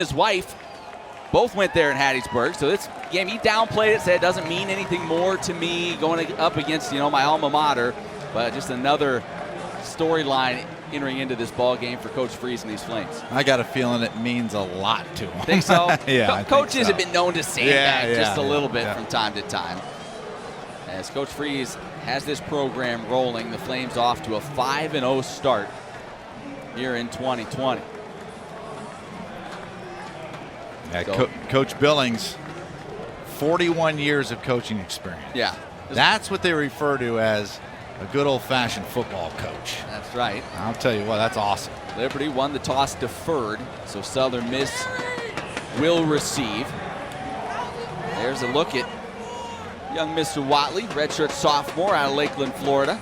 his wife both went there in Hattiesburg. So this game, he downplayed it, said it doesn't mean anything more to me going up against, my alma mater. But just another storyline entering into this ball game for Coach Freeze and these Flames. I got a feeling it means a lot to him. Think so? Yeah. Coaches have been known to say that just a little bit yeah. from time to time. As Coach Freeze has this program rolling, the Flames off to a 5-0 start here in 2020. Yeah, Coach Billings, 41 years of coaching experience. Yeah. That's what they refer to as a good old-fashioned football coach. That's right. I'll tell you what, that's awesome. Liberty won the toss deferred, so Southern Miss will receive. There's a look at young Mr. Watley, redshirt sophomore out of Lakeland, Florida.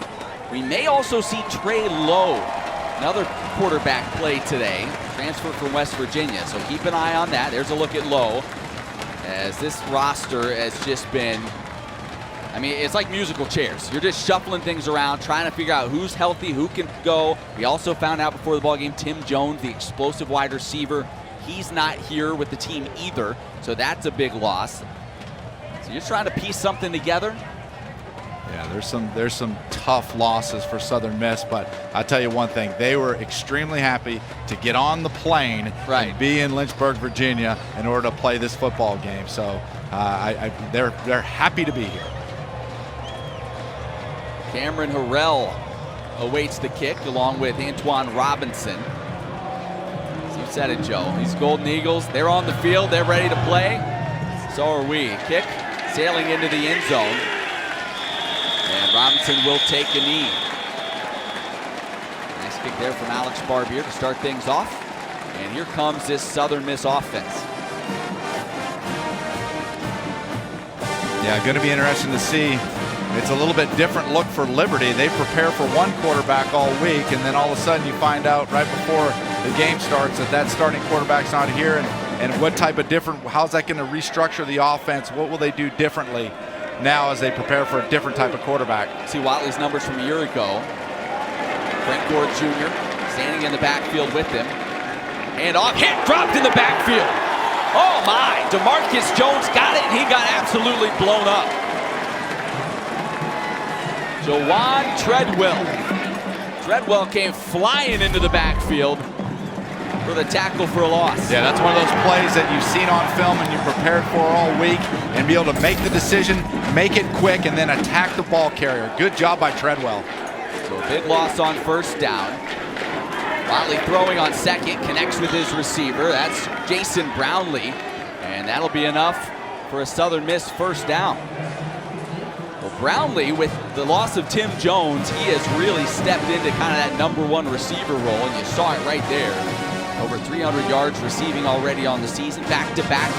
We may also see Trey Lowe, another quarterback play today, transfer from West Virginia, so keep an eye on that. There's a look at Lowe, as this roster has just been, it's like musical chairs. You're just shuffling things around, trying to figure out who's healthy, who can go. We also found out before the ball game, Tim Jones, the explosive wide receiver, he's not here with the team either, so that's a big loss. So you're trying to piece something together. Yeah, there's some tough losses for Southern Miss, but I'll tell you one thing, they were extremely happy to get on the plane and be in Lynchburg, Virginia in order to play this football game. So they're happy to be here. Cameron Harrell awaits the kick along with Antoine Robinson. As you said it, Joe, these Golden Eagles, they're on the field, they're ready to play. So are we. Kick sailing into the end zone. And Robinson will take a knee. Nice kick there from Alex Barbier to start things off. And here comes this Southern Miss offense. Yeah, going to be interesting to see. It's a little bit different look for Liberty. They prepare for one quarterback all week, and then all of a sudden you find out right before the game starts that starting quarterback's not here. And what type of how's that going to restructure the offense? What will they do differently now as they prepare for a different type of quarterback? See Watley's numbers from a year ago. Frank Gore Jr. standing in the backfield with him. And off, hit, dropped in the backfield. Oh my, DeMarcus Jones got it, and he got absolutely blown up. Jawan Treadwell came flying into the backfield for the tackle for a loss. Yeah, that's one of those plays that you've seen on film and you've prepared for all week, and be able to make the decision, make it quick, and then attack the ball carrier. Good job by Treadwell. So a big loss on first down. Watley throwing on second, connects with his receiver. That's Jason Brownlee, and that'll be enough for a Southern Miss first down. Well, Brownlee, with the loss of Tim Jones, he has really stepped into kind of that #1 receiver role, and you saw it right there. Over 300 yards receiving already on the season, back-to-back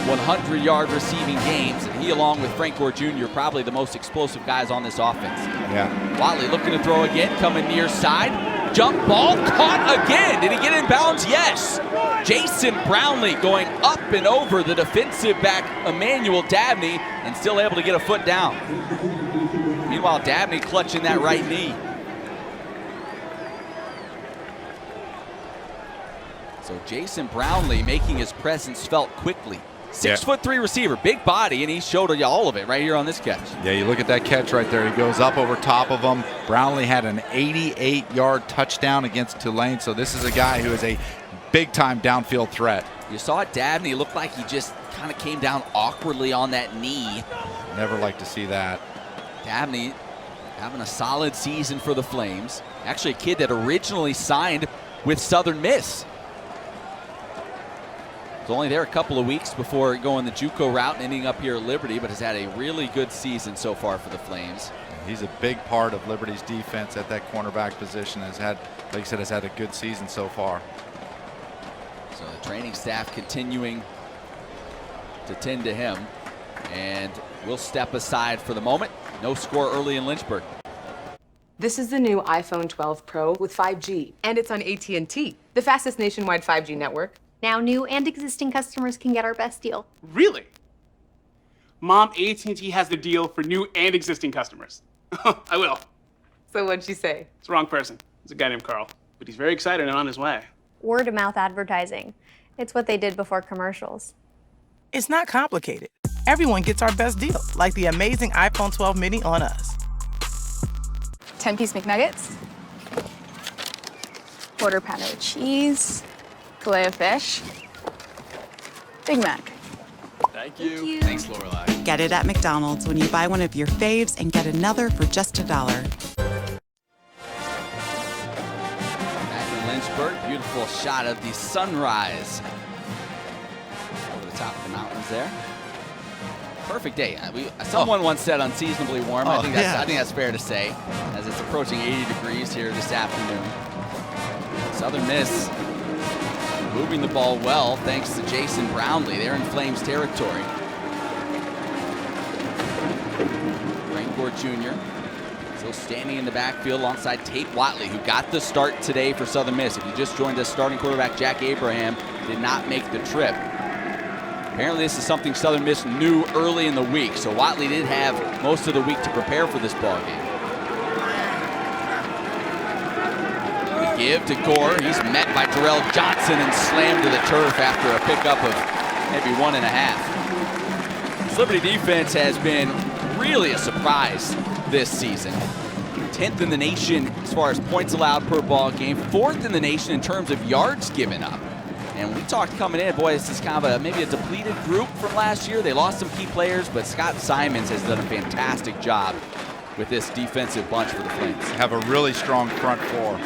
100-yard receiving games, and he, along with Frank Gore Jr., probably the most explosive guys on this offense. Yeah. Watley looking to throw again, coming near side. Jump ball, caught again. Did he get in bounds? Yes. Jason Brownlee going up and over the defensive back, Emmanuel Dabney, and still able to get a foot down. Meanwhile, Dabney clutching that right knee. So Jason Brownlee making his presence felt quickly. 6'3" receiver, big body, and he showed you all of it right here on this catch. Yeah, you look at that catch right there. He goes up over top of him. Brownlee had an 88-yard touchdown against Tulane, so this is a guy who is a big-time downfield threat. You saw it, Dabney looked like he just kind of came down awkwardly on that knee. Never like to see that. Dabney having a solid season for the Flames. Actually a kid that originally signed with Southern Miss. Was only there a couple of weeks before going the JUCO route and ending up here at Liberty, but has had a really good season so far for the Flames. He's a big part of Liberty's defense at that cornerback position. Has had, like I said, has had a good season so far. So the training staff continuing to tend to him, and we'll step aside for the moment. No score early in Lynchburg. This is the new iPhone 12 Pro with 5G. And it's on AT&T, the fastest nationwide 5G network. Now new and existing customers can get our best deal. Really? Mom, AT&T has the deal for new and existing customers. I will. So what'd she say? It's the wrong person. It's a guy named Carl, but he's very excited and on his way. Word of mouth advertising. It's what they did before commercials. It's not complicated. Everyone gets our best deal, like the amazing iPhone 12 mini on us. 10-piece McNuggets, quarter pounder of cheese, filet of fish, Big Mac. Thank you. Thanks, Lorelai. Get it at McDonald's when you buy one of your faves and get another for just $1. Back in Lynchburg, beautiful shot of the sunrise over the top of the mountains there. Perfect day. Someone once said unseasonably warm. I think that's fair to say, as it's approaching 80 degrees here this afternoon. Southern Miss moving the ball well, thanks to Jason Brownlee. They're in Flames territory. Raincourt Jr. still standing in the backfield alongside Tate Watley, who got the start today for Southern Miss. If you just joined us, starting quarterback Jack Abraham did not make the trip. Apparently this is something Southern Miss knew early in the week, so Watley did have most of the week to prepare for this ball game. We give to Gore. He's met by Terrell Johnson and slammed to the turf after a pickup of maybe 1.5. This Liberty defense has been really a surprise this season. 10th in the nation as far as points allowed per ball game, 4th in the nation in terms of yards given up. And we talked coming in, boy, this is kind of maybe a depleted group from last year. They lost some key players, but Scott Simons has done a fantastic job with this defensive bunch for the Flames. Have a really strong front four.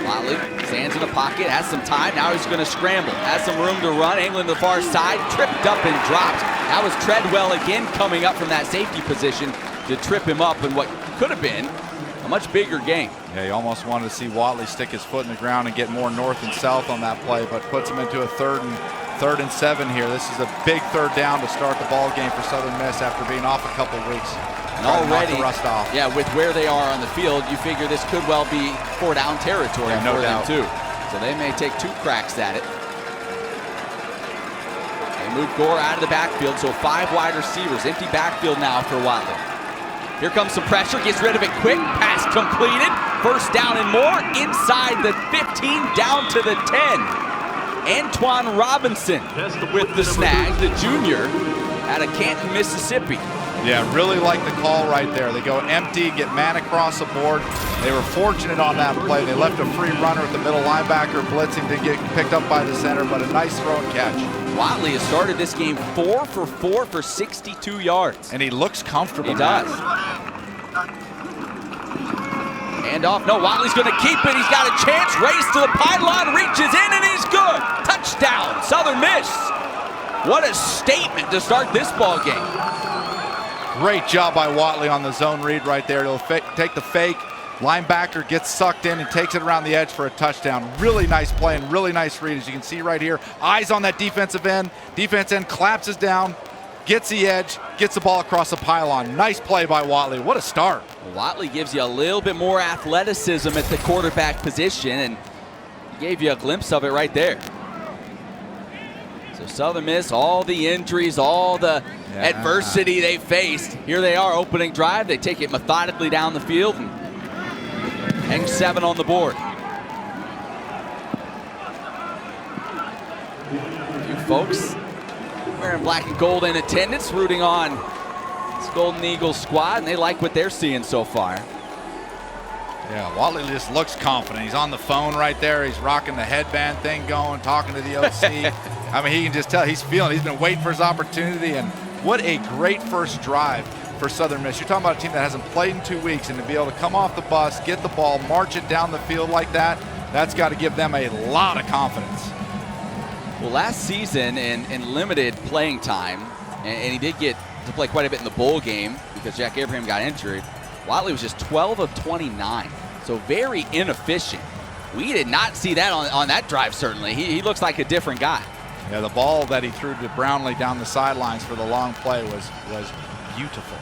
Watley stands in the pocket, has some time. Now he's going to scramble, has some room to run, angling to the far side, tripped up and dropped. That was Treadwell again coming up from that safety position to trip him up in what could have been a much bigger game. Yeah, you almost wanted to see Watley stick his foot in the ground and get more north and south on that play, but puts him into a third and 7 here. This is a big third down to start the ball game for Southern Miss after being off a couple weeks. And already, rust off. Yeah, with where they are on the field, you figure this could well be 4-down territory for them too. So they may take 2 cracks at it. They move Gore out of the backfield, so 5 wide receivers. Empty backfield now for Watley. Here comes some pressure, gets rid of it quick, pass completed, first down and more, inside the 15, down to the 10. Antoine Robinson with the snag, the junior out of Canton, Mississippi. Yeah, really like the call right there. They go empty, get man across the board. They were fortunate on that play. They left a free runner at the middle linebacker blitzing to get picked up by the center, but a nice throw and catch. Watley has started this game 4 for 4 for 62 yards. And he looks comfortable. He does. Hand off. No, Watley's going to keep it. He's got a chance. Race to the pylon, reaches in, and he's good. Touchdown, Southern Miss. What a statement to start this ball game. Great job by Watley on the zone read right there. He'll take the fake. Linebacker gets sucked in and takes it around the edge for a touchdown. Really nice play and really nice read, as you can see right here. Eyes on that defensive end. Defense end collapses down, gets the edge, gets the ball across the pylon. Nice play by Watley. What a start. Watley gives you a little bit more athleticism at the quarterback position, and he gave you a glimpse of it right there. So Southern Miss, all the injuries, all the adversity they faced. Here they are, opening drive. They take it methodically down the field and hang 7 on the board. You folks wearing black and gold in attendance, rooting on this Golden Eagles squad, and they like what they're seeing so far. Yeah, Watley just looks confident. He's on the phone right there. He's rocking the headband thing going, talking to the OC. I mean, he can just tell he's feeling. He's been waiting for his opportunity, and what a great first drive for Southern Miss. You're talking about a team that hasn't played in 2 weeks, and to be able to come off the bus, get the ball, march it down the field like that, that's got to give them a lot of confidence. Well, last season in limited playing time, and he did get to play quite a bit in the bowl game because Jack Abraham got injured, Watley was just 12 of 29, so very inefficient. We did not see that on that drive, certainly. He looks like a different guy. Yeah, the ball that he threw to Brownlee down the sidelines for the long play was beautiful.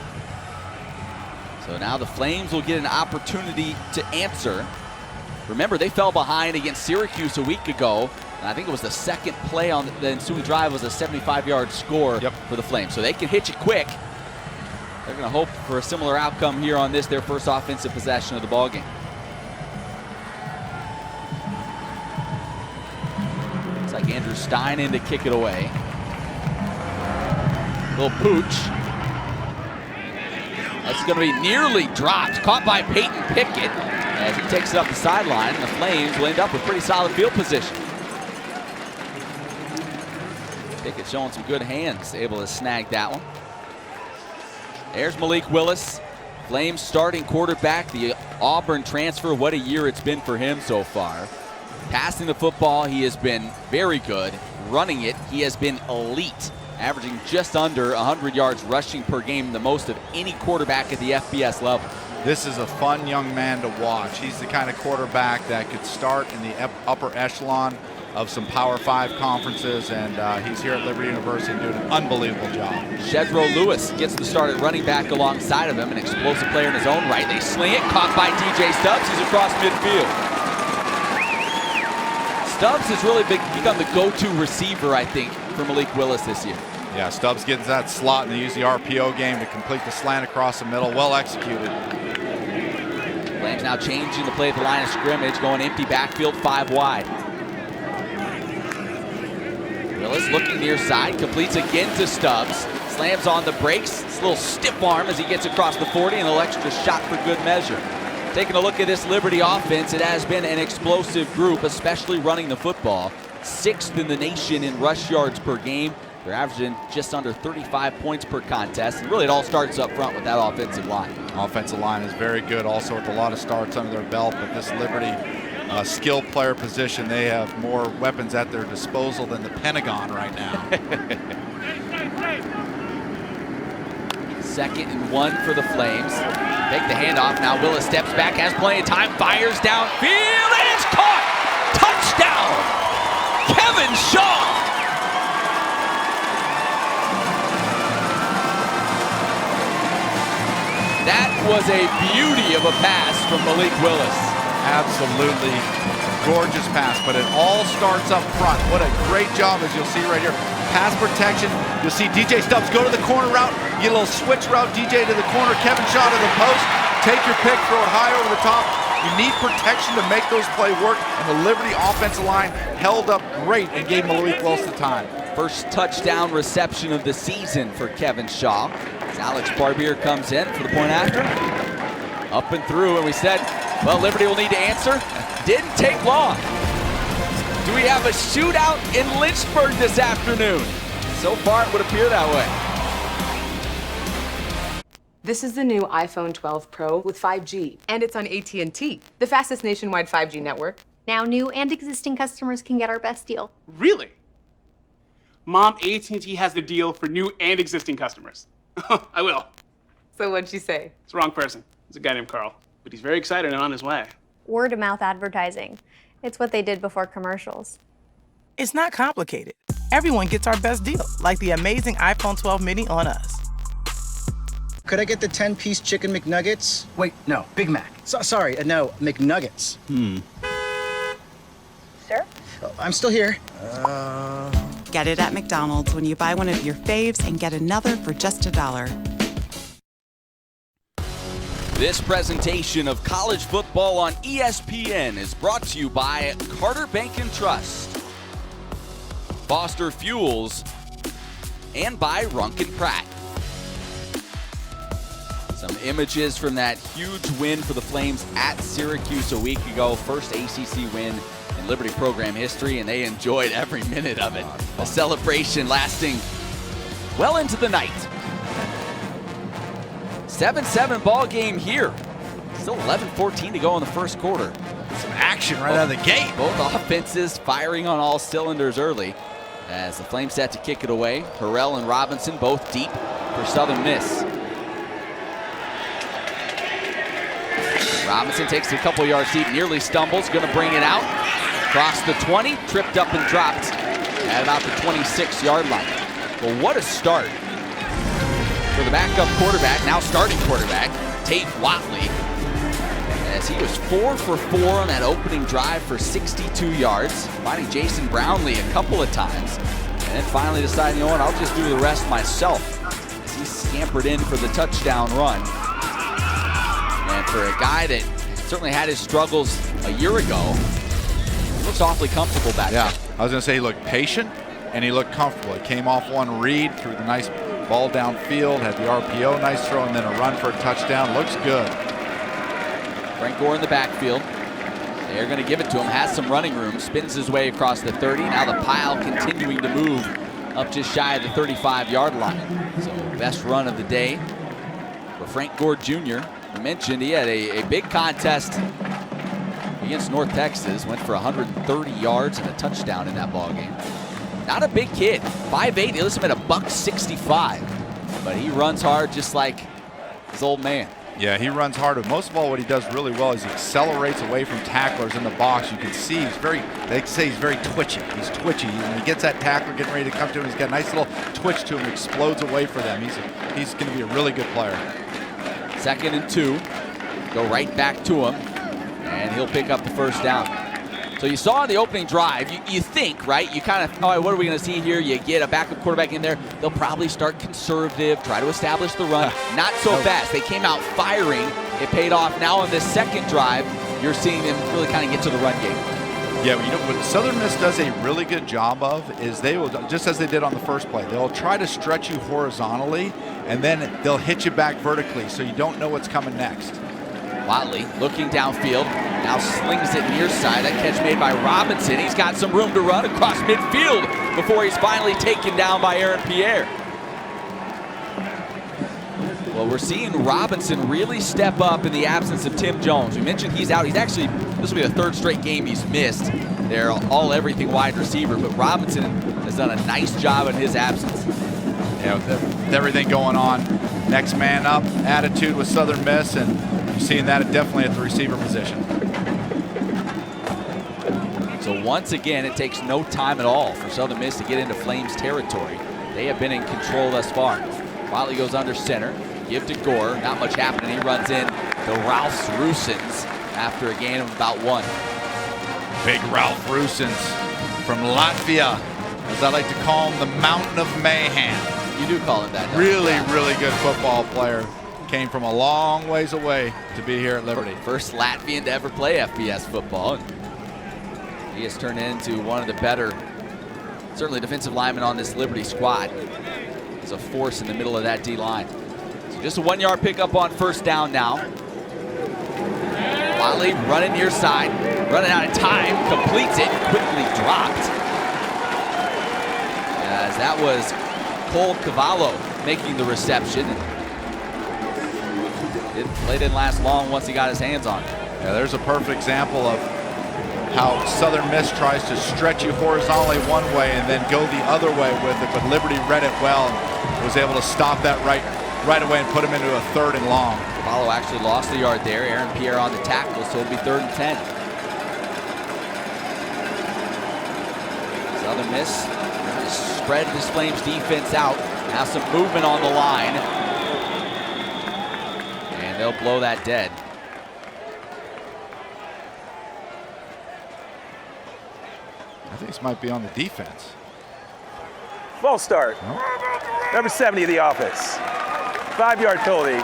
So now the Flames will get an opportunity to answer. Remember, they fell behind against Syracuse a week ago, and I think it was the second play on the ensuing drive was a 75-yard score for the Flames. So they can hit you quick. They're going to hope for a similar outcome here on this, their first offensive possession of the ballgame. Looks like for Stein in to kick it away. Little pooch. That's going to be nearly dropped. Caught by Peyton Pickett as he takes it up the sideline. The Flames will end up with pretty solid field position. Pickett showing some good hands, able to snag that one. There's Malik Willis, Flames starting quarterback, the Auburn transfer. What a year it's been for him so far. Passing the football, he has been very good. Running it, he has been elite, averaging just under 100 yards rushing per game, the most of any quarterback at the FBS level. This is a fun young man to watch. He's the kind of quarterback that could start in the upper echelon of some Power 5 conferences, and he's here at Liberty University doing an unbelievable job. Shedro Lewis gets the start at running back alongside of him, an explosive player in his own right. They sling it, caught by DJ Stubbs. He's across midfield. Stubbs has really become the go-to receiver, I think, for Malik Willis this year. Yeah, Stubbs gets that slot, and they use the RPO game to complete the slant across the middle. Well executed. Flames now changing the play at the line of scrimmage, going empty backfield, 5 wide. Willis looking near side, completes again to Stubbs. Slams on the brakes. It's a little stiff arm as he gets across the 40, and a little extra shot for good measure. Taking a look at this Liberty offense, it has been an explosive group, especially running the football. 6th in the nation in rush yards per game. They're averaging just under 35 points per contest. And really, it all starts up front with that offensive line. Offensive line is very good, also with a lot of starts under their belt. But this Liberty skill player position, they have more weapons at their disposal than the Pentagon right now. 2nd and 1 for the Flames. Take the handoff. Now Willis steps back, has plenty of time, fires downfield, and it's caught! Touchdown! Kevin Shaw! That was a beauty of a pass from Malik Willis. Absolutely gorgeous pass, but it all starts up front. What a great job, as you'll see right here. Pass protection. You'll see DJ Stubbs go to the corner route. Get a little switch route, DJ to the corner, Kevin Shaw to the post. Take your pick, throw it high over the top. You need protection to make those plays work, and the Liberty offensive line held up great and gave Malik Willis the time. First touchdown reception of the season for Kevin Shaw. As Alex Barbier comes in for the point after. Up and through, and we said, well, Liberty will need to answer. Didn't take long. Do we have a shootout in Lynchburg this afternoon? So far, it would appear that way. This is the new iPhone 12 Pro with 5G. And it's on AT&T, the fastest nationwide 5G network. Now new and existing customers can get our best deal. Really? Mom, AT&T has the deal for new and existing customers. I will. So what'd she say? It's the wrong person. It's a guy named Carl. But he's very excited and on his way. Word of mouth advertising. It's what they did before commercials. It's not complicated. Everyone gets our best deal, like the amazing iPhone 12 mini on us. Could I get the 10-piece chicken McNuggets? Wait, no, Big Mac. Sorry, no, McNuggets. Sir? Oh, I'm still here. Get it at McDonald's when you buy one of your faves and get another for just $1. This presentation of college football on ESPN is brought to you by Carter Bank & Trust, Foster Fuels, and by Runkin Pratt. Some images from that huge win for the Flames at Syracuse a week ago. First ACC win in Liberty program history, and they enjoyed every minute of it. A celebration lasting well into the night. 7-7 ball game here. Still 11-14 to go in the first quarter. Some action right out of the gate. Both offenses firing on all cylinders early as the Flames set to kick it away. Harrell and Robinson both deep for Southern Miss. Robinson takes a couple yards deep, nearly stumbles, going to bring it out. Across the 20, tripped up and dropped at about the 26-yard line. Well, what a start for the backup quarterback, now starting quarterback, Tate Watley, as he was 4 for 4 on that opening drive for 62 yards, finding Jason Brownlee a couple of times, and then finally deciding, you know what, I'll just do the rest myself, as he scampered in for the touchdown run. And for a guy that certainly had his struggles a year ago, he looks awfully comfortable back there. I was going to say he looked patient and he looked comfortable. He came off one read, threw the nice ball downfield, had the RPO, nice throw, and then a run for a touchdown. Looks good. Frank Gore in the backfield. They're going to give it to him. Has some running room. Spins his way across the 30. Now the pile continuing to move up just shy of the 35-yard line. So best run of the day for Frank Gore Jr. I mentioned he had a big contest against North Texas. Went for 130 yards and a touchdown in that ball game. Not a big kid. 5'8". They list him at $165. But he runs hard just like his old man. Yeah, he runs hard, but most of all what he does really well is he accelerates away from tacklers in the box. You can see he's they say he's very twitchy. He's twitchy. When he gets that tackler getting ready to come to him, he's got a nice little twitch to him, explodes away for them. He's going to be a really good player. 2nd and 2. Go right back to him, and he'll pick up the first down. So you saw in the opening drive, you think, right? You kind of, all right, what are we going to see here? You get a backup quarterback in there. They'll probably start conservative, try to establish the run. Not so fast. They came out firing. It paid off. Now on this second drive, you're seeing them really kind of get to the run game. Yeah, you know what Southern Miss does a really good job of is they will, just as they did on the first play, they'll try to stretch you horizontally, and then they'll hit you back vertically, so you don't know what's coming next. Watley looking downfield, now slings it near side. That catch made by Robinson. He's got some room to run across midfield before he's finally taken down by Aaron Pierre. Well, we're seeing Robinson really step up in the absence of Tim Jones. We mentioned he's out. He's actually, this will be the 3rd straight game he's missed. They're all-everything wide receiver, but Robinson has done a nice job in his absence. Yeah, with everything going on, next man up attitude with Southern Miss, and you're seeing that definitely at the receiver position. So once again, it takes no time at all for Southern Miss to get into Flames territory. They have been in control thus far. Watley goes under center, give to Gore, not much happening. He runs in to Ralph Rusens after a gain of about 1. Big Ralph Rusens from Latvia, as I like to call him, the Mountain of Mayhem. You do call him that. Really good football player. Came from a long ways away to be here at Liberty. First Latvian to ever play FBS football. He has turned into one of the better, certainly defensive linemen on this Liberty squad. He's a force in the middle of that D-line. So just a 1-yard pickup on first down now. Watley running near side, running out of time, completes it, quickly dropped. As that was Cole Cavallo making the reception. Play didn't last long once he got his hands on it. Yeah, there's a perfect example of how Southern Miss tries to stretch you horizontally one way and then go the other way with it, but Liberty read it well and was able to stop that right away and put him into a 3rd and long. Cavallo actually lost a yard there. Aaron Pierre on the tackle, so it'll be 3rd and 10. Southern Miss just spread this Flames defense out. Now some movement on the line. And they'll blow that dead. I think this might be on the defense. False start. Oh. Number 70 of the offense. 5-yard penalty.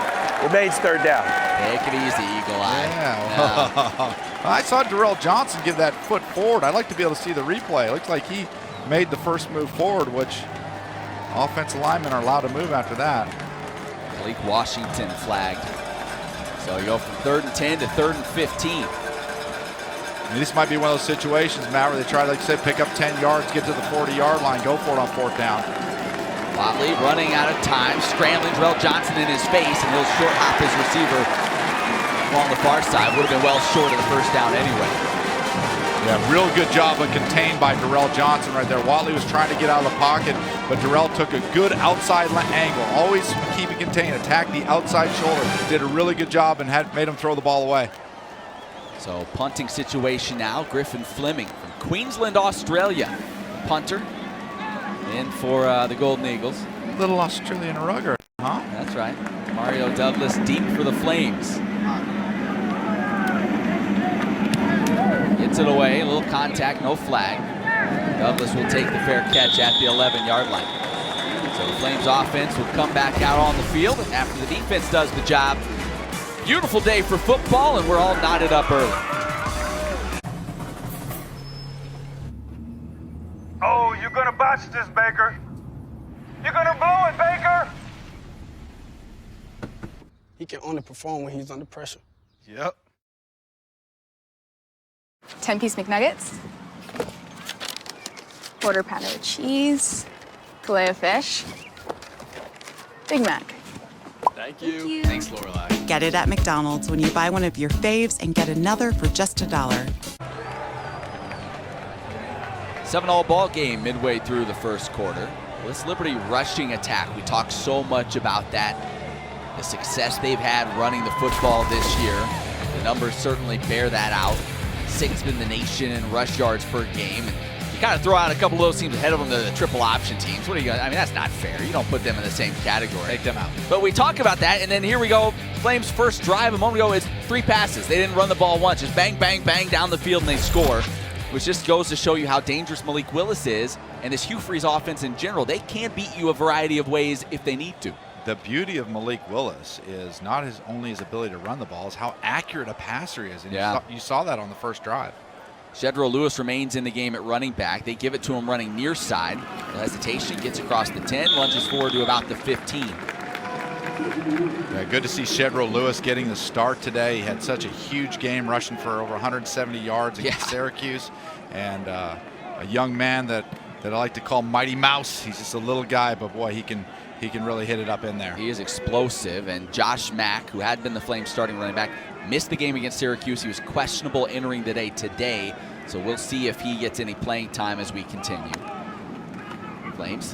Remains 3rd down. Take it easy, Eagle Eye. Yeah. I saw Darrell Johnson give that foot forward. I'd like to be able to see the replay. It looks like he made the first move forward, which offensive linemen are allowed to move after that. Malik Washington flagged. So you go from 3rd and 10 to 3rd and 15. And this might be one of those situations, Matt, where they try to, like I said, pick up 10 yards, get to the 40-yard line, go for it on 4th down. Watley running out of time, scrambling, Darrell Johnson in his face, and he'll short hop his receiver along the far side. Would have been well short of the first down anyway. Yeah, real good job of contained by Darrell Johnson right there. Watley was trying to get out of the pocket, but Darrell took a good outside angle. Always keep it contained, attack the outside shoulder. Did a really good job and made him throw the ball away. So punting situation now. Griffin Fleming from Queensland, Australia. Punter in for the Golden Eagles. Little Australian rugger, huh? That's right. Mario Douglas deep for the Flames. Gets it away, a little contact, no flag. Douglas will take the fair catch at the 11-yard line. So the Flames offense will come back out on the field after the defense does the job. Beautiful day for football, and we're all knotted up early. Watch this, Baker. You're gonna blow it, Baker. He can only perform when he's under pressure. Yep. 10-piece McNuggets. Quarter pounder of cheese. Filet of fish. Big Mac. Thank you. Thanks, Lorelai. Get it at McDonald's when you buy one of your faves and get another for just $1. 7-all ball game midway through the first quarter. This Liberty rushing attack, we talked so much about that. The success they've had running the football this year. The numbers certainly bear that out. 6th in the nation in rush yards per game. And you kind of throw out a couple of those teams ahead of them, the triple option teams. What are you gonna, I mean, that's not fair. You don't put them in the same category. Take them out. But we talk about that, and then here we go. Flames' first drive a moment ago is 3 passes. They didn't run the ball once. Just bang, bang, bang down the field, and they score. Which just goes to show you how dangerous Malik Willis is, and this Hugh Freeze offense in general. They can beat you a variety of ways if they need to. The beauty of Malik Willis is not only his ability to run the ball, is how accurate a passer he is. And you saw that on the first drive. Shedro Lewis remains in the game at running back. They give it to him running near side. No hesitation, gets across the 10, lunges forward to about the 15. Yeah, good to see Shedro Lewis getting the start today. He had such a huge game, rushing for over 170 yards against Syracuse. And a young man that I like to call Mighty Mouse. He's just a little guy, but boy, he can really hit it up in there. He is explosive. And Josh Mack, who had been the Flames starting running back, missed the game against Syracuse. He was questionable entering the day today. So we'll see if he gets any playing time as we continue. Flames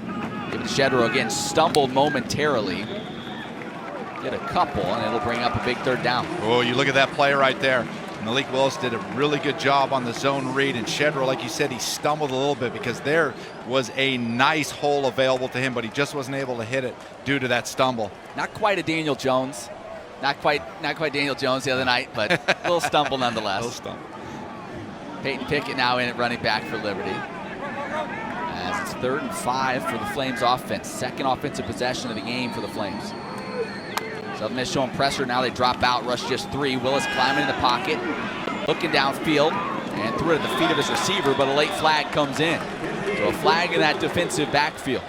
give it to Shedro again. Stumbled momentarily. Get a couple, and it'll bring up a big 3rd down. Oh, you look at that play right there. Malik Willis did a really good job on the zone read, and Shedro, like you said, he stumbled a little bit because there was a nice hole available to him, but he just wasn't able to hit it due to that stumble. Not quite a Daniel Jones. Not quite Daniel Jones the other night, but a little stumble nonetheless. A little stumble. Peyton Pickett now in at running back for Liberty. As it's 3rd and 5 for the Flames offense. 2nd offensive possession of the game for the Flames. Southern Miss showing pressure. Now they drop out, rush just 3. Willis climbing in the pocket, looking downfield, and threw it at the feet of his receiver, but a late flag comes in. So a flag in that defensive backfield.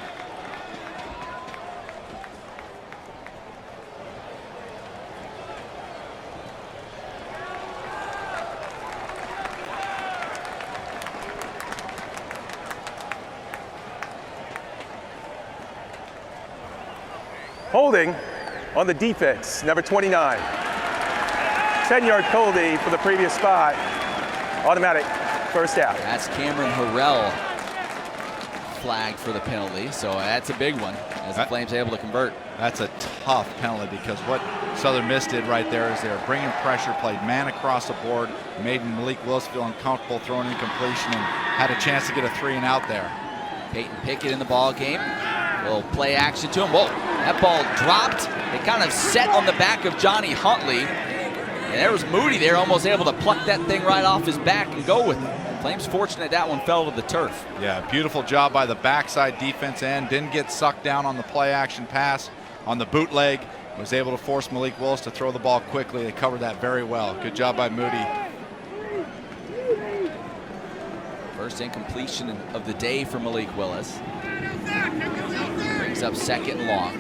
Holding on the defense, number 29. 10-yard penalty for the previous spot. Automatic first down. That's Cameron Harrell flagged for the penalty, so that's a big one as the Flames able to convert. That's a tough penalty because what Southern Miss did right there is they were bringing pressure, played man across the board, made Malik Willis feel uncomfortable throwing in completion, and had a chance to get a 3 and out there. Peyton Pickett in the ball game. Little play action to him. Whoa, that ball dropped. It kind of set on the back of Johnny Huntley. And there was Moody there, almost able to pluck that thing right off his back and go with it. Flames fortunate that one fell to the turf. Yeah, beautiful job by the backside defense end. Didn't get sucked down on the play action pass. On the bootleg, was able to force Malik Willis to throw the ball quickly. They covered that very well. Good job by Moody. First incompletion of the day for Malik Willis. Brings up 2nd and long.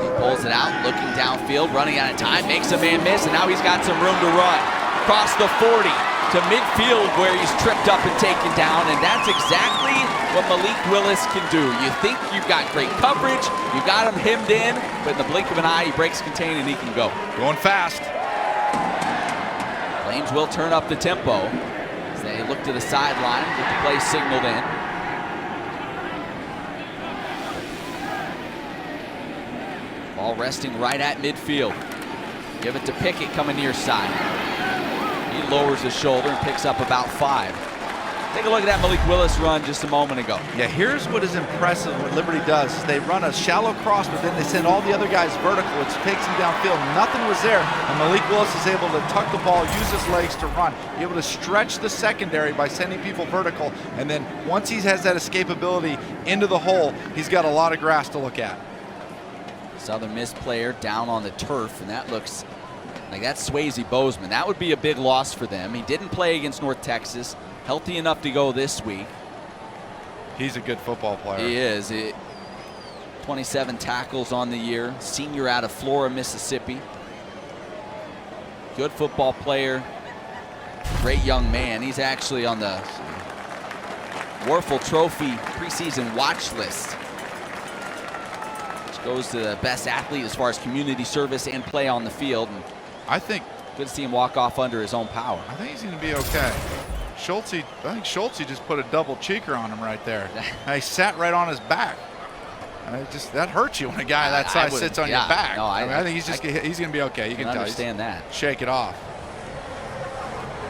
He pulls it out, looking downfield, running out of time, makes a man miss, and now he's got some room to run. Across the 40 to midfield where he's tripped up and taken down, and that's exactly what Malik Willis can do. You think you've got great coverage, you got him hemmed in, but in the blink of an eye, he breaks contain and he can go. Going fast. Flames will turn up the tempo as they look to the sideline with the play signaled in. Ball resting right at midfield. Give it to Pickett coming near side. He lowers his shoulder and picks up about 5. Take a look at that Malik Willis run just a moment ago. Yeah, here's what is impressive what Liberty does. Is they run a shallow cross, but then they send all the other guys vertical, which takes them downfield. Nothing was there, and Malik Willis is able to tuck the ball, use his legs to run, be able to stretch the secondary by sending people vertical, and then once he has that escapability into the hole, he's got a lot of grass to look at. Southern Miss player down on the turf, and that looks like that's Swayze Bozeman. That would be a big loss for them. He didn't play against North Texas. healthy enough to go this week. He's a good football player. He is. 27 tackles on the year. Senior out of Flora, Mississippi. Good football player. Great young man. He's actually on the Warfel Trophy preseason watch list, which goes to the best athlete as far as community service and play on the field. And I think good to see him walk off under his own power. I think he's going to be okay. I think Schultze just put a double cheeker on him right there. He sat right on his back. That hurts you when a guy that size sits on your back. No, I think he's going to be okay. You can tell. Understand that. Shake it off.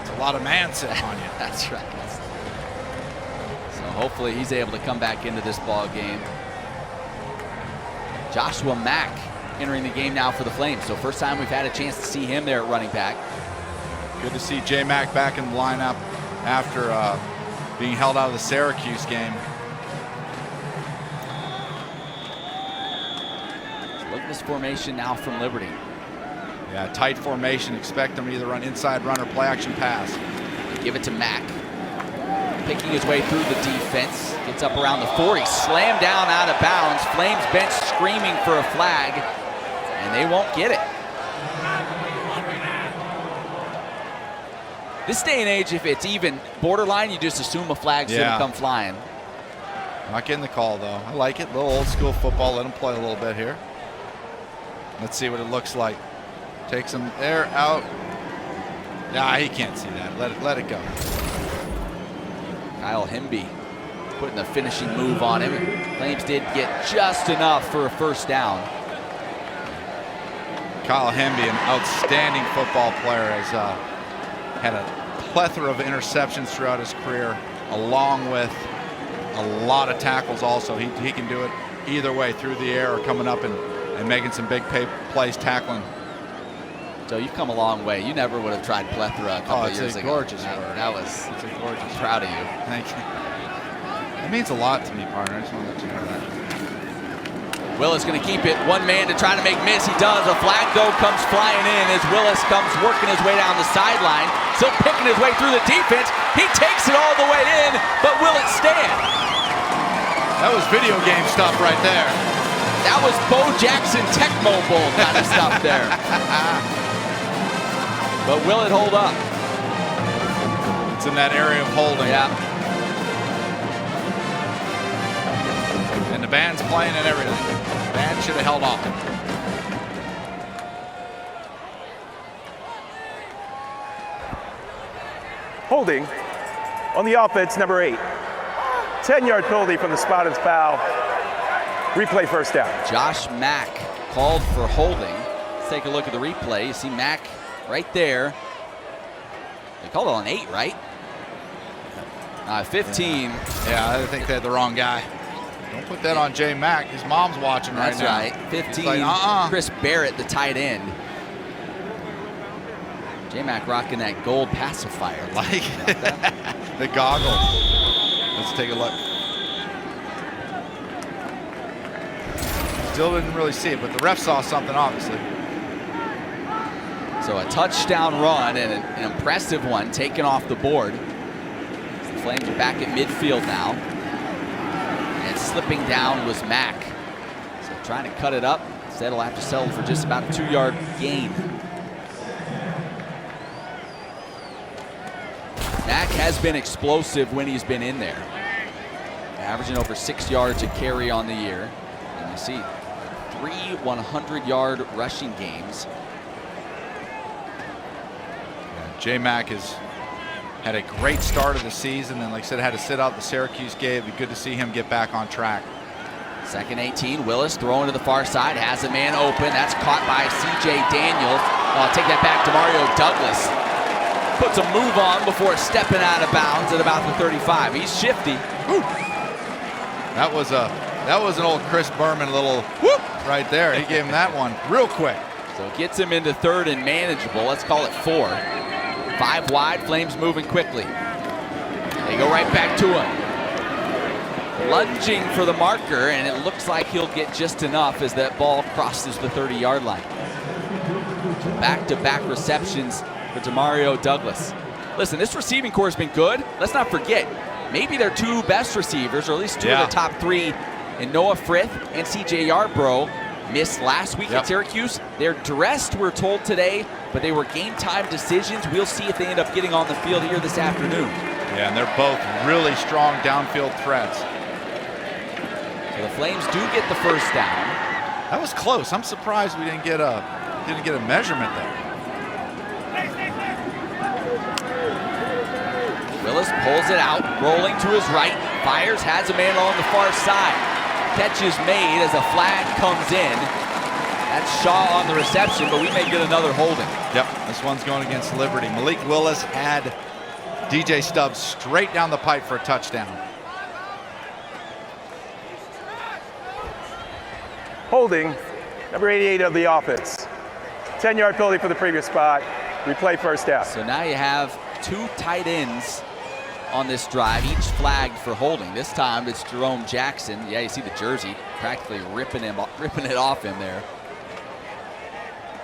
It's a lot of man sitting on you. That's right. So hopefully he's able to come back into this ball game. Joshua Mack entering the game now for the Flames. So first time we've had a chance to see him there at running back. Good to see J Mack back in the lineup after being held out of the Syracuse game. Look at this formation now from Liberty. Yeah, tight formation. Expect them to either run inside run or play action pass. Give it to Mack. Picking his way through the defense. Gets up around the 40. Slammed down out of bounds. Flames bench screaming for a flag. And they won't get it. This day and age, if it's even borderline, you just assume a flag's going to come flying. Not getting the call, though. I like it. A little old school football. Let him play a little bit here. Let's see what it looks like. Takes him there, out. Nah, he can't see that. Let it go. Kyle Hemby putting the finishing move on him. Flames did get just enough for a first down. Kyle Hemby, an outstanding football player, has had a plethora of interceptions throughout his career, along with a lot of tackles also. He can do it either way, through the air or coming up and making some big plays tackling. So you've come a long way. You never would have tried plethora a couple of years ago. Gorgeous That was it's a gorgeous. I'm proud of you. Thank you. That means a lot to me, partner. I just want to let you know that. Willis going to keep it. One man to try to make miss. He does. A flag, though, comes flying in as Willis comes working his way down the sideline. Still picking his way through the defense. He takes it all the way in, but will it stand? That was video game stuff right there. That was Bo Jackson Tecmo Bowl kind of stuff there. But will it hold up? It's in that area of holding. Yeah. And the band's playing and everything. The band should have held off. Holding on the offense, number 8. 10-yard penalty from the spot of foul. Replay first down. Josh Mack called for holding. Let's take a look at the replay. You see Mack right there. They called it on 8, right? 15. Yeah, I think they had the wrong guy. Don't put that on J Mack. His mom's watching right now. That's right. 15. Like, Chris Barrett, the tight end. J Mack rocking that gold pacifier. Like the goggles. Let's take a look. Still didn't really see it, but the ref saw something, obviously. So a touchdown run and an impressive one taken off the board. The Flames are back at midfield now. And slipping down was Mack. So trying to cut it up. Instead, he'll have to settle for just about a 2-yard gain. Mack has been explosive when he's been in there. Averaging over 6 yards a carry on the year. And you see 3 100-yard rushing games. J Mack has had a great start of the season, and like I said, had to sit out the Syracuse game. It'd be good to see him get back on track. Second 18, Willis throwing to the far side, has a man open. That's caught by C.J. Daniels. Take that back to Mario Douglas. Puts a move on before stepping out of bounds at about the 35. He's shifty. Woo. That was an old Chris Berman little whoop right there. He gave him that one real quick. So it gets him into third and manageable. Let's call it 4. 5 wide, Flames moving quickly. They go right back to him. Lunging for the marker, and it looks like he'll get just enough as that ball crosses the 30-yard line. Back-to-back receptions for Demario Douglas. listen, this receiving core has been good. Let's not forget, maybe their 2 best receivers, or at least 2 of the top 3, in Noah Frith and C.J. Yarbrough, missed last week at Syracuse. They're dressed, we're told today, but they were game time decisions. We'll see if they end up getting on the field here this afternoon. Yeah, and they're both really strong downfield threats. So the Flames do get the first down. That was close. I'm surprised we didn't get a measurement there. Willis pulls it out, rolling to his right, fires, has a man on the far side. Catch is made as a flag comes in. That's Shaw on the reception, but we may get another holding. Yep, this one's going against Liberty. Malik Willis had DJ Stubbs straight down the pipe for a touchdown. Holding, number 88 of the offense. 10-yard penalty for the previous spot. Replay first down. So now you have 2 tight ends on this drive, each flagged for holding. This time it's Jerome Jackson. Yeah, you see the jersey practically ripping it off him there.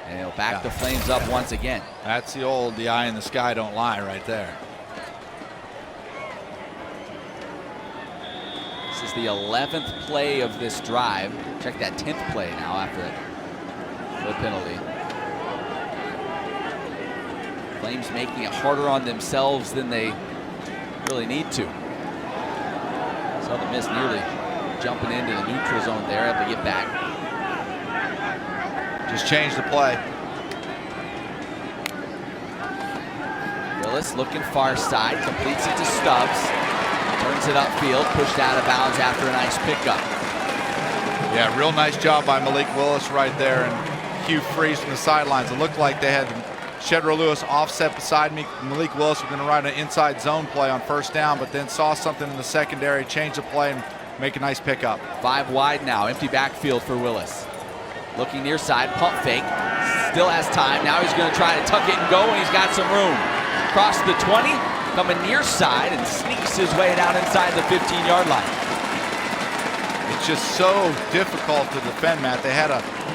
And he'll back the Flames up once again. That's the eye in the sky don't lie right there. This is the 11th play of this drive. Check that 10th play now after the penalty. Flames making it harder on themselves than they really need to. Southern Miss nearly jumping into the neutral zone there, able to get back. Just change the play. Willis looking far side, completes it to Stubbs. Turns it upfield, pushed out of bounds after a nice pickup. Yeah, real nice job by Malik Willis right there, and Hugh Freeze from the sidelines. It looked like they had Shedro Lewis offset beside me. Malik Willis was going to run an inside zone play on first down, but then saw something in the secondary, change the play, and make a nice pickup. 5 wide now, empty backfield for Willis. Looking near side, pump fake, still has time. Now he's going to try to tuck it and go, and he's got some room. Across the 20, coming near side, and sneaks his way down inside the 15-yard line. It's just so difficult to defend, Matt. They had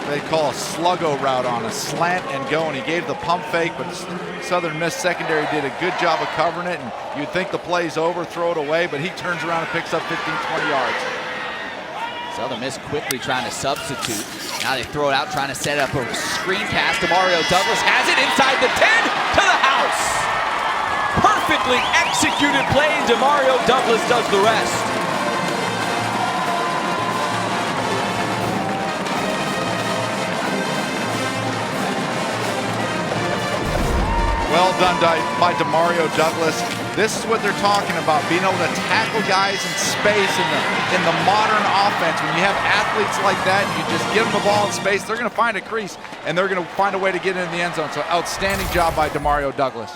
they call a sluggo route on a slant and go, and he gave the pump fake, but Southern Miss secondary did a good job of covering it, and you'd think the play's over, throw it away, but he turns around and picks up 15, 20 yards. Southern Miss quickly trying to substitute. Now they throw it out, trying to set up a screen pass to Mario Douglas. Has it inside the 10 to the house. Perfectly executed play, and Demario Douglas does the rest. Well done by Demario Douglas. This is what they're talking about, being able to tackle guys in space in the modern offense. When you have athletes like that, you just give them the ball in space, they're going to find a crease, and they're going to find a way to get in the end zone. So outstanding job by Demario Douglas.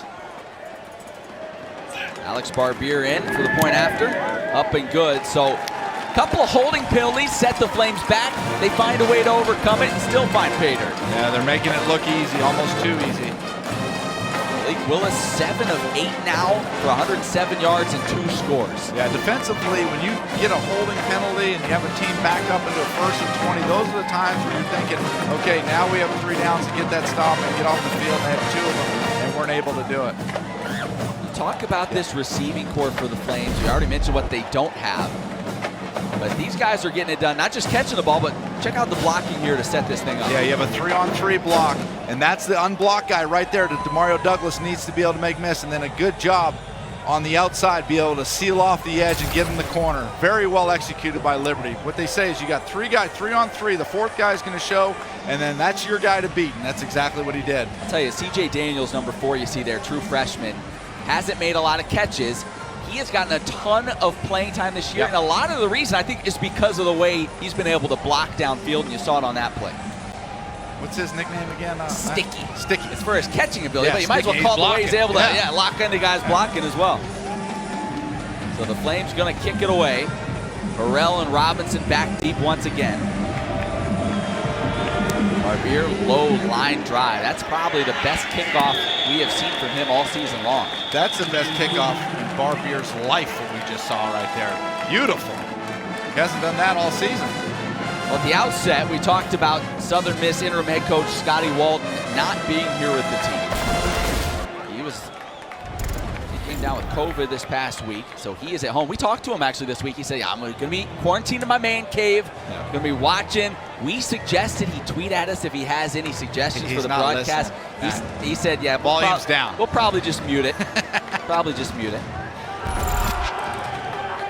Alex Barbier in for the point after. Up and good. So a couple of holding penalties set the Flames back. They find a way to overcome it and still find pay dirt. Yeah, they're making it look easy, almost too easy. Malik Willis 7 of 8 now for 107 yards and 2 scores. Yeah, defensively, when you get a holding penalty and you have a team back up into a 1st and 20, those are the times when you're thinking, okay, now we have 3 downs to get that stop and get off the field. They have 2 of them and weren't able to do it. Talk about this receiving core for the Flames. We already mentioned what they don't have. But these guys are getting it done, not just catching the ball, but check out the blocking here to set this thing up. Yeah, you have a 3-on-3 block, and that's the unblocked guy right there that Demario Douglas needs to be able to make miss, and then a good job on the outside, be able to seal off the edge and get in the corner. Very well executed by Liberty. What they say is you got 3 guys, 3-on-3, the 4th guy is going to show, and then that's your guy to beat, and that's exactly what he did. I'll tell you, C.J. Daniels, number 4, you see there, true freshman, hasn't made a lot of catches. He has gotten a ton of playing time this year, and a lot of the reason I think is because of the way he's been able to block downfield, and you saw it on that play. What's his nickname again? Sticky. Sticky. It's for his catching ability, but you might as well Sticky. call it the way He's he's able to blocking. lock into guys blocking as well. So the Flames going to kick it away. Burrell and Robinson back deep once again. Barbier, low line drive. That's probably the best kickoff we have seen from him all season long. That's the best kickoff in Barbier's life that we just saw right there. Beautiful. He hasn't done that all season. Well, at the outset, we talked about Southern Miss interim head coach Scotty Walton not being here with the team. He was down with COVID this past week, so he is at home. We talked to him actually this week. He said, yeah, I'm going to be quarantined in my man cave. I'm going to be watching. We suggested he tweet at us if he has any suggestions for the broadcast. He said, yeah, volume's down. We'll probably just mute it. Probably just mute it.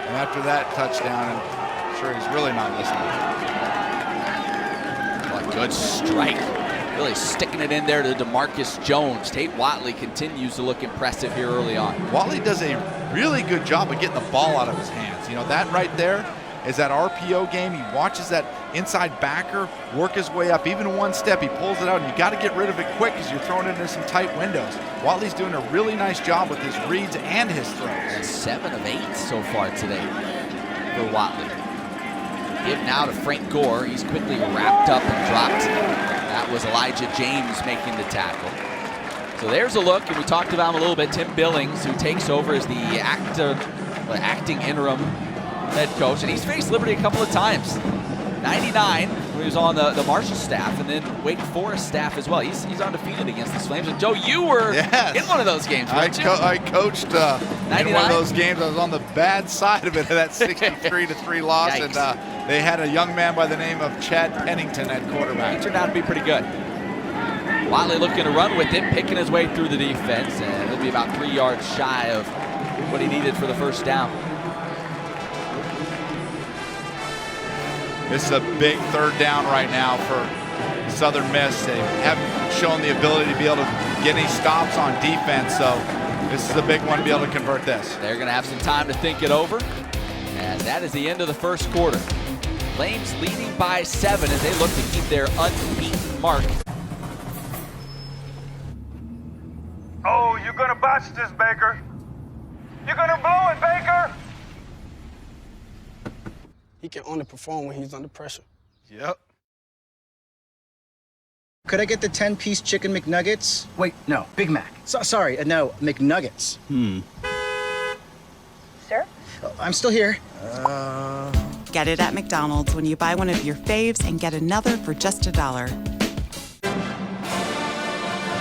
And after that touchdown, I'm sure he's really not listening. What a good strike. Really sticking it in there to DeMarcus Jones. Tate Watley continues to look impressive here early on. Watley does a really good job of getting the ball out of his hands. You know, that right there is that RPO game. He watches that inside backer work his way up. Even one step, he pulls it out, and you got to get rid of it quick because you're throwing it into some tight windows. Watley's doing a really nice job with his reads and his throws. 7 of 8 so far today for Watley. Give now to Frank Gore. He's quickly wrapped up and dropped. That was Elijah James making the tackle. So there's a look, and we talked about him a little bit. Tim Billings, who takes over as the acting interim head coach, and he's faced Liberty a couple of times. 99 when he was on the Marshall staff, and then Wake Forest staff as well. He's undefeated against the Flames. And Joe, you were in one of those games, weren't you? I coached in one of those games. I was on the bad side of it, that 63-3 loss, Yikes. and they had a young man by the name of Chad Pennington at quarterback. He turned out to be pretty good. Watley looking to run with it, picking his way through the defense, and he'll be about 3 yards shy of what he needed for the first down. This is a big third down right now for Southern Miss. They haven't shown the ability to be able to get any stops on defense, so this is a big one to be able to convert this. They're going to have some time to think it over, and that is the end of the first quarter. Flames leading by 7 as they look to keep their unbeaten mark. Oh, you're gonna botch this, Baker. You're gonna blow it, Baker. He can only perform when he's under pressure. Yep. Could I get the 10-piece chicken McNuggets? Wait, no, Big Mac. Sorry, no, McNuggets. Sir? I'm still here. Get it at McDonald's when you buy one of your faves and get another for just $1.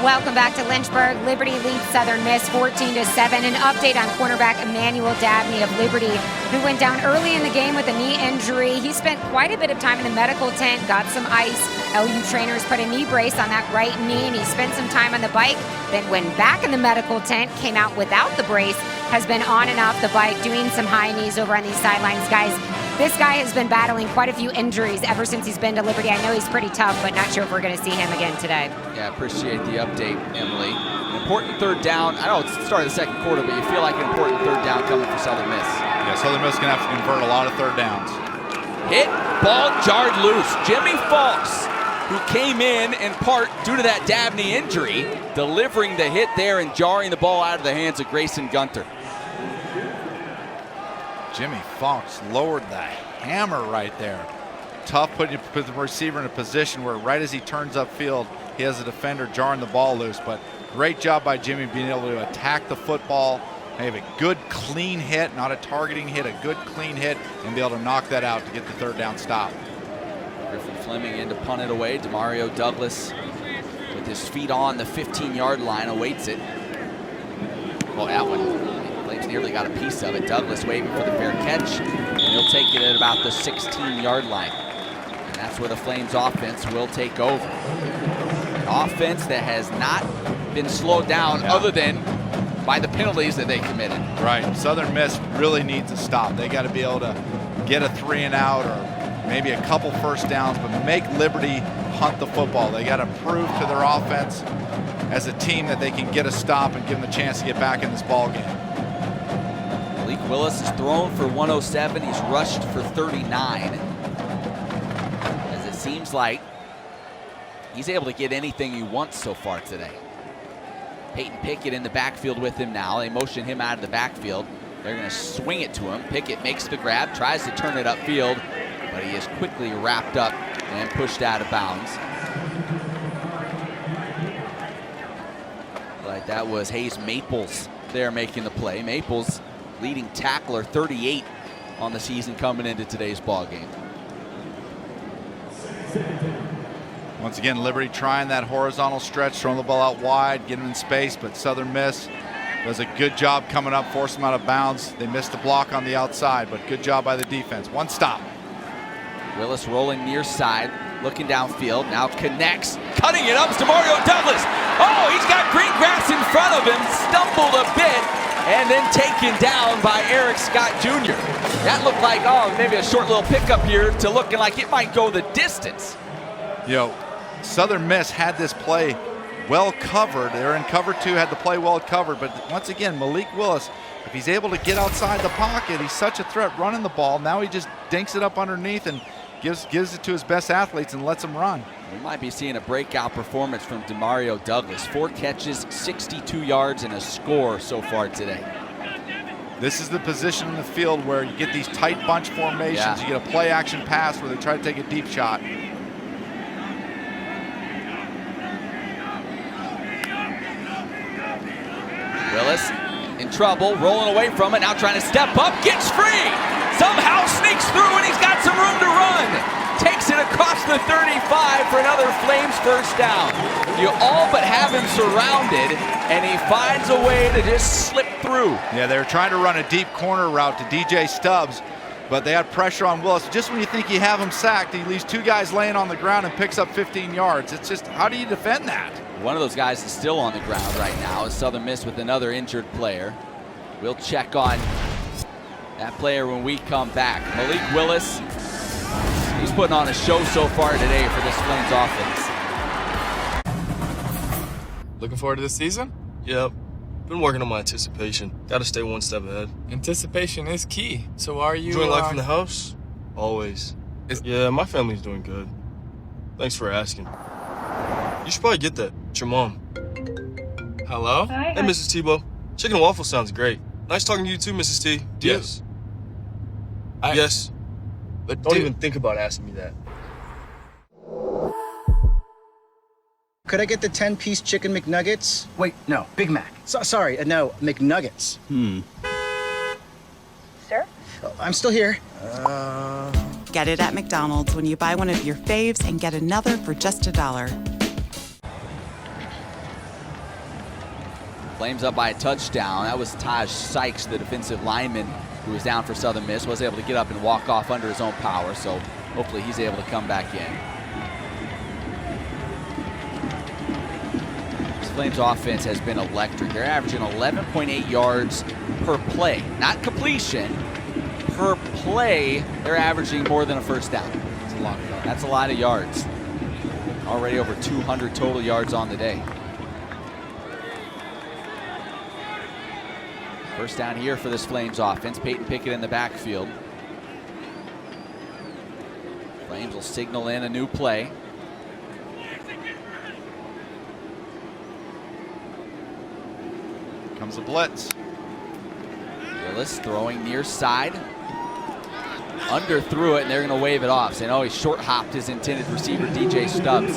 Welcome back to Lynchburg. Liberty leads Southern Miss 14-7. An update on cornerback Emmanuel Dabney of Liberty, who went down early in the game with a knee injury. He spent quite a bit of time in the medical tent, got some ice. LU trainers put a knee brace on that right knee, and he spent some time on the bike, then went back in the medical tent, came out without the brace, has been on and off the bike, doing some high knees over on these sidelines. Guys, this guy has been battling quite a few injuries ever since he's been to Liberty. I know he's pretty tough, but not sure if we're going to see him again today. Yeah, appreciate the update, Emily. An important third down. I know it's the start of the second quarter, but you feel like an important third down coming for Southern Miss. Yeah, Southern Miss is going to have to convert a lot of third downs. Hit, ball jarred loose. Jimmy Falks, who came in part due to that Dabney injury, delivering the hit there and jarring the ball out of the hands of Grayson Gunter. Jimmy Falks lowered the hammer right there. Tough putting the receiver in a position where right as he turns upfield, he has a defender jarring the ball loose. But great job by Jimmy being able to attack the football, have a good clean hit, not a targeting hit, a good clean hit, and be able to knock that out to get the third down stop. Griffin Fleming in to punt it away. Demario Douglas with his feet on the 15-yard line awaits it. Well, that one. Flames nearly got a piece of it. Douglas waving for the fair catch, and he'll take it at about the 16-yard line. And that's where the Flames offense will take over. An offense that has not been slowed down other than by the penalties that they committed. Right. Southern Miss really needs a stop. They got to be able to get a 3-and-out or maybe a couple first downs, but make Liberty hunt the football. They got to prove to their offense as a team that they can get a stop and give them a chance to get back in this ball game. Malik Willis is thrown for 107. He's rushed for 39. As it seems like he's able to get anything he wants so far today. Peyton Pickett in the backfield with him now. They motion him out of the backfield. They're going to swing it to him. Pickett makes the grab, tries to turn it upfield, but he is quickly wrapped up and pushed out of bounds. Like that was Hayes Maples there making the play. Maples leading tackler, 38 on the season coming into today's ball game. Once again, Liberty trying that horizontal stretch, throwing the ball out wide, getting in space, but Southern Miss does a good job coming up, force them out of bounds. They missed the block on the outside, but good job by the defense. One stop. Willis rolling near side, looking downfield, now connects, cutting it up to Demario Douglas. Oh, he's got green grass in front of him, stumbled a bit, and then taken down by Eric Scott Jr. That looked like, maybe a short little pickup here to looking like it might go the distance. You know, Southern Miss had this play well covered. They're in cover 2, had the play well covered, but once again, Malik Willis, if he's able to get outside the pocket, he's such a threat running the ball. Now he just dinks it up underneath and gives it to his best athletes and lets them run. We might be seeing a breakout performance from Demario Douglas. 4 catches, 62 yards, and a score so far today. This is the position in the field where you get these tight bunch formations. You get a play action pass where they try to take a deep shot. Willis in trouble, rolling away from it, now trying to step up, gets free! Somehow sneaks through and he's got some room to run! Takes it across the 35 for another Flames first down. You all but have him surrounded, and he finds a way to just slip through. Yeah, they were trying to run a deep corner route to DJ Stubbs, but they had pressure on Willis. Just when you think you have him sacked, he leaves 2 guys laying on the ground and picks up 15 yards. It's just, how do you defend that? One of those guys is still on the ground right now. Is Southern Miss with another injured player. We'll check on that player when we come back. Malik Willis, he's putting on a show so far today for this Flames offense. Looking forward to this season? Yep. Been working on my anticipation. Gotta stay one step ahead. Anticipation is key. So are you enjoying life in the house? Always. Yeah, my family's doing good. Thanks for asking. You should probably get that. It's your mom. Hello? Hi. Hey, Mrs. Tebow. Chicken and waffle sounds great. Nice talking to you too, Mrs. T. Yes. Yes. But don't even think about asking me that. Could I get the 10-piece chicken McNuggets? Wait, no, Big Mac. Sorry, no, McNuggets. Sir? Oh, I'm still here. Get it at McDonald's when you buy one of your faves and get another for just $1. Flames up by a touchdown. That was Taj Sykes, the defensive lineman who was down for Southern Miss, was able to get up and walk off under his own power, so hopefully he's able to come back in. This Flames offense has been electric. They're averaging 11.8 yards per play. Not completion, per play, they're averaging more than a first down. That's a lot of yards. That's a lot of yards. Already over 200 total yards on the day. First down here for this Flames offense. Peyton Pickett in the backfield. Flames will signal in a new play. Comes a blitz. Willis throwing near side. Underthrew it, and they're going to wave it off, saying, oh, he short hopped his intended receiver, DJ Stubbs.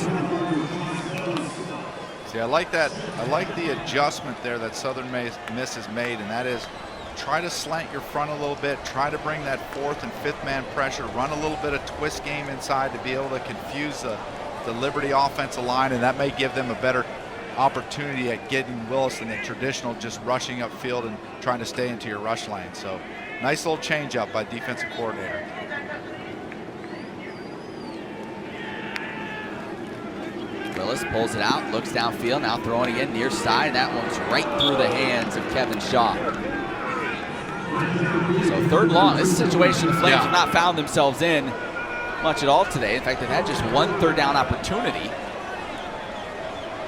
See, I like that. I like the adjustment there that Southern Miss has made, and that is try to slant your front a little bit, try to bring that 4th and 5th man pressure, run a little bit of twist game inside to be able to confuse the Liberty offensive line, and that may give them a better opportunity at getting Willis than the traditional just rushing upfield and trying to stay into your rush lane. So nice little change up by defensive coordinator. Willis pulls it out, looks downfield, now throwing again near side. That one's right through the hands of Kevin Shaw. So 3rd long. This is a situation the Flames have not found themselves in much at all today. In fact, they've had just 1 3rd down opportunity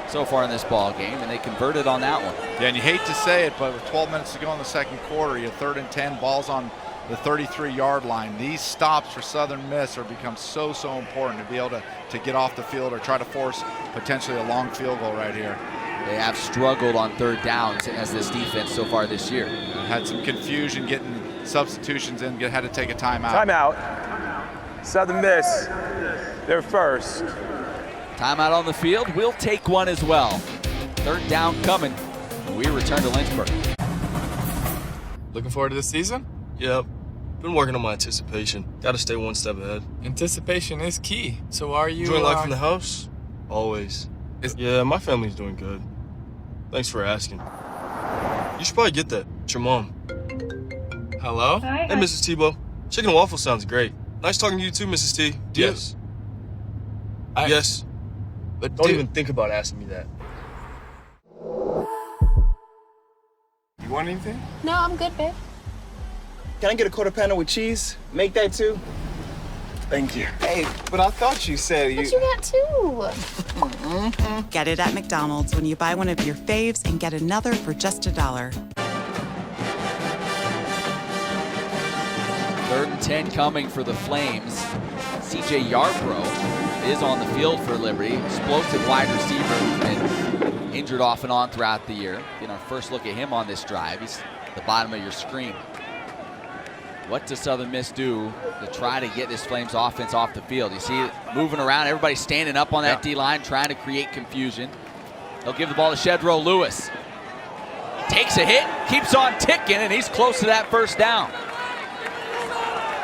so far in this ball game, and they converted on that one. Yeah, and you hate to say it, but with 12 minutes to go in the 2nd quarter, you have 3rd and 10, balls on the 33-yard line. These stops for Southern Miss are become so important to be able to get off the field or try to force potentially a long field goal right here. They have struggled on 3rd downs as this defense so far this year. Had some confusion getting substitutions in, had to take a timeout. Timeout. Southern Miss, they're first. Timeout on the field. We'll take one as well. 3rd down coming. We return to Lynchburg. Looking forward to this season? Yep. Been working on my anticipation. Gotta stay one step ahead. Anticipation is key. So are you enjoying life in the house? Always. Yeah, my family's doing good. Thanks for asking. You should probably get that. It's your mom. Hello? Hey, Mrs. Tebow. Chicken and waffle sounds great. Nice talking to you too, Mrs. T. Yes. Yes. But Don't even think about asking me that. You want anything? No, I'm good, babe. Can I get a quarter pounder with cheese? Make that too. Thank you. Hey, but I thought you said But you got two. Get it at McDonald's when you buy one of your faves and get another for just $1. 3rd and 10 coming for the Flames. CJ Yarbrough is on the field for Liberty. Explosive wide receiver who's been injured off and on throughout the year. Getting our first look at him on this drive. He's at the bottom of your screen. What does Southern Miss do to try to get this Flames offense off the field? You see it moving around. Everybody standing up on that D-line, trying to create confusion. They'll give the ball to Shedro Lewis. Takes a hit, keeps on ticking, and he's close to that first down.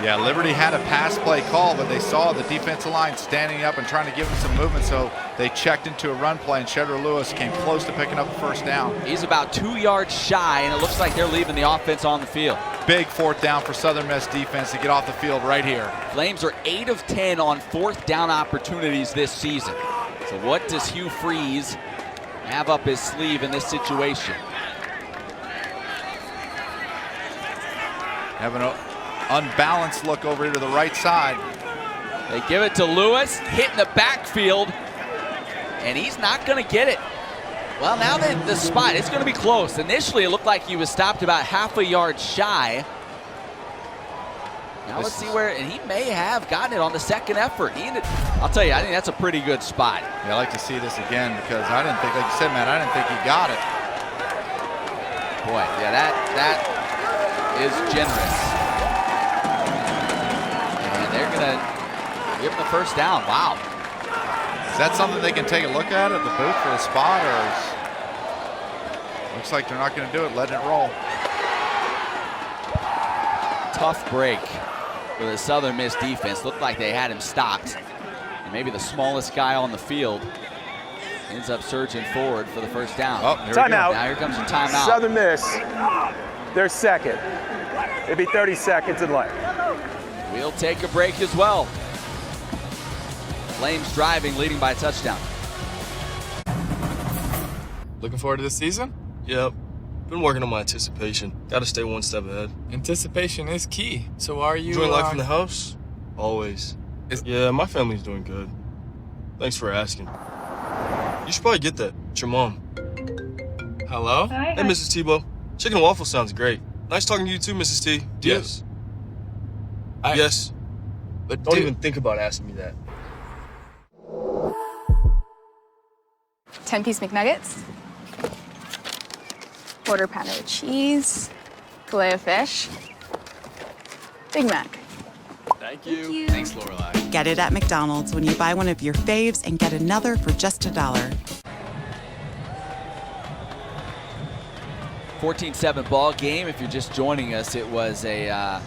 Yeah, Liberty had a pass play call, but they saw the defensive line standing up and trying to give them some movement, so they checked into a run play, and Shedro Lewis came close to picking up the first down. He's about 2 yards shy, and it looks like they're leaving the offense on the field. Big 4th down for Southern Miss defense to get off the field right here. Flames are 8 of 10 on 4th down opportunities this season. So what does Hugh Freeze have up his sleeve in this situation? Having an unbalanced look over to the right side. They give it to Lewis, hit in the backfield, and he's not going to get it. Well, now that the spot, it's going to be close. Initially, it looked like he was stopped about half a yard shy. Now let's see where, and he may have gotten it on the second effort. I'll tell you, I think that's a pretty good spot. Yeah, I'd like to see this again because I didn't think, like you said, Matt, I didn't think he got it. Boy, yeah, that is generous. And they're going to give him the first down. Wow. Is that something they can take a look at the booth for the spot, or looks like they're not going to do it, letting it roll? Tough break for the Southern Miss defense. Looked like they had him stopped. And maybe the smallest guy on the field ends up surging forward for the first down. Oh, timeout. Now here comes a timeout. Southern Miss, they're second. It'll be 30 seconds in left. We'll take a break as well. Flames driving, leading by a touchdown. Looking forward to this season? Yep. Been working on my anticipation. Got to stay one step ahead. Anticipation is key. So are you enjoying life in the house? Always. Yeah, my family's doing good. Thanks for asking. You should probably get that. It's your mom. Hello? Hey, Mrs. Tebow. Chicken and waffle sounds great. Nice talking to you too, Mrs. T. Yes. Yes. But don't even think about asking me that. 10-piece McNuggets. Quarter pounder with cheese. Filet of fish. Big Mac. Thank you. Thanks, Lorelai. Get it at McDonald's when you buy one of your faves and get another for just $1. 14-7 ball game. If you're just joining us, it was a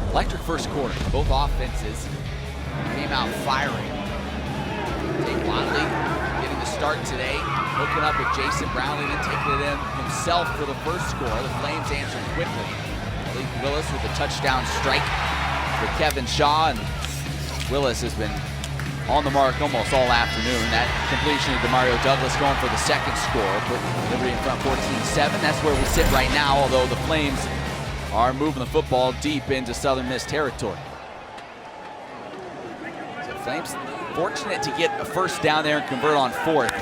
electric first quarter. Both offenses came out firing. Dave Watley getting the start today, hooking up with Jason Brownlee and taking it in himself for the first score. The Flames answered quickly. Malik Willis with a touchdown strike for Kevin Shaw, and Willis has been on the mark almost all afternoon. That completion of Demario Douglas going for the second score, put Liberty in front 14-7. That's where we sit right now, although the Flames are moving the football deep into Southern Miss territory. So Flames fortunate to get a first down there and convert on 4th.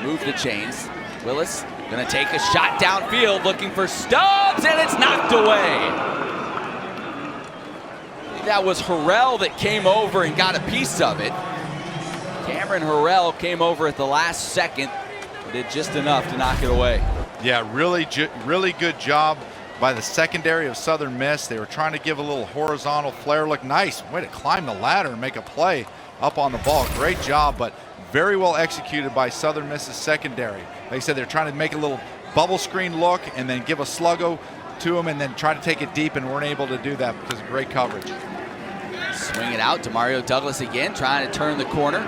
Move the chains. Willis gonna take a shot downfield looking for Stubbs, and it's knocked away. That was Harrell that came over and got a piece of it. Cameron Harrell came over at the last second, did just enough to knock it away. Yeah, really good job by the secondary of Southern Miss. They were trying to give a little horizontal flare look. Nice way to climb the ladder and make a play up on the ball. Great job, but very well executed by Southern Miss's secondary. Like I said, they're trying to make a little bubble screen look and then give a sluggo to them and then try to take it deep, and weren't able to do that because of great coverage. Swing it out to Mario Douglas again, trying to turn the corner.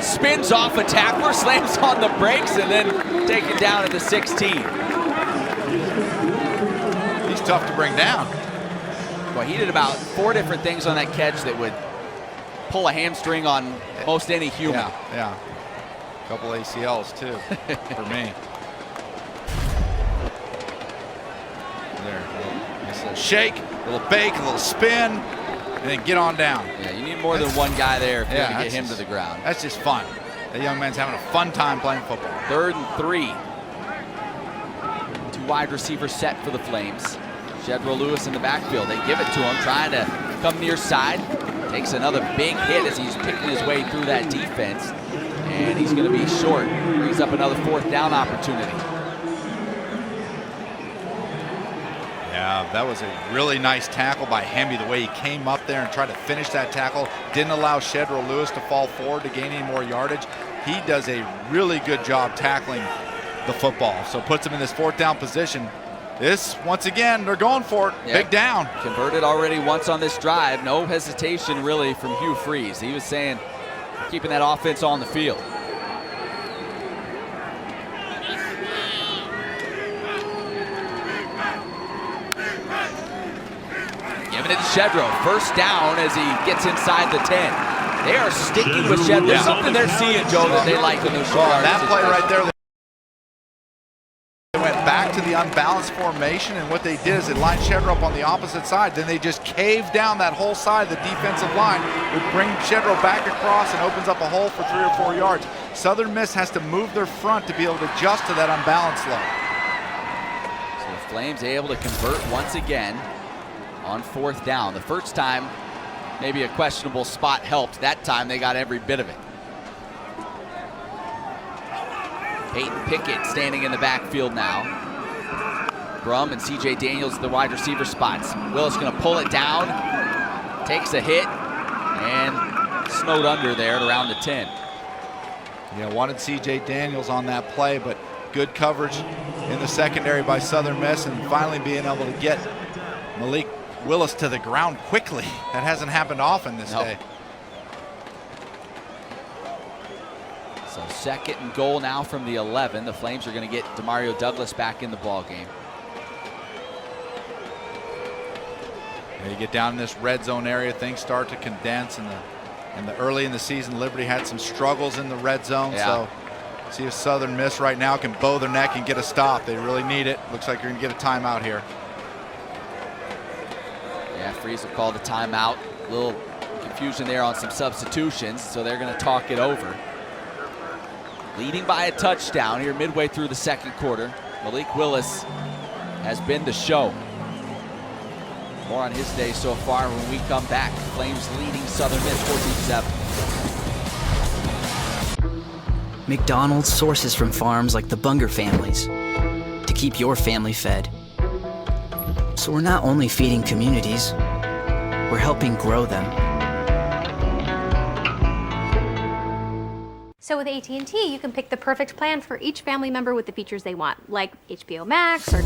Spins off a tackler, slams on the brakes, and then taken down at the 16. tough to bring down. Well, he did about 4 different things on that catch that would pull a hamstring on most any human. Yeah. A couple ACLs too for me. There, nice little shake, a little bake, a little spin, and then get on down. Yeah, you need more than one guy there if you're going to get him to the ground. That's just fun. That young man's having a fun time playing football. 3rd and 3. 2 wide receivers set for the Flames. Shedro Lewis in the backfield. They give it to him, trying to come near side. Takes another big hit as he's picking his way through that defense. And he's going to be short. Brings up another 4th down opportunity. Yeah, that was a really nice tackle by Hemby, the way he came up there and tried to finish that tackle. Didn't allow Shedro Lewis to fall forward to gain any more yardage. He does a really good job tackling the football. So puts him in this 4th down position. This, once again, they're going for it. Yeah. Big down. Converted already once on this drive. No hesitation really from Hugh Freeze. He was saying, keeping that offense on the field. Giving it to Shedro. 1st down as he gets inside the 10. They are sticking with Shedro. There's something they're seeing, Joe, that they like in those short yardage that play situations. right there. They went back to the unbalanced formation, and what they did is they lined Shedro up on the opposite side. Then they just caved down that whole side of the defensive line. Would bring Shedro back across and opens up a hole for 3 or 4 yards. Southern Miss has to move their front to be able to adjust to that unbalanced look. So the Flames able to convert once again on 4th down. The first time, maybe a questionable spot helped. That time they got every bit of it. Peyton Pickett standing in the backfield now. Brum and C.J. Daniels the wide receiver spots. Willis going to pull it down. Takes a hit and snowed under there at around the 10. Yeah, wanted C.J. Daniels on that play, but good coverage in the secondary by Southern Miss, and finally being able to get Malik Willis to the ground quickly. That hasn't happened often this day. So 2nd and goal now from the 11. The Flames are going to get Demario Douglas back in the ball game. You get down in this red zone area, things start to condense. In the early in the season, Liberty had some struggles in the red zone. Yeah. So see if Southern Miss right now can bow their neck and get a stop. They really need it. Looks like you're going to get a timeout here. Yeah, Freeze will call the timeout. A little confusion there on some substitutions, so they're going to talk it over. Leading by a touchdown here midway through the 2nd quarter. Malik Willis has been the show. More on his day so far when we come back. Flames leading Southern Miss 14-7. McDonald's sources from farms like the Bunger families to keep your family fed. So we're not only feeding communities, we're helping grow them. So with AT&T, you can pick the perfect plan for each family member with the features they want, like HBO Max or...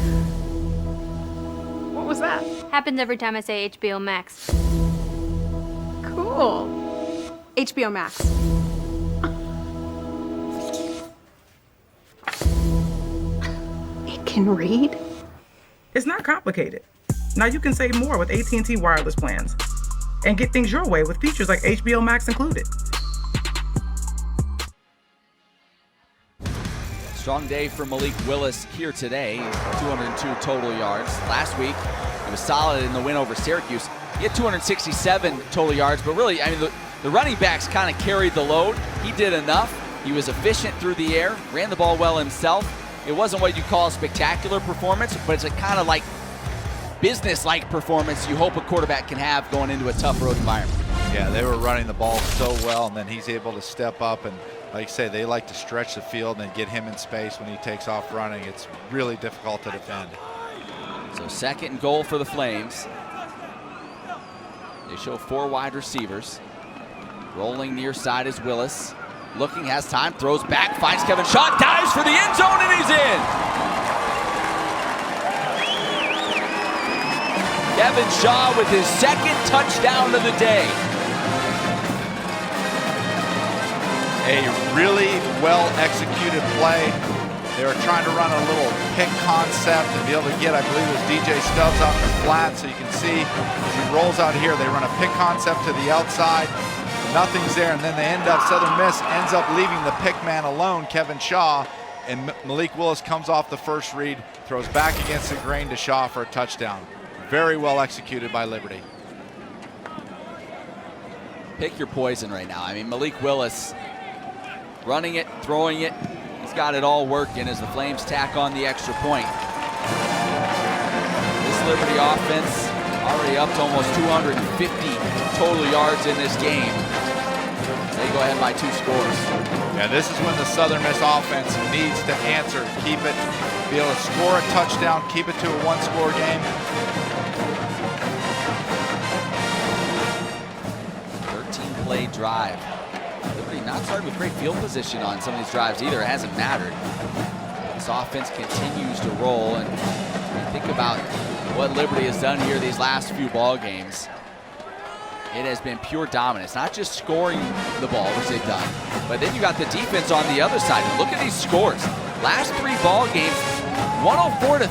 What was that? Happens every time I say HBO Max. Cool. HBO Max. It can read? It's not complicated. Now you can save more with AT&T wireless plans and get things your way with features like HBO Max included. Strong day for Malik Willis here today. 202 total yards. Last week, he was solid in the win over Syracuse. He had 267 total yards, but really, I mean, the running backs kind of carried the load. He did enough. He was efficient through the air, ran the ball well himself. It wasn't what you call a spectacular performance, but it's a kind of like business-like performance you hope a quarterback can have going into a tough road environment. Yeah, they were running the ball so well, and then he's able to step up, and like I say, they like to stretch the field and get him in space when he takes off running. It's really difficult to defend. So 2nd and goal for the Flames. They show 4 wide receivers. Rolling near side is Willis. Looking, has time, throws back, finds Kevin Shaw, dives for the end zone, and he's in! Kevin Shaw with his 2nd touchdown of the day. A really well-executed play They were trying to run a little pick concept and be able to get, I believe it was DJ Stubbs out in the flat. So you can see as he rolls out here, they run a pick concept to the outside. Nothing's there, and then they end up, Southern Miss ends up leaving the pick man alone, Kevin Shaw, and Malik Willis comes off the first read, throws back against the grain to Shaw for a touchdown. Very well executed by Liberty. Pick your poison right now. I mean, Malik Willis running it, throwing it. He's got it all working as the Flames tack on the extra point. This Liberty offense already up to almost 250 total yards in this game. They go ahead by 2 scores. Yeah, this is when the Southern Miss offense needs to answer, keep it, be able to score a touchdown, keep it to a 1-score game. 13-play drive. Liberty not starting with great field position on some of these drives either. It hasn't mattered. This offense continues to roll, and you think about what Liberty has done here these last few ball games. It has been pure dominance, not just scoring the ball, which they've done, but then you got the defense on the other side. And look at these scores. Last 3 ball games, 104-35.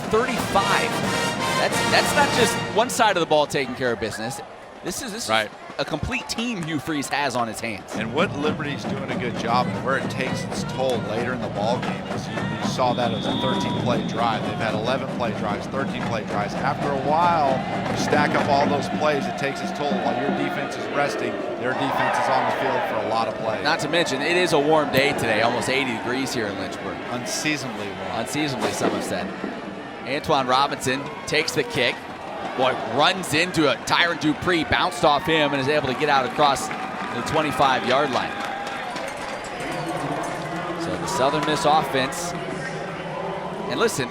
That's not just one side of the ball taking care of business. This is right. A complete team Hugh Freeze has on his hands. And what Liberty's doing a good job and where it takes its toll later in the ball game is you saw that as a 13-play drive. They've had 11-play drives, 13-play drives. After a while, you stack up all those plays, it takes its toll. While your defense is resting, their defense is on the field for a lot of plays. Not to mention, it is a warm day today, almost 80 degrees here in Lynchburg. Unseasonably warm. Unseasonably, some have said. Antoine Robinson takes the kick. Boy, runs into a Tyron Dupree, bounced off him, and is able to get out across the 25-yard line. So the Southern Miss offense, and listen,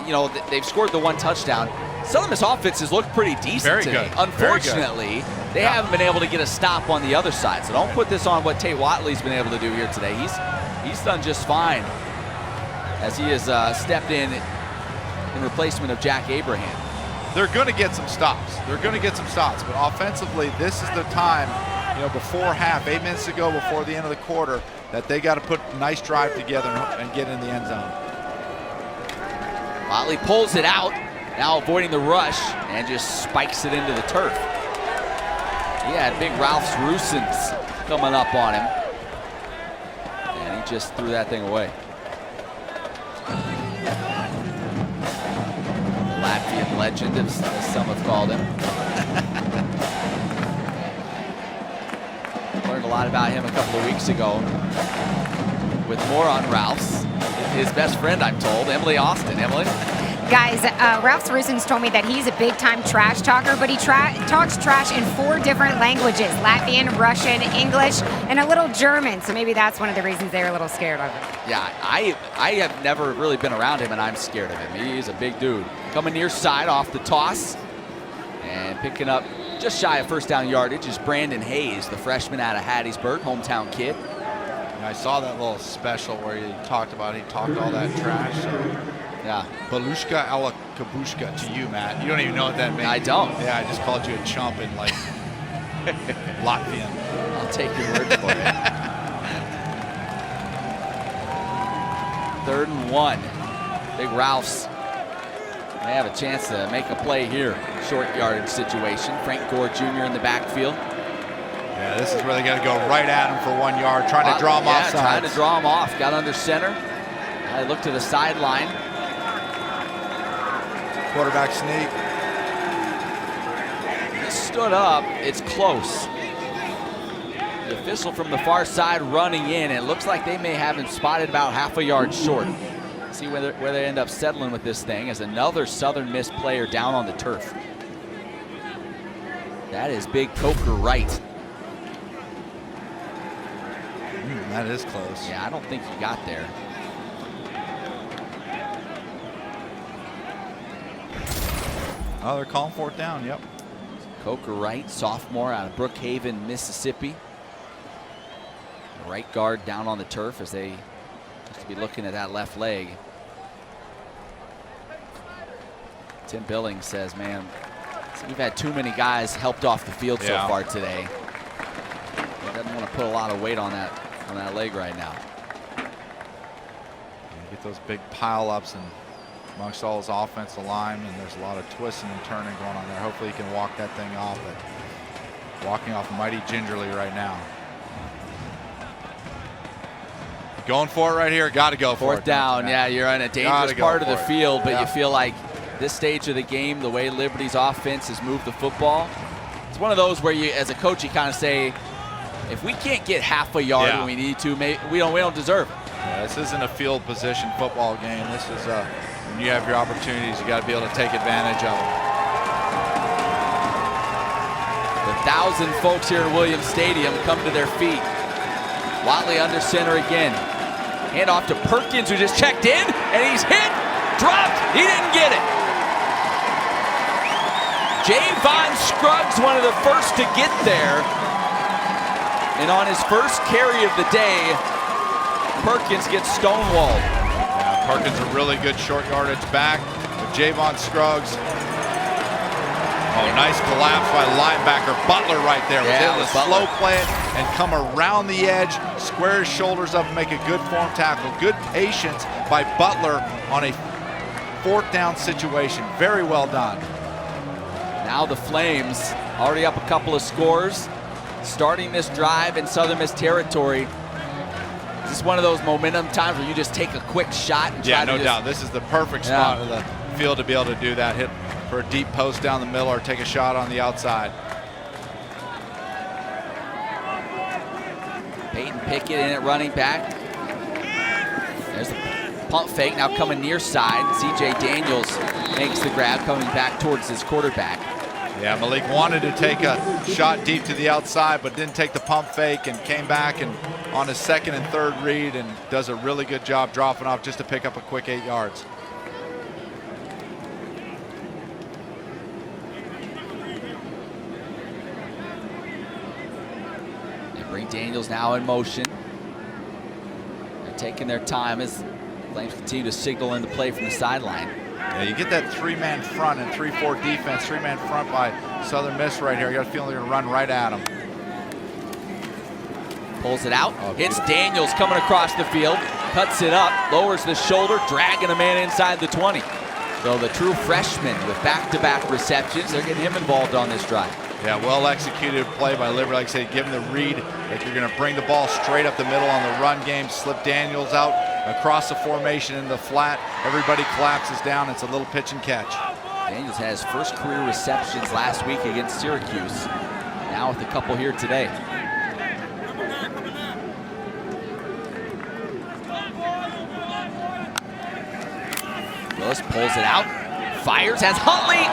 you know, they've scored the 1 touchdown. Southern Miss offense has looked pretty decent Very today. good. Unfortunately, they haven't been able to get a stop on the other side. So don't put this on what Tate Watley's been able to do here today. He's done just fine as he has stepped in replacement of Jack Abraham. They're going to get some stops. They're going to get some stops. But offensively, this is the time, you know, before half, 8 minutes to go before the end of the quarter, that they got to put a nice drive together and get in the end zone. Watley pulls it out, now avoiding the rush, and just spikes it into the turf. He had big Ralph's Rusens coming up on him, and he just threw that thing away. Latvian legend, as some have called him. Learned a lot about him a couple of weeks ago with more on Ralph's. His best friend, I'm told, Emily Austin. Emily? Guys, Ralph Rusens told me that he's a big-time trash talker, but he talks trash in 4 different languages: Latvian, Russian, English, and a little German. So maybe that's one of the reasons they're a little scared of him. Yeah, I have never really been around him, and I'm scared of him. He's a big dude. Coming near side off the toss, and picking up just shy of first down yardage is Brandon Hayes, the freshman out of Hattiesburg, hometown kid. And I saw that little special where he talked all that trash. So. Yeah. Balushka ala kabushka to you, Matt. You don't even know what that means. I don't. Yeah, I just called you a chump in like Latvian. I'll take your word for it. 3rd and 1. Big Ralphs may have a chance to make a play here. Short yardage situation. Frank Gore Jr. in the backfield. Yeah, this is where they got to go right at him for 1 yard, trying to draw him off. Trying to draw him off. Got under center. I look to the sideline. Quarterback sneak. He stood up. It's close. The official from the far side running in. It looks like they may have him spotted about half a yard short. See where they end up settling with this thing as another Southern Miss player down on the turf. That is big Coker Wright. That is close. Yeah, I don't think he got there. Oh, they're calling 4th down, yep. Coker Wright, sophomore out of Brookhaven, Mississippi. The right guard down on the turf as they have to be looking at that left leg. Tim Billings says, man, we've had too many guys helped off the field so far today. He doesn't want to put a lot of weight on that leg right now. get those big pile-ups and amongst all his offensive line, and there's a lot of twisting and turning going on there. Hopefully he can walk that thing off, but walking off mighty gingerly right now. Going for it right here. Got to go for it. Fourth down. Yeah, you're on a dangerous part of the field, but you feel like this stage of the game, the way Liberty's offense has moved the football, it's one of those where you, as a coach, you kind of say, if we can't get half a yard when we need to, we don't deserve it. Yeah, this isn't a field position football game. This is when you have your opportunities, you got to be able to take advantage of them. The 1,000 folks here at Williams Stadium come to their feet. Watley under center again. Hand off to Perkins, who just checked in, and he's hit, dropped, he didn't get it. Javon Scruggs, one of the first to get there. And on his first carry of the day, Perkins gets stonewalled. Yeah, Perkins a really good short yardage back with Javon Scruggs. Oh, nice collapse by linebacker Butler right there. Was able to slow play it and come around the edge, square his shoulders up and make a good form tackle. Good patience by Butler on a fourth down situation. Very well done. Now the Flames already up a couple of scores, starting this drive in Southern Miss territory. Is this one of those momentum times where you just take a quick shot and try to no doubt. This is the perfect spot of the field to be able to do that. Hit for a deep post down the middle or take a shot on the outside. Peyton Pickett in at running back. There's the pump fake, now coming near side. CJ Daniels makes the grab, coming back towards his quarterback. Yeah, Malik wanted to take a shot deep to the outside, but didn't take the pump fake and came back and on his second and third read and does a really good job dropping off just to pick up a quick 8 yards. Bring Daniels now in motion. They're taking their time as Flames continue to signal in the play from the sideline. Yeah, you get that 3-man front and 3-4 defense, 3-man front by Southern Miss right here. You got a feeling they're going to run right at him. Pulls it out, hits Daniels coming across the field, cuts it up, lowers the shoulder, dragging a man inside the 20. So the true freshman with back-to-back receptions, they're getting him involved on this drive. Yeah, well executed play by Liberty. Like I say, give him the read that you're going to bring the ball straight up the middle on the run game, slip Daniels out across the formation in the flat. Everybody collapses down. It's a little pitch and catch. Daniels has first career receptions last week against Syracuse. Now with a couple here today. Willis pulls it out, fires, has Huntley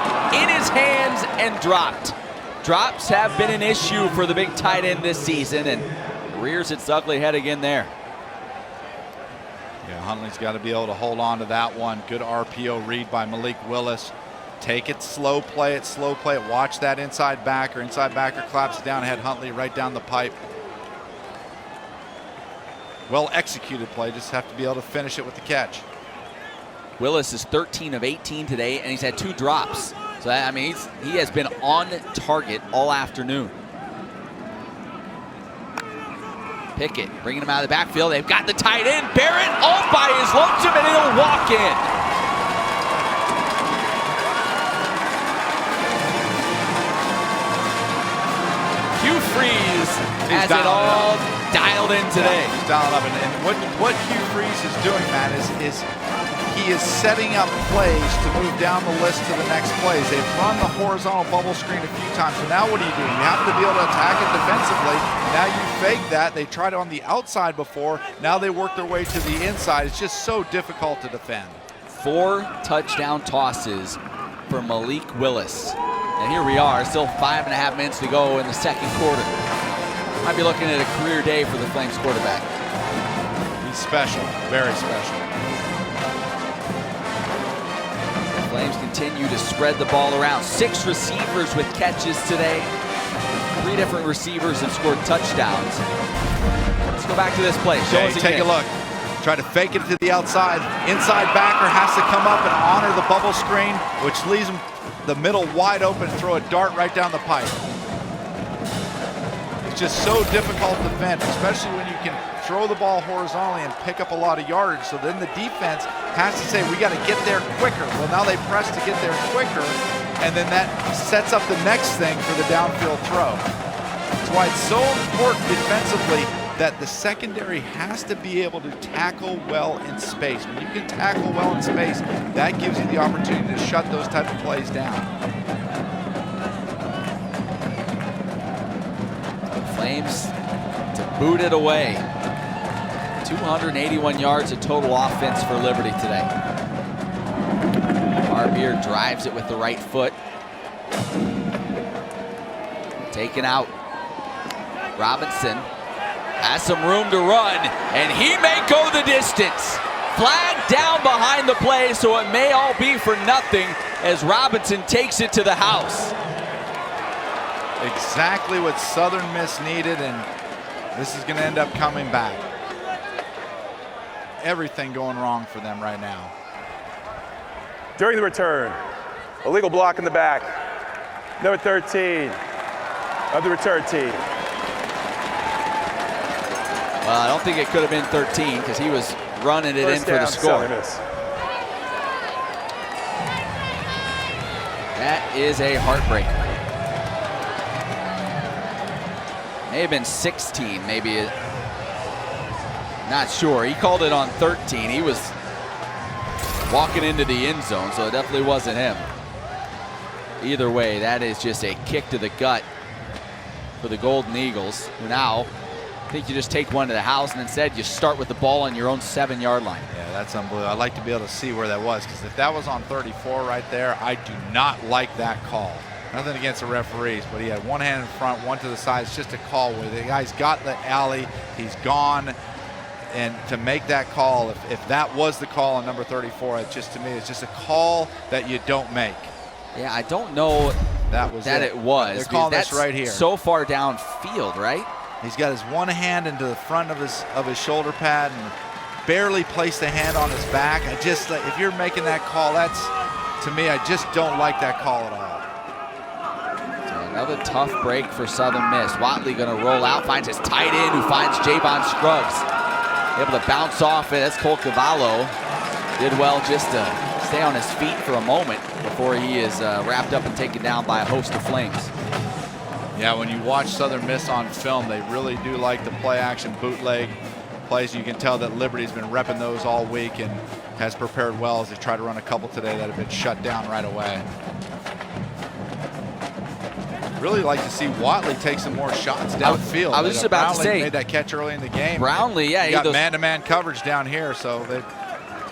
in his hands and dropped. Drops have been an issue for the big tight end this season, and rears its ugly head again there. Yeah, Huntley's got to be able to hold on to that one. Good RPO read by Malik Willis. Take it slow, play it, slow play it. Watch that inside backer. Inside backer collapses down, head Huntley right down the pipe. Well executed play, just have to be able to finish it with the catch. Willis is 13 of 18 today, and he's had 2 drops. So, I mean, he has been on target all afternoon. Pickett bringing him out of the backfield. They've got the tight end, Barrett, all by his lonesome, and he'll walk in. Hugh Freeze has it all dialed in today. He's dialed up, and what Hugh Freeze is doing, Matt, is he is setting up plays to move down the list to the next plays. They've run the horizontal bubble screen a few times, so now what are you doing? You have to be able to attack it defensively. Now you fake that. They tried on the outside before. Now they work their way to the inside. It's just so difficult to defend. 4 touchdown tosses for Malik Willis. And here we are, still 5.5 minutes to go in the second quarter. Might be looking at a career day for the Flames quarterback. He's special, very special. Flames continue to spread the ball around. 6 receivers with catches today. 3 different receivers have scored touchdowns. Let's go back to this play. Show us again. Take a look. Try to fake it to the outside. Inside backer has to come up and honor the bubble screen, which leaves him the middle wide open, throw a dart right down the pipe. It's just so difficult to defend, especially when you can throw the ball horizontally and pick up a lot of yardage. So then the defense has to say, we got to get there quicker. Well, now they press to get there quicker, and then that sets up the next thing for the downfield throw. That's why it's so important defensively that the secondary has to be able to tackle well in space. When you can tackle well in space, that gives you the opportunity to shut those type of plays down. Flames to boot it away. 281 yards of total offense for Liberty today. Barbier drives it with the right foot. Taken out. Robinson has some room to run, and he may go the distance. Flag down behind the play, so it may all be for nothing as Robinson takes it to the house. Exactly what Southern Miss needed, and this is going to end up coming back. Everything going wrong for them right now. During the return, illegal block in the back. Number 13 of the return team. Well, I don't think it could have been 13 because he was running it in for the score. That is a heartbreaker. May have been 16, maybe. Not sure. He called it on 13. He was walking into the end zone, so it definitely wasn't him. Either way, that is just a kick to the gut for the Golden Eagles, who now I think you just take one to the house, and instead you start with the ball on your own 7-yard line. Yeah, that's unbelievable. I'd like to be able to see where that was, because if that was on 34 right there, I do not like that call. Nothing against the referees, but he had one hand in front, one to the side. It's just a call where the guy's got the alley, he's gone. And to make that call, if that was the call on number 34, it just, to me, it's just a call that you don't make. Yeah, I don't know that was it was. They're calling this right here. So far downfield, right? He's got his one hand into the front of his shoulder pad and barely placed the hand on his back. I just, if you're making that call, that's, to me, I just don't like that call at all. So another tough break for Southern Miss. Watley going to roll out, finds his tight end who finds Javon Scruggs. Able to bounce off it. That's Cole Cavallo. Did well just to stay on his feet for a moment before he is wrapped up and taken down by a host of Flames. Yeah, when you watch Southern Miss on film, they really do like the play-action bootleg plays. You can tell that Liberty's been repping those all week and has prepared well as they try to run a couple today that have been shut down right away. Really like to see Watley take some more shots downfield. I was just about to say, made that catch early in the game. Brownlee, yeah, he got man-to-man coverage down here, so they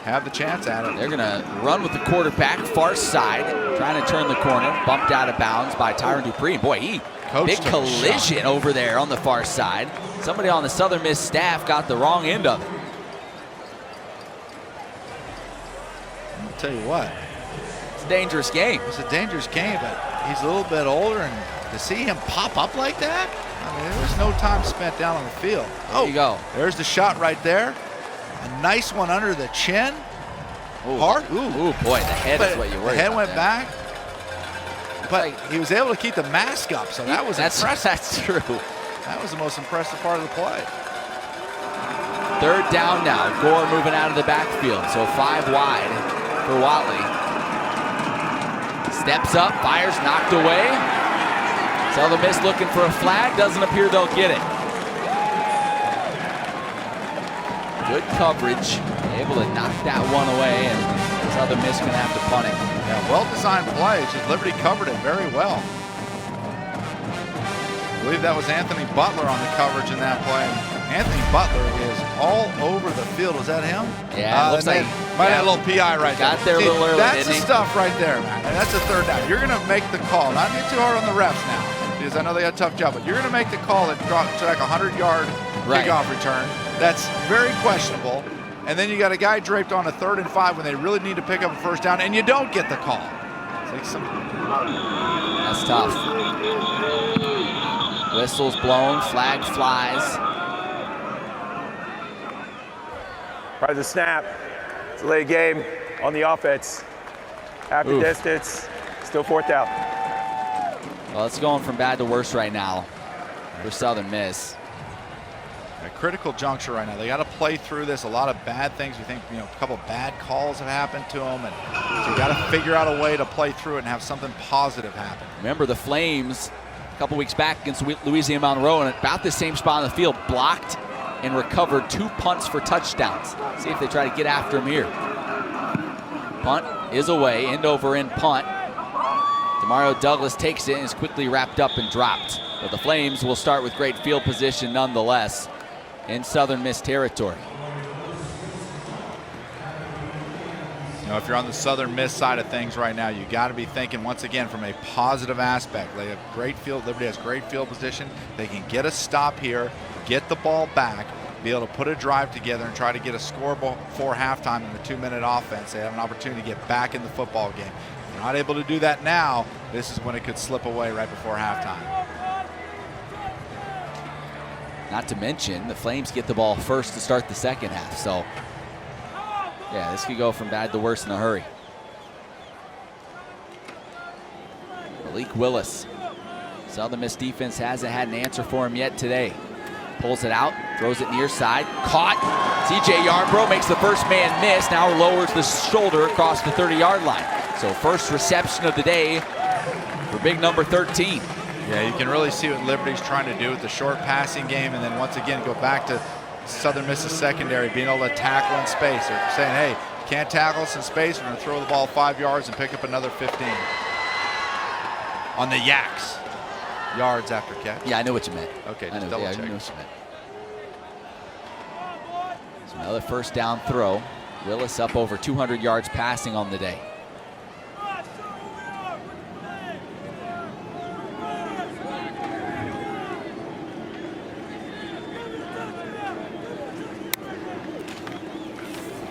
have the chance at it. They're going to run with the quarterback, far side, trying to turn the corner, bumped out of bounds by Tyron Dupree. Boy, big collision over there on the far side. Somebody on the Southern Miss staff got the wrong end of it. I'll tell you what. It's a dangerous game. It's a dangerous game, but he's a little bit older, and to see him pop up like that, I mean, there was no time spent down on the field. There you go. There's the shot right there. A nice one under the chin. Ooh. Hard. Ooh, boy, the head is what you worry about. The head went back, but he was able to keep the mask up, so that was impressive. That's true. That was the most impressive part of the play. Third down now. Gore moving out of the backfield, so 5 wide for Watley. Steps up, fires, knocked away. Southern Miss looking for a flag. Doesn't appear they'll get it. Good coverage. Able to knock that one away, and Southern Miss going to have to punt it. Yeah, well-designed play. It's just Liberty covered it very well. I believe that was Anthony Butler on the coverage in that play. Anthony Butler is all over the field. Was that him? Yeah, looks like might have a little PI right there. Got there a little early, That's the didn't he? stuff right there, man. And that's a third down. You're going to make the call. Not get too hard on the refs now, because I know they got a tough job, but you're going to make the call that drops like a 100-yard kickoff return. That's very questionable. And then you got a guy draped on a 3rd and 5 when they really need to pick up a first down, and you don't get the call. It's like That's tough. Whistles blown, flag flies. Right at the snap, it's a late game on the offense. Half the distance, still 4th down. Well, it's going from bad to worse right now. for Southern Miss. A critical juncture right now. They got to play through this. A lot of bad things. We think, a couple of bad calls have happened to them, and so you got to figure out a way to play through it and have something positive happen. Remember the Flames a couple weeks back against Louisiana Monroe, and about the same spot on the field, blocked and recovered 2 punts for touchdowns. See if they try to get after him here. Punt is away, end over end punt. Demario Douglas takes it and is quickly wrapped up and dropped. But the Flames will start with great field position nonetheless in Southern Miss territory. If you're on the Southern Miss side of things right now, you got to be thinking once again from a positive aspect. They have great field. Liberty has great field position. They can get a stop here, get the ball back, be able to put a drive together and try to get a score before halftime in the 2-minute offense. They have an opportunity to get back in the football game. If they're not able to do that now, this is when it could slip away right before halftime. Not to mention, the Flames get the ball first to start the second half. So, yeah, this could go from bad to worse in a hurry. Malik Willis. Southern Miss defense hasn't had an answer for him yet today. Pulls it out, throws it near side, caught. CJ Yarbrough makes the first man miss, now lowers the shoulder across the 30-yard line. So first reception of the day for big number 13. Yeah, you can really see what Liberty's trying to do with the short passing game, and then once again go back to Southern Miss's secondary, being able to tackle in space. They're saying, hey, you can't tackle us in space, we're going to throw the ball 5 yards and pick up another 15. On the Yaks. Yards after catch. Yeah, I know what you meant. Okay, just I know, double yeah, check. I know what you meant. So another first down throw. Willis up over 200 yards passing on the day.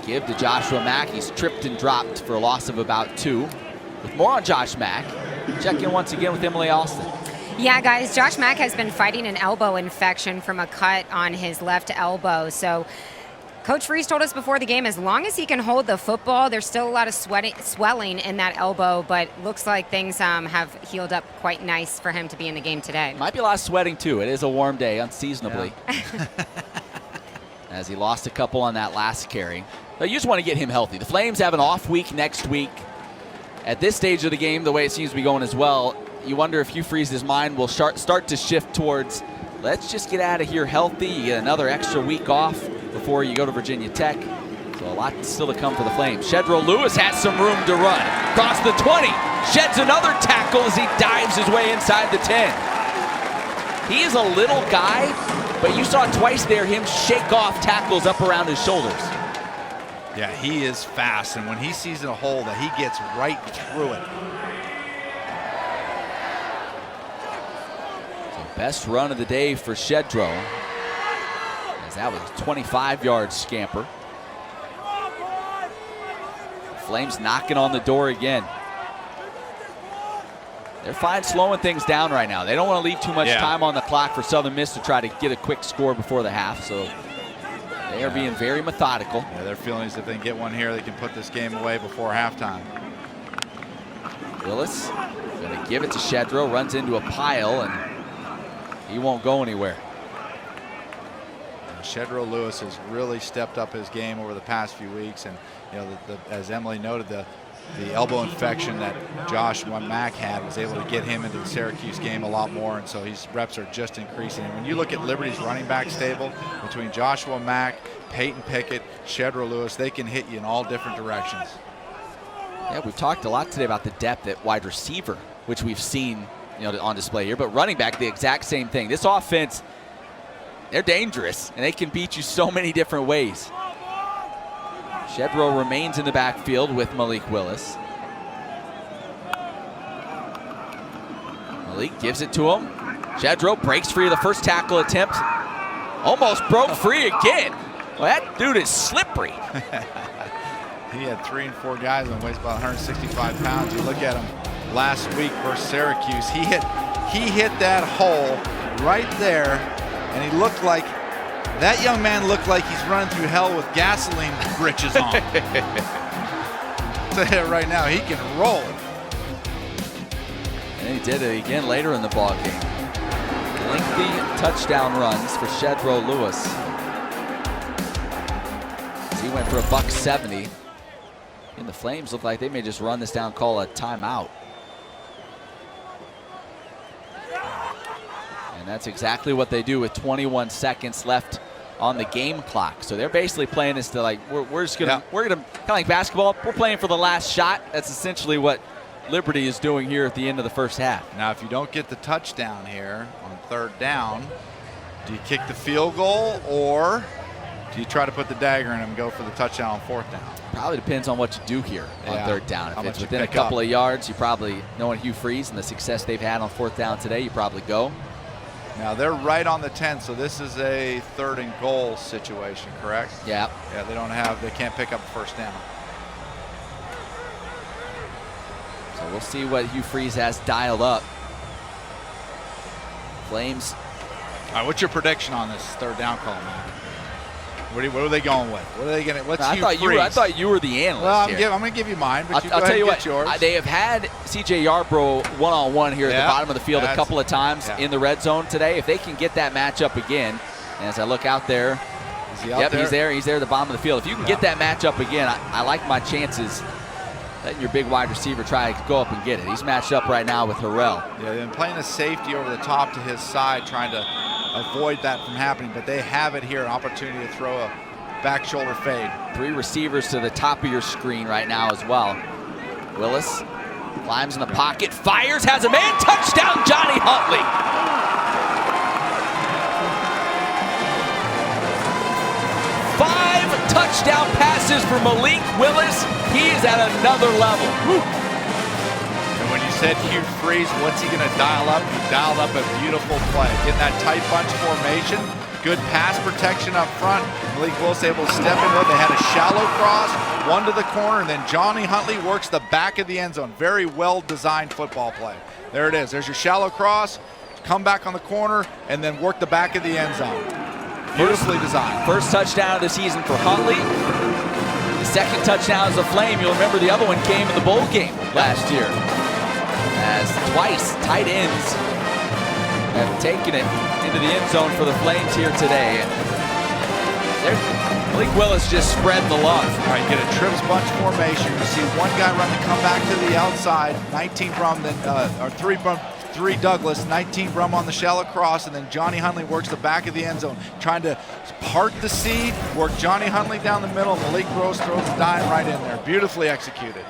Give to Joshua Mack. He's tripped and dropped for a loss of about 2. With more on Josh Mack, check in once again with Emily Alston. Yeah, guys, Josh Mack has been fighting an elbow infection from a cut on his left elbow. So Coach Freeze told us before the game, as long as he can hold the football, there's still a lot of swelling in that elbow, but looks like things have healed up quite nice for him to be in the game today. Might be a lot of sweating, too. It is a warm day, unseasonably. Yeah. As he lost a couple on that last carry. But you just want to get him healthy. The Flames have an off week next week. At this stage of the game, the way it seems to be going as well, you wonder if Hugh Freeze's mind will start to shift towards, let's just get out of here healthy. You get another extra week off before you go to Virginia Tech. So a lot still to come for the Flames. Shedro Lewis has some room to run. Across the 20. Sheds another tackle as he dives his way inside the 10. He is a little guy, but you saw twice there him shake off tackles up around his shoulders. Yeah, he is fast, and when he sees a hole, that he gets right through it. So best run of the day for Shedro, as that was a 25-yard scamper. Flames knocking on the door again. They're fine slowing things down right now. They don't want to leave too much time on the clock for Southern Miss to try to get a quick score before the half. So they are being very methodical. Yeah, their feeling is if they can get one here, they can put this game away before halftime. Willis going to give it to Shedro, runs into a pile, and he won't go anywhere. And Shedro Lewis has really stepped up his game over the past few weeks, and as Emily noted, the elbow infection that Joshua Mack had was able to get him into the Syracuse game a lot more, and so his reps are just increasing. And when you look at Liberty's running back stable, between Joshua Mack, Peyton Pickett, Shedro Lewis, they can hit you in all different directions. Yeah, we've talked a lot today about the depth at wide receiver, which we've seen on display here, but running back, the exact same thing. This offense, they're dangerous, and they can beat you so many different ways. Shedro remains in the backfield with Malik Willis. Malik gives it to him. Shedro breaks free of the first tackle attempt. Almost broke free again. Well, that dude is slippery. He had 3 and 4 guys and weighs about 165 pounds. You look at him last week versus Syracuse. He hit that hole right there, and he looked like, that young man looked like he's running through hell with gasoline britches on. I'll tell you right now, he can roll. And he did it again later in the ball game. Lengthy touchdown runs for Shedro Lewis. He went for $170. And the Flames look like they may just run this down, call a timeout. And that's exactly what they do with 21 seconds left on the game clock. So they're basically playing this to like, we're just gonna, we're gonna, kind of like basketball, we're playing for the last shot. That's essentially what Liberty is doing here at the end of the first half. Now, if you don't get the touchdown here on 3rd down, do you kick the field goal or do you try to put the dagger in and go for the touchdown on 4th down? Probably depends on what you do here on 3rd down. If it's within a couple of yards, you probably, knowing Hugh Freeze and the success they've had on 4th down today, you probably go. Now they're right on the 10, so this is a 3rd and goal situation, correct? Yeah. Yeah, they can't pick up the 1st down. So we'll see what Hugh Freeze has dialed up. Flames. All right, what's your prediction on this 3rd down call, man? What are they going with? What are they going to? What's Hugh Freeze? I thought you were the analyst. Well, here. I'm going to give you mine, but I'll tell you what. Yours. They have had CJ Yarbrough one-on-one here at the bottom of the field a couple of times in the red zone today. If they can get that matchup again, and as I look out there, is he out there? He's there. He's there at the bottom of the field. If you can get that matchup again, I like my chances. Letting your big wide receiver try to go up and get it. He's matched up right now with Harrell. Yeah, they've been playing a safety over the top to his side, trying to avoid that from happening, but they have it here, an opportunity to throw a back shoulder fade. 3 receivers to the top of your screen right now as well. Willis climbs in the pocket, fires, has a man, touchdown Johnny Huntley. Five touchdown passes for Malik Willis. He is at another level. Woo. And when you said Hugh Freeze, what's he going to dial up? He dialed up a beautiful play. Getting that tight bunch formation, good pass protection up front. Malik Willis able to step in with. They had a shallow cross, one to the corner, and then Johnny Huntley works the back of the end zone. Very well-designed football play. There it is. There's your shallow cross, come back on the corner, and then work the back of the end zone. Beautifully designed. First touchdown of the season for Huntley. The second touchdown is a Flame. You'll remember the other one came in the bowl game last year. As twice tight ends have taken it into the end zone for the Flames here today. Malik Willis just spreading the love. All right, you get a trips bunch formation. You see one guy run the comeback to the outside, 19 Brum, then or 3 Douglas, 19 Brum on the shallow cross, and then Johnny Huntley works the back of the end zone, trying to part the seed, work Johnny Huntley down the middle, and Malik Willis throws a dime right in there. Beautifully executed.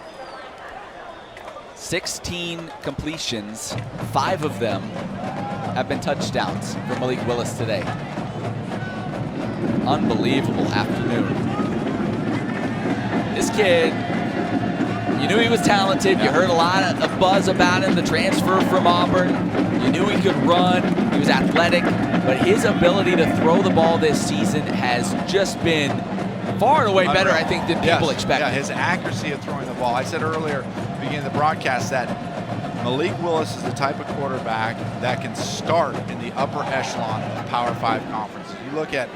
16 completions, 5 of them have been touchdowns for Malik Willis today. Unbelievable afternoon. This kid, you knew he was talented. You heard a lot of buzz about him, the transfer from Auburn. You knew he could run. He was athletic. But his ability to throw the ball this season has just been far and away better, I think, than people expected. Yeah, his accuracy of throwing the ball. I said earlier, beginning of the broadcast, that Malik Willis is the type of quarterback that can start in the upper echelon of Power 5 conferences. You look at,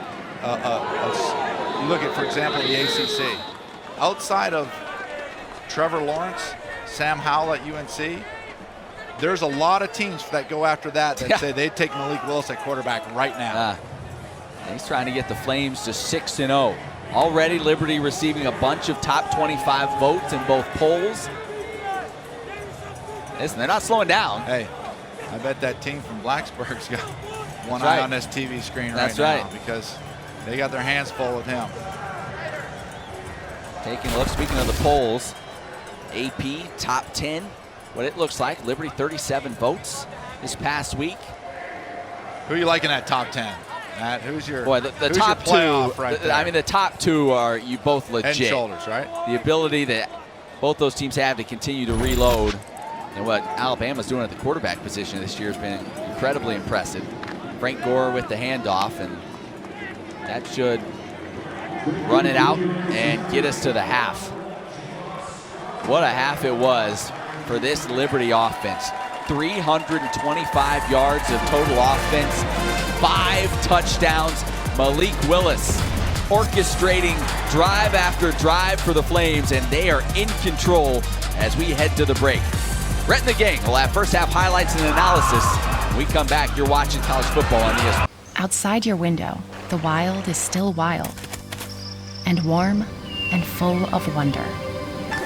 for example, the ACC. Outside of Trevor Lawrence, Sam Howell at UNC, there's a lot of teams that go after that say they'd take Malik Willis at quarterback right now. He's trying to get the Flames to 6-0. Already Liberty receiving a bunch of top 25 votes in both polls. Listen, they're not slowing down. Hey, I bet that team from Blacksburg's got one eye on this TV screen right now because they got their hands full with him. Taking a look, speaking of the polls, AP top 10, what it looks like. Liberty 37 votes this past week. Who are you liking at top 10? Matt, who's your the top two? Right there? I mean, the top two are you both legit. Head and shoulders, right? The ability that both those teams have to continue to reload, and what Alabama's doing at the quarterback position this year has been incredibly impressive. Frank Gore with the handoff, and that should run it out and get us to the half. What a half it was for this Liberty offense. 325 yards of total offense, 5 touchdowns. Malik Willis orchestrating drive after drive for the Flames, and they are in control as we head to the break. Brett and the gang will have first half highlights and analysis When we come back, you're watching college football on ESPN. Outside your window, the wild is still wild, and warm and full of wonder.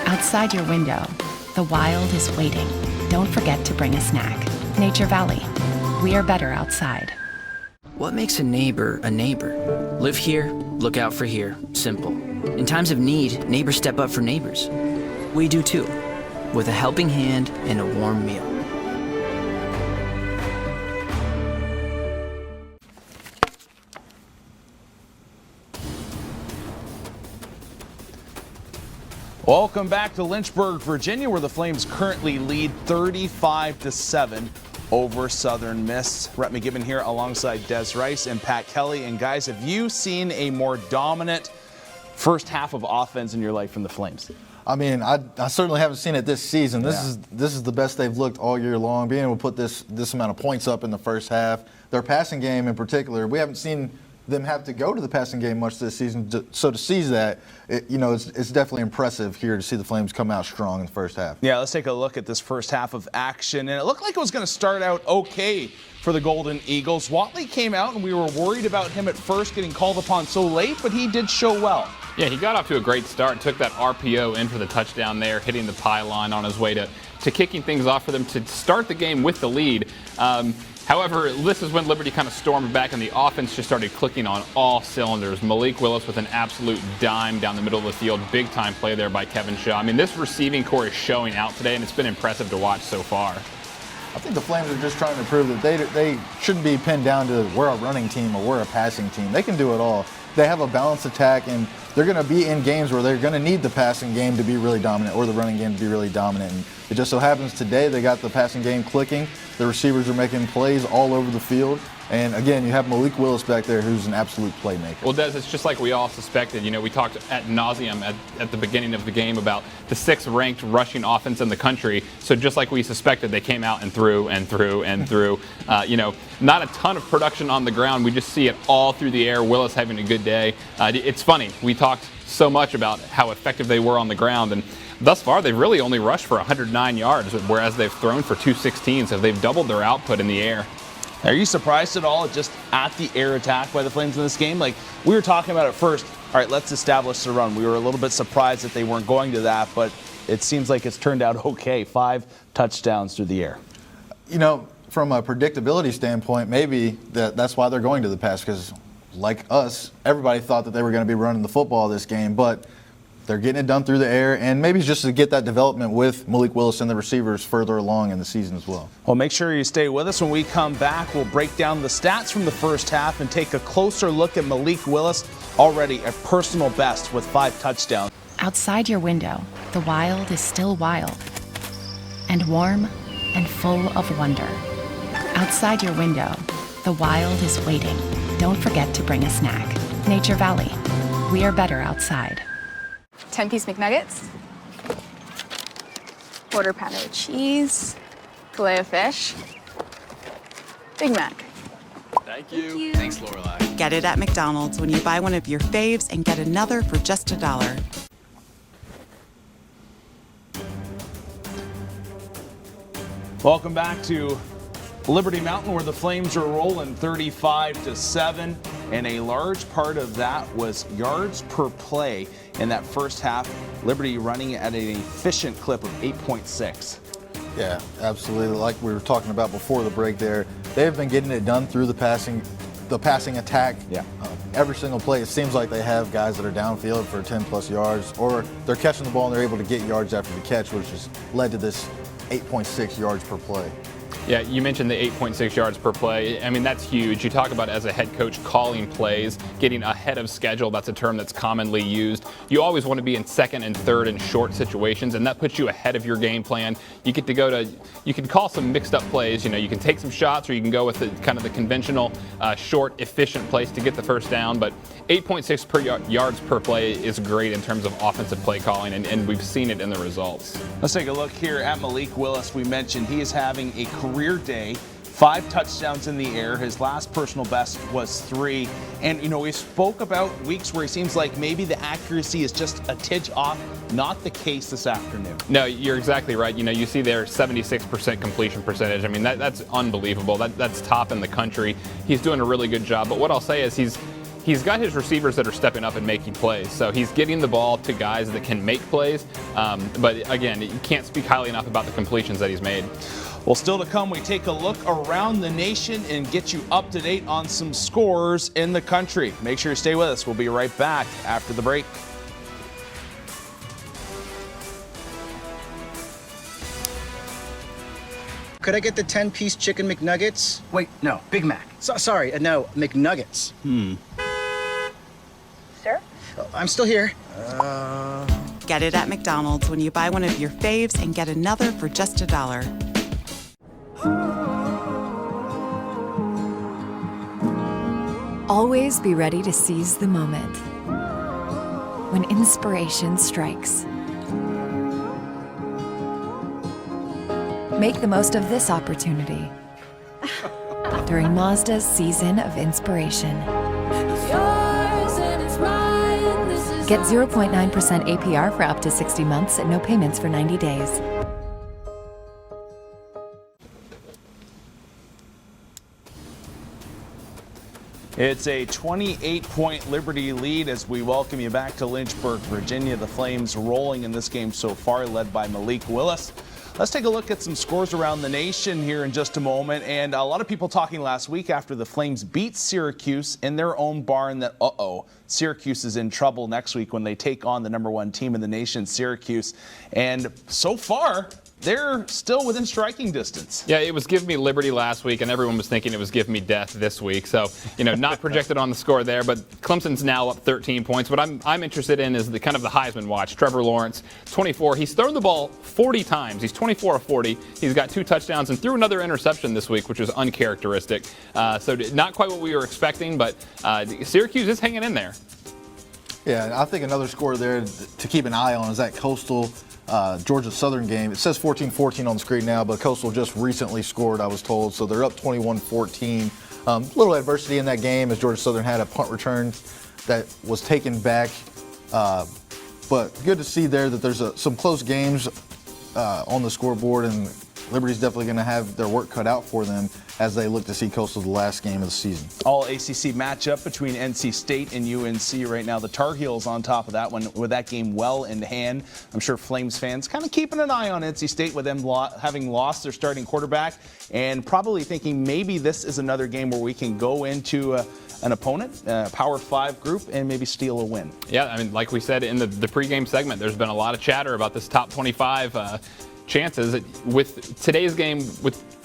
Outside your window, the wild is waiting. Don't forget to bring a snack. Nature Valley. We are better outside. What makes a neighbor a neighbor? Live here, look out for here. Simple. In times of need, neighbors step up for neighbors. We do too, with a helping hand and a warm meal. Welcome back to Lynchburg, Virginia, where the Flames currently lead 35-7 over Southern Miss. Rhett McGibbon here alongside Des Rice and Pat Kelly. And guys, have you seen a more dominant first half of offense in your life from the Flames? I mean, I certainly haven't seen it this season. This is the best they've looked all year long. Being able to put this amount of points up in the first half. Their passing game in particular, we haven't seen them have to go to the passing game much this season. So to see that, it's definitely impressive here to see the Flames come out strong in the first half. Yeah, let's take a look at this first half of action. And it looked like it was going to start out okay for the Golden Eagles. Watley came out, and we were worried about him at first getting called upon so late, but he did show well. Yeah, he got off to a great start, took that RPO in for the touchdown there, hitting the pylon on his way to kicking things off for them to start the game with the lead. However, this is when Liberty kind of stormed back and the offense just started clicking on all cylinders. Malik Willis with an absolute dime down the middle of the field. Big time play there by Kevin Shaw. I mean, this receiving core is showing out today, and it's been impressive to watch so far. I think the Flames are just trying to prove that they shouldn't be pinned down to we're a running team or we're a passing team. They can do it all. They have a balanced attack, and they're going to be in games where they're going to need the passing game to be really dominant or the running game to be really dominant. And it just so happens today they got the passing game clicking. The receivers are making plays all over the field. And again, you have Malik Willis back there who's an absolute playmaker. Well, Des, it's just like we all suspected. You know, we talked ad nauseum at the beginning of the game about the 6th ranked rushing offense in the country. So just like we suspected, they came out and threw and threw and threw. Not a ton of production on the ground. We just see it all through the air. Willis having a good day. It's funny. We talked so much about how effective they were on the ground, and thus far they've really only rushed for 109 yards, whereas they've thrown for 216. So they've doubled their output in the air. Are you surprised at all just at the air attack by the Flames in this game? Like, we were talking about at first, all right, let's establish the run. We were a little bit surprised that they weren't going to that, but it seems like it's turned out okay. 5 touchdowns through the air. You know, from a predictability standpoint, maybe that's why they're going to the pass, because like us, everybody thought that they were going to be running the football this game, but they're getting it done through the air, and maybe just to get that development with Malik Willis and the receivers further along in the season as well. Well, make sure you stay with us. When we come back, we'll break down the stats from the first half and take a closer look at Malik Willis, already a personal best with 5 touchdowns. Outside your window, the wild is still wild, and warm and full of wonder. Outside your window, the wild is waiting. Don't forget to bring a snack. Nature Valley. We are better outside. 10-piece McNuggets, quarter pounder of cheese, fillet of fish, Big Mac. Thank you. Thanks, Lorelai. Get it at McDonald's when you buy one of your faves and get another for just $1. Welcome back to Liberty Mountain, where the Flames are rolling 35-7, and a large part of that was yards per play in that first half. Liberty running at an efficient clip of 8.6. Yeah, absolutely. Like we were talking about before the break there, they've been getting it done through the passing attack. Yeah. Every single play, it seems like they have guys that are downfield for 10-plus yards, or they're catching the ball and they're able to get yards after the catch, which has led to this 8.6 yards per play. Yeah, you mentioned the 8.6 yards per play. I mean, that's huge. You talk about as a head coach calling plays, getting ahead of schedule. That's a term that's commonly used. You always want to be in second and third and short situations, and that puts you ahead of your game plan. You get to you can call some mixed up plays. You know, you can take some shots, or you can go with kind of the conventional short, efficient plays to get the first down. But 8.6 yards per play is great in terms of offensive play calling, and we've seen it in the results. Let's take a look here at Malik Willis. We mentioned he is having a career day, 5 touchdowns in the air. His last personal best was 3. And, we spoke about weeks where it seems like maybe the accuracy is just a tidge off. Not the case this afternoon. No, you're exactly right. You see their 76% completion percentage. I mean, that's unbelievable. That's top in the country. He's doing a really good job. But what I'll say is he's got his receivers that are stepping up and making plays. So he's getting the ball to guys that can make plays. But again, you can't speak highly enough about the completions that he's made. Well, still to come, we take a look around the nation and get you up to date on some scores in the country. Make sure you stay with us. We'll be right back after the break. Could I get the 10-piece chicken McNuggets? Wait, no, Big Mac. Sorry, no, McNuggets. Sir? I'm still here. Get it at McDonald's when you buy one of your faves and get another for just $1. Always be ready to seize the moment. When inspiration strikes. Make the most of this opportunity during Mazda's season of inspiration. Get 0.9% APR for up to 60 months and no payments for 90 days. It's a 28-point Liberty lead as we welcome you back to Lynchburg, Virginia. The Flames rolling in this game so far, led by Malik Willis. Let's take a look at some scores around the nation here in just a moment. And a lot of people talking last week after the Flames beat Syracuse in their own barn that, Syracuse is in trouble next week when they take on the #1 team in the nation, Syracuse. And so far, they're still within striking distance. Yeah, it was Give Me Liberty last week, and everyone was thinking it was Give Me Death this week. So, not projected on the score there, but Clemson's now up 13 points. What I'm interested in is the kind of the Heisman watch. Trevor Lawrence, 24. He's thrown the ball 40 times. He's 24 of 40. He's got 2 touchdowns and threw another interception this week, which is uncharacteristic. So not quite what we were expecting, but Syracuse is hanging in there. Yeah, I think another score there to keep an eye on is that Coastal Georgia Southern game. It says 14-14 on the screen now, but Coastal just recently scored, I was told, so they're up 21-14. Little adversity in that game as Georgia Southern had a punt return that was taken back, but good to see there that there's some close games on the scoreboard, and Liberty's definitely going to have their work cut out for them as they look to see Coastal the last game of the season. All ACC matchup between NC State and UNC right now. The Tar Heels on top of that one with that game well in hand. I'm sure Flames fans kind of keeping an eye on NC State with them having lost their starting quarterback and probably thinking maybe this is another game where we can go into an opponent, Power 5 group, and maybe steal a win. Yeah, I mean, like we said in the pregame segment, there's been a lot of chatter about this top 25 chances. With today's game,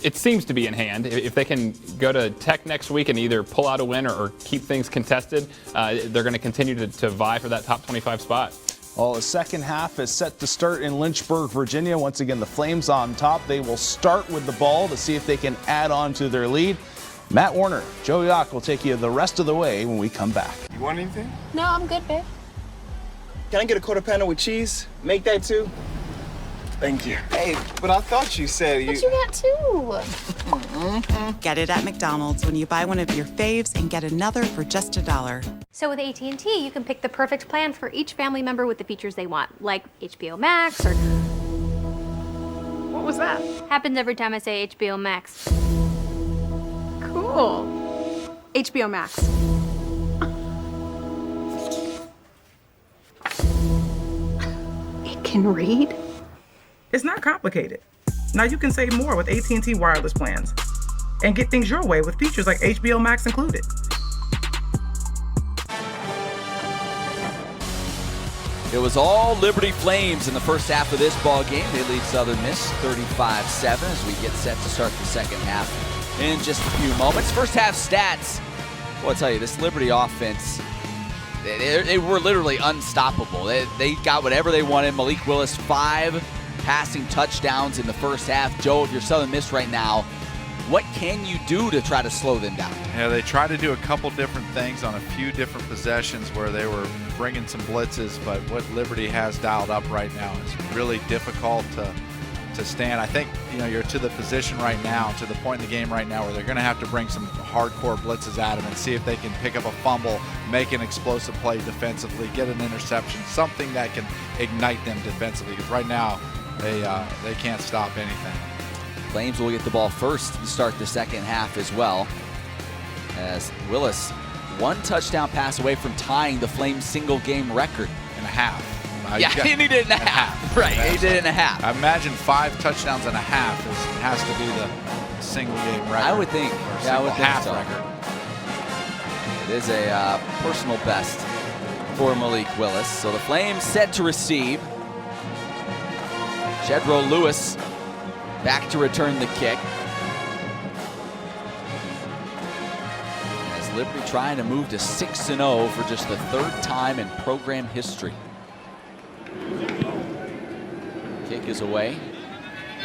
it seems to be in hand. If they can go to Tech next week and either pull out a win or keep things contested, they're going to continue to vie for that top 25 spot. Well, the second half is set to start in Lynchburg, Virginia. Once again, the Flames on top. They will start with the ball to see if they can add on to their lead. Matt Warner, Joe Yock will take you the rest of the way when we come back. You want anything? No, I'm good, babe. Can I get a quarter pounder with cheese? Make that too. Thank you. Hey, but I thought you said But you got 2. Get it at McDonald's when you buy one of your faves and get another for just $1. So with AT&T, you can pick the perfect plan for each family member with the features they want, like HBO Max or... What was that? Happens every time I say HBO Max. Cool. HBO Max. It can read? It's not complicated. Now you can save more with AT&T wireless plans and get things your way with features like HBO Max included. It was all Liberty Flames in the first half of this ball game. They lead Southern Miss 35-7 as we get set to start the second half in just a few moments. First half stats. Well, I'll tell you, this Liberty offense, they were literally unstoppable. They got whatever they wanted. Malik Willis, 5 passing touchdowns in the first half. Joe, if you're Southern Miss right now, what can you do to try to slow them down? Yeah, they tried to do a couple different things on a few different possessions where they were bringing some blitzes, but what Liberty has dialed up right now is really difficult to to stand. I think you're to the position right now, to the point in the game right now where they're going to have to bring some hardcore blitzes at them and see if they can pick up a fumble, make an explosive play defensively, get an interception, something that can ignite them defensively. Because right now they can't stop anything. Flames will get the ball first to start the second half as well, as Willis, one touchdown pass away from tying the Flames single game record. In a half. Yeah, he did it in a half. Right, he did it in a half. I imagine 5 touchdowns and a half has to be the single game record. I would think. Yeah, I would think half so. record. It is a personal best for Malik Willis. So the Flames set to receive. Shedro Lewis back to return the kick. As Liberty trying to move to 6-0 for just the 3rd time in program history. Kick is away.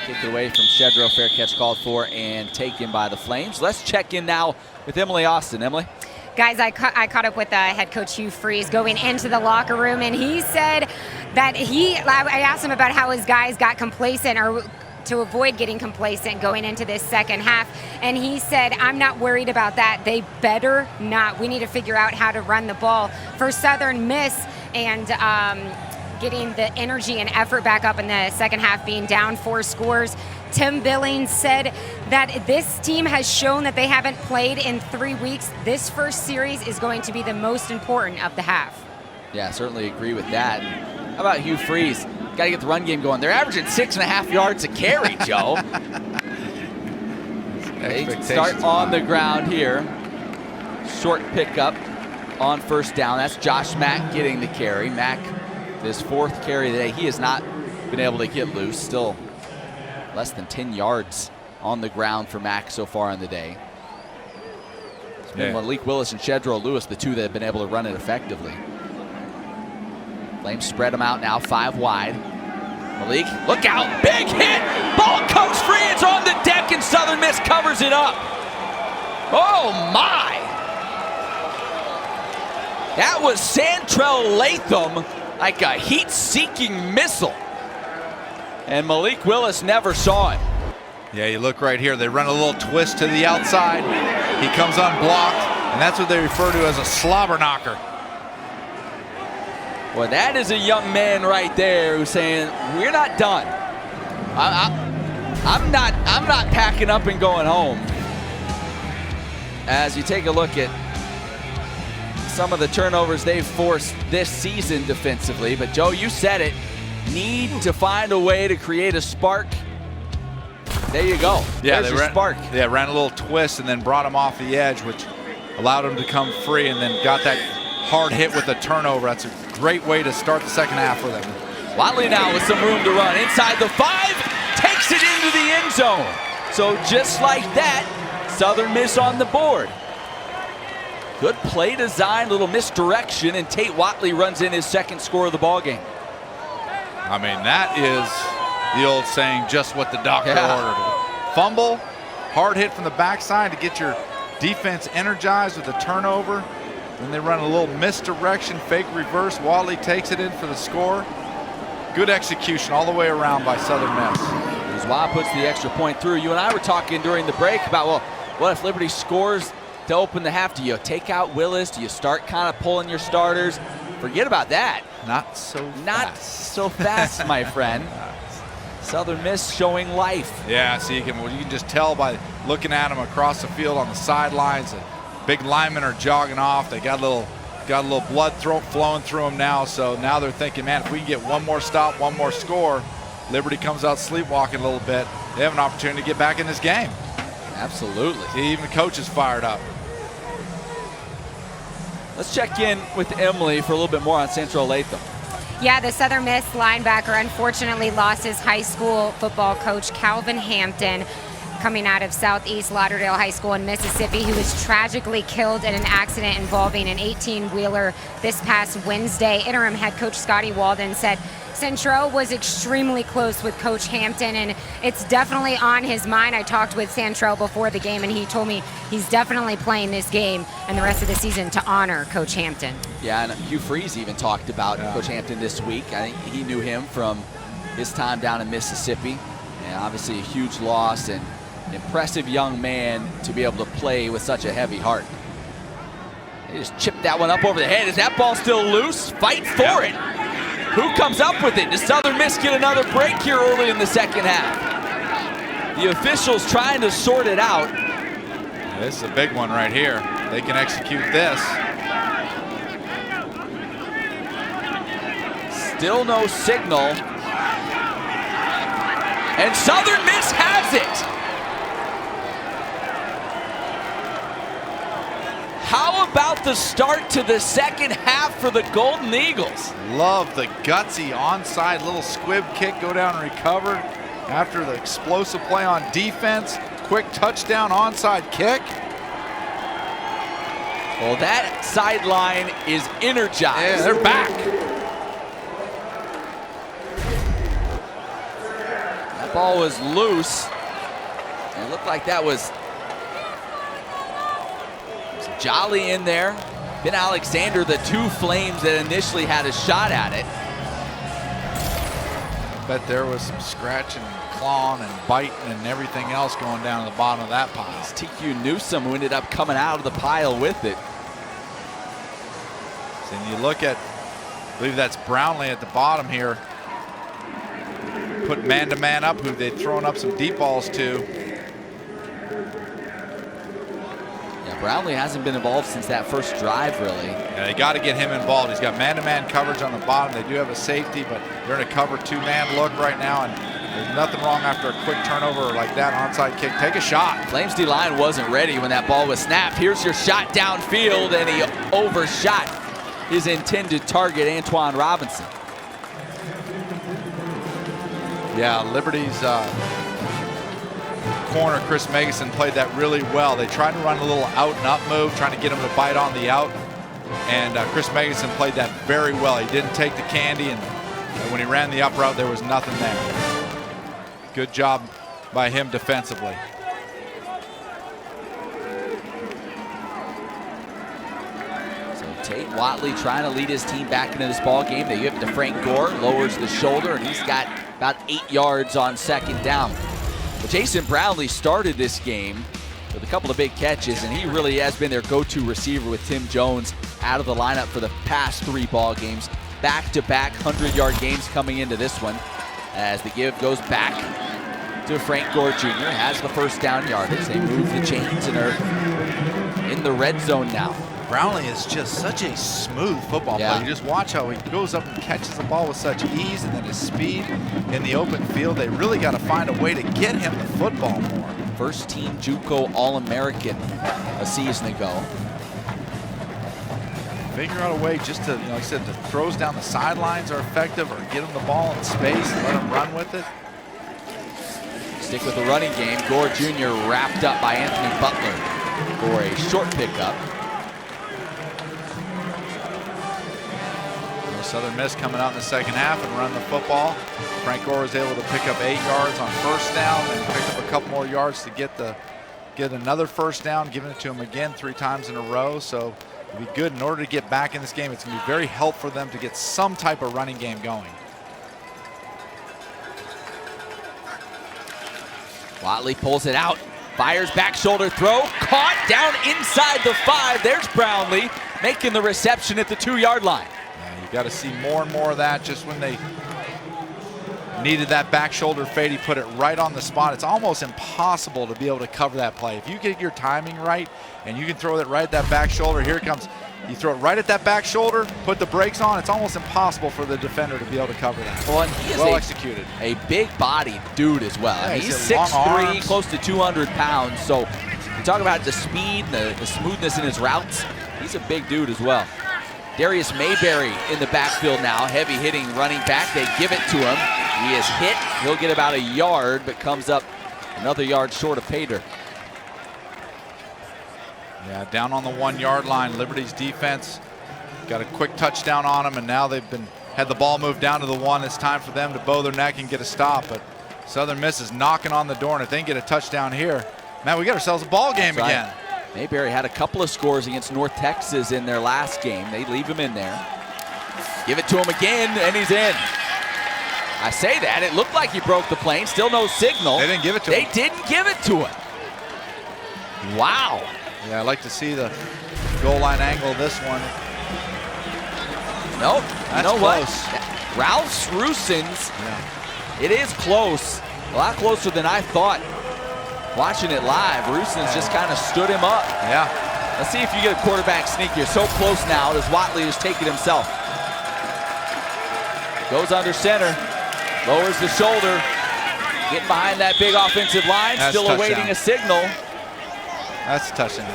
Kicked away from Shedro. Fair catch called for and taken by the Flames. Let's check in now with Emily Austin. Emily? Guys, I caught up with head coach Hugh Freeze going into the locker room, and he said that I asked him about how his guys got complacent or to avoid getting complacent going into this second half. And he said, I'm not worried about that. They better not. We need to figure out how to run the ball. For Southern Miss and getting the energy and effort back up in the second half, being down 4 scores, Tim Billings said that this team has shown that they haven't played in 3 weeks. This first series is going to be the most important of the half. Yeah, certainly agree with that. How about Hugh Freeze? Got to get the run game going. They're averaging 6.5 yards a carry, Joe. They start on the ground here. Short pickup on first down. That's Josh Mack getting the carry. Mack, his 4th carry today. He has not been able to get loose. Still less than 10 yards on the ground for Mack so far in the day. It's been Malik Willis and Shedro Lewis, the two that have been able to run it effectively. Flames spread them out now, 5 wide. Malik, look out, big hit! Ball comes free, it's on the deck, and Southern Miss covers it up. Oh my! That was Santrell Latham, like a heat-seeking missile. And Malik Willis never saw it. Yeah, you look right here, they run a little twist to the outside. He comes unblocked, and that's what they refer to as a slobber knocker. Well, that is a young man right there who's saying, we're not done. I'm not packing up and going home. As you take a look at some of the turnovers they've forced this season defensively, but Joe, you said it, need to find a way to create a spark. There you go. Yeah, there's your spark. Yeah, ran a little twist and then brought him off the edge, which allowed him to come free, and then got that hard hit with a turnover. That's a great way to start the second half for them. Watley now with some room to run. Inside the 5, takes it into the end zone. So just like that, Southern Miss on the board. Good play design, little misdirection, and Tate Watley runs in his 2nd score of the ball game. I mean, that is the old saying, just what the doctor ordered. Fumble, hard hit from the backside to get your defense energized with a turnover. Then they run a little misdirection, fake reverse. Watley takes it in for the score. Good execution all the way around by Southern Miss. Bourgeois puts the extra point through. You and I were talking during the break about, well, what if Liberty scores to open the half? Do you take out Willis? Do you start kind of pulling your starters? Forget about that. Not so fast. Not so fast, my friend. Southern Miss showing life. Yeah, so you can just tell by looking at them across the field on the sidelines. Big linemen are jogging off. They got a little blood flowing through them now. So now they're thinking, man, if we can get one more stop, one more score, Liberty comes out sleepwalking a little bit. They have an opportunity to get back in this game. Absolutely. See, even the coach is fired up. Let's check in with Emily for a little bit more on Santrell Latham. Yeah, the Southern Miss linebacker unfortunately lost his high school football coach, Calvin Hampton, coming out of Southeast Lauderdale High School in Mississippi, who was tragically killed in an accident involving an 18-wheeler this past Wednesday. Interim head coach Scotty Walden said Santrell was extremely close with Coach Hampton, and it's definitely on his mind. I talked with Santrell before the game, and he told me he's definitely playing this game and the rest of the season to honor Coach Hampton. Yeah, and Hugh Freeze even talked about Coach Hampton this week. I think he knew him from his time down in Mississippi. And obviously a huge loss, and impressive young man to be able to play with such a heavy heart. They just chipped that one up over the head. Is that ball still loose? Fight for it. Who comes up with it? Does Southern Miss get another break here early in the second half? The officials trying to sort it out. This is a big one right here. They can execute this. Still no signal. And Southern Miss has it. How about the start to the second half for the Golden Eagles? Love the gutsy onside little squib kick, go down and recover after the explosive play on defense. Quick touchdown onside kick. Well, that sideline is energized. Yeah, they're back. That ball was loose. It looked like that was Jolly in there. Ben Alexander, the two Flames that initially had a shot at it. Bet there was some scratching and clawing and biting and everything else going down to the bottom of that pile. It's TQ Newsome who ended up coming out of the pile with it. So you look at, I believe that's Brownlee at the bottom here. Put man-to-man up, who they'd thrown up some deep balls to. Yeah, Brownlee hasn't been involved since that first drive, really. Yeah, they got to get him involved. He's got man-to-man coverage on the bottom. They do have a safety, but they're in a cover two-man look right now, and there's nothing wrong after a quick turnover like that onside kick. Take a shot. Flames D-line wasn't ready when that ball was snapped. Here's your shot downfield, and he overshot his intended target, Antoine Robinson. Yeah, Liberty's corner, Chris Megason, played that really well. They tried to run a little out and up move, trying to get him to bite on the out. And Chris Megason played that very well. He didn't take the candy, and when he ran the up route, there was nothing there. Good job by him defensively. Tate Watley trying to lead his team back into this ball game. They give it to Frank Gore, lowers the shoulder, and he's got about 8 yards on second down. But Jason Brownlee started this game with a couple of big catches, and he really has been their go-to receiver with Tim Jones out of the lineup for the past 3 ball games. Back-to-back 100-yard games coming into this one, as the give goes back to Frank Gore Jr. Has the first down yardage. They move the chains and are in the red zone now. Brownlee is just such a smooth football player. You just watch how he goes up and catches the ball with such ease, and then his speed in the open field. They really got to find a way to get him the football more. First team JUCO All-American a season ago. Figure out a way just to, like I said, the throws down the sidelines are effective, or get him the ball in space and let him run with it. Stick with the running game. Gore Jr. wrapped up by Anthony Butler for a short pickup. Southern Miss coming out in the second half and run the football. Frank Gore was able to pick up 8 yards on first down, and picked up a couple more yards to get another first down, giving it to him again 3 times in a row. So it'll be good in order to get back in this game. It's going to be very helpful for them to get some type of running game going. Watley pulls it out, fires back shoulder throw, caught down inside the 5. There's Brownlee making the reception at the 2-yard line. You got to see more and more of that. Just when they needed that back shoulder fade, he put it right on the spot. It's almost impossible to be able to cover that play. If you get your timing right and you can throw it right at that back shoulder, here it comes. You throw it right at that back shoulder, put the brakes on, it's almost impossible for the defender to be able to cover that. Well, he is well executed. A big-bodied dude as well. Yeah, I mean, he's 6'3", close to 200 pounds. So you talk about the speed, the smoothness in his routes. He's a big dude as well. Darius Mayberry in the backfield now, heavy hitting running back. They give it to him. He is hit. He'll get about a yard, but comes up another yard short of pay dirt. Yeah, down on the 1-yard line. Liberty's defense got a quick touchdown on them, and now they've had the ball moved down to the 1. It's time for them to bow their neck and get a stop. But Southern Miss is knocking on the door, and if they can get a touchdown here, man, we got ourselves a ball game again. Mayberry had a couple of scores against North Texas in their last game. They leave him in there. Give it to him again, and he's in. I say that. It looked like he broke the plane. Still no signal. They didn't give it to him. They didn't give it to him. Wow. Yeah, I'd like to see the goal line angle of this one. Nope. That's you know close. what? Ralph Srusins. It is close. A lot closer than I thought. Watching it live, Rusins just kind of stood him up. Yeah. Let's see if you get a quarterback sneak. You're so close now as Watley has taken himself. Goes under center. Lowers the shoulder. Getting behind that big offensive line. That's Still awaiting a signal. That's touching.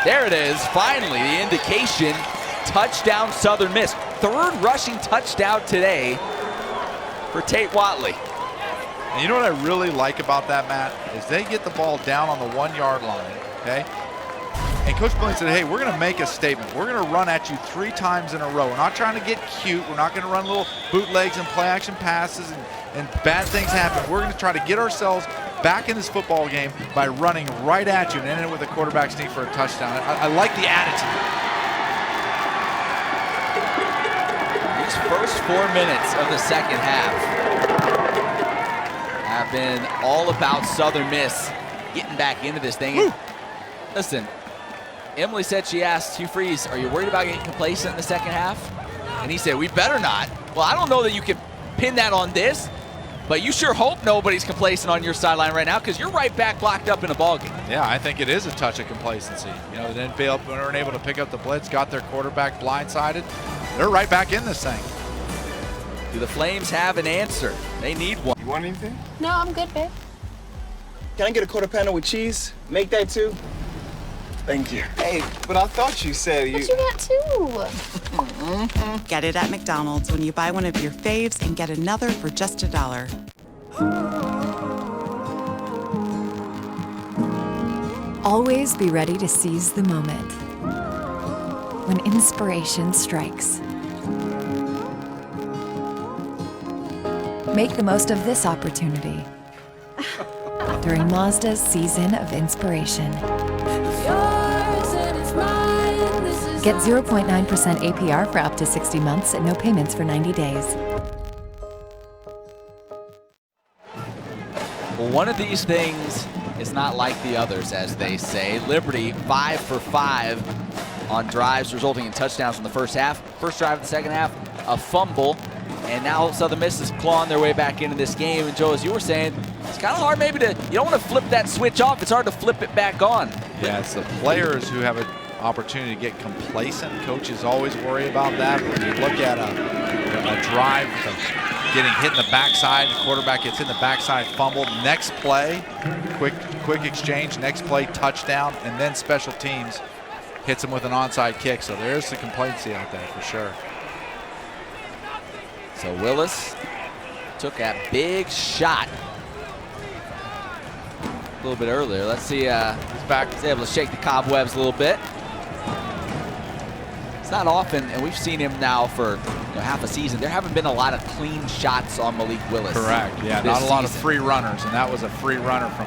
There it is. Finally, the indication. Touchdown, Southern Miss. Third rushing touchdown today for Tate Watley. And you know what I really like about that, Matt, is they get the ball down on the 1 yard line, okay? And Coach Blaine said, hey, we're going to make a statement. We're going to run at you 3 times in a row. We're not trying to get cute. We're not going to run little bootlegs and play action passes and bad things happen. We're going to try to get ourselves back in this football game by running right at you and ending it with a quarterback sneak for a touchdown. I like the attitude. These first 4 minutes of the second half have been all about Southern Miss getting back into this thing. And listen, Emily said she asked Hugh Freeze, are you worried about getting complacent in the second half? And he said, we better not. Well, I don't know that you can pin that on this, but you sure hope nobody's complacent on your sideline right now because you're right back locked up in a ballgame. Yeah, I think it is a touch of complacency. You know, they weren't able to pick up the blitz, got their quarterback blindsided. They're right back in this thing. Do the Flames have an answer? They need one. You want anything? No, I'm good, babe. Can I get a quarter pounder with cheese? Make that too. Thank you. Hey, but I thought you said you. But you got 2. Get it at McDonald's when you buy one of your faves and get another for just $1. Always be ready to seize the moment when inspiration strikes. Make the most of this opportunity during Mazda's season of inspiration. Get 0.9% APR for up to 60 months and no payments for 90 days. Well, one of these things is not like the others, as they say. Liberty 5 for 5 on drives resulting in touchdowns in the first half. First drive of the second half, a fumble. And now Southern Miss is clawing their way back into this game. And Joe, as you were saying, it's kind of hard maybe to, you don't want to flip that switch off. It's hard to flip it back on. Yeah, it's the players who have an opportunity to get complacent. Coaches always worry about that. When you look at a drive getting hit in the backside, the quarterback gets in the backside, fumble. Next play, quick exchange. Next play, touchdown, and then special teams hits them with an onside kick. So there's the complacency out there for sure. So Willis took a big shot a little bit earlier. Let's see, he's back. He's able to shake the cobwebs a little bit. It's not often, and we've seen him now for half a season. There haven't been a lot of clean shots on Malik Willis. Correct, yeah, not a lot of free runners, and that was a free runner from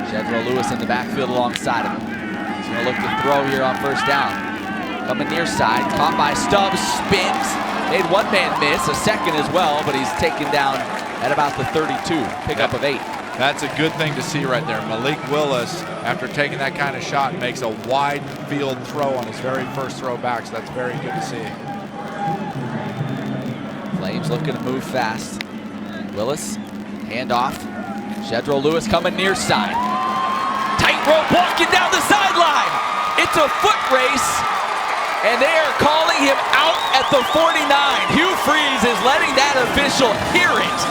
Shedro Lewis in the backfield alongside him. He's going to look to throw here on first down. Coming near side, caught by Stubbs, spins, made one man miss, a second as well, but he's taken down at about the 32, pickup of 8. That's a good thing to see right there. Malik Willis, after taking that kind of shot, makes a wide field throw on his very first throw back, so that's very good to see. Flames looking to move fast. Willis, handoff. Shedro Lewis coming near side. Tightrope walking down the sideline. It's a foot race. And they are calling him out at the 49. Hugh Freeze is letting that official hear it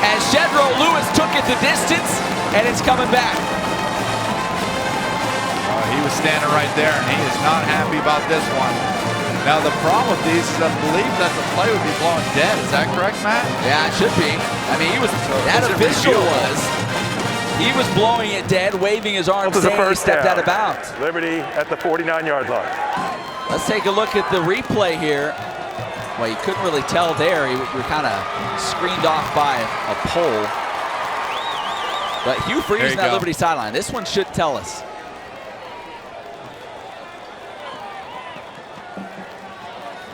as Shedro Lewis took it the distance, and it's coming back. He was standing right there, and he is not happy about this one. Now, the problem with these is I believe that the play would be blown dead. Is that correct, Matt? Yeah, it should be. I mean, that official he was blowing it dead, waving his arm, saying he stepped out of bounds. Liberty at the 49-yard line. Let's take a look at the replay here. Well, you couldn't really tell there. You were kind of screened off by a pole. But Hugh Freeze in that Liberty sideline. This one should tell us.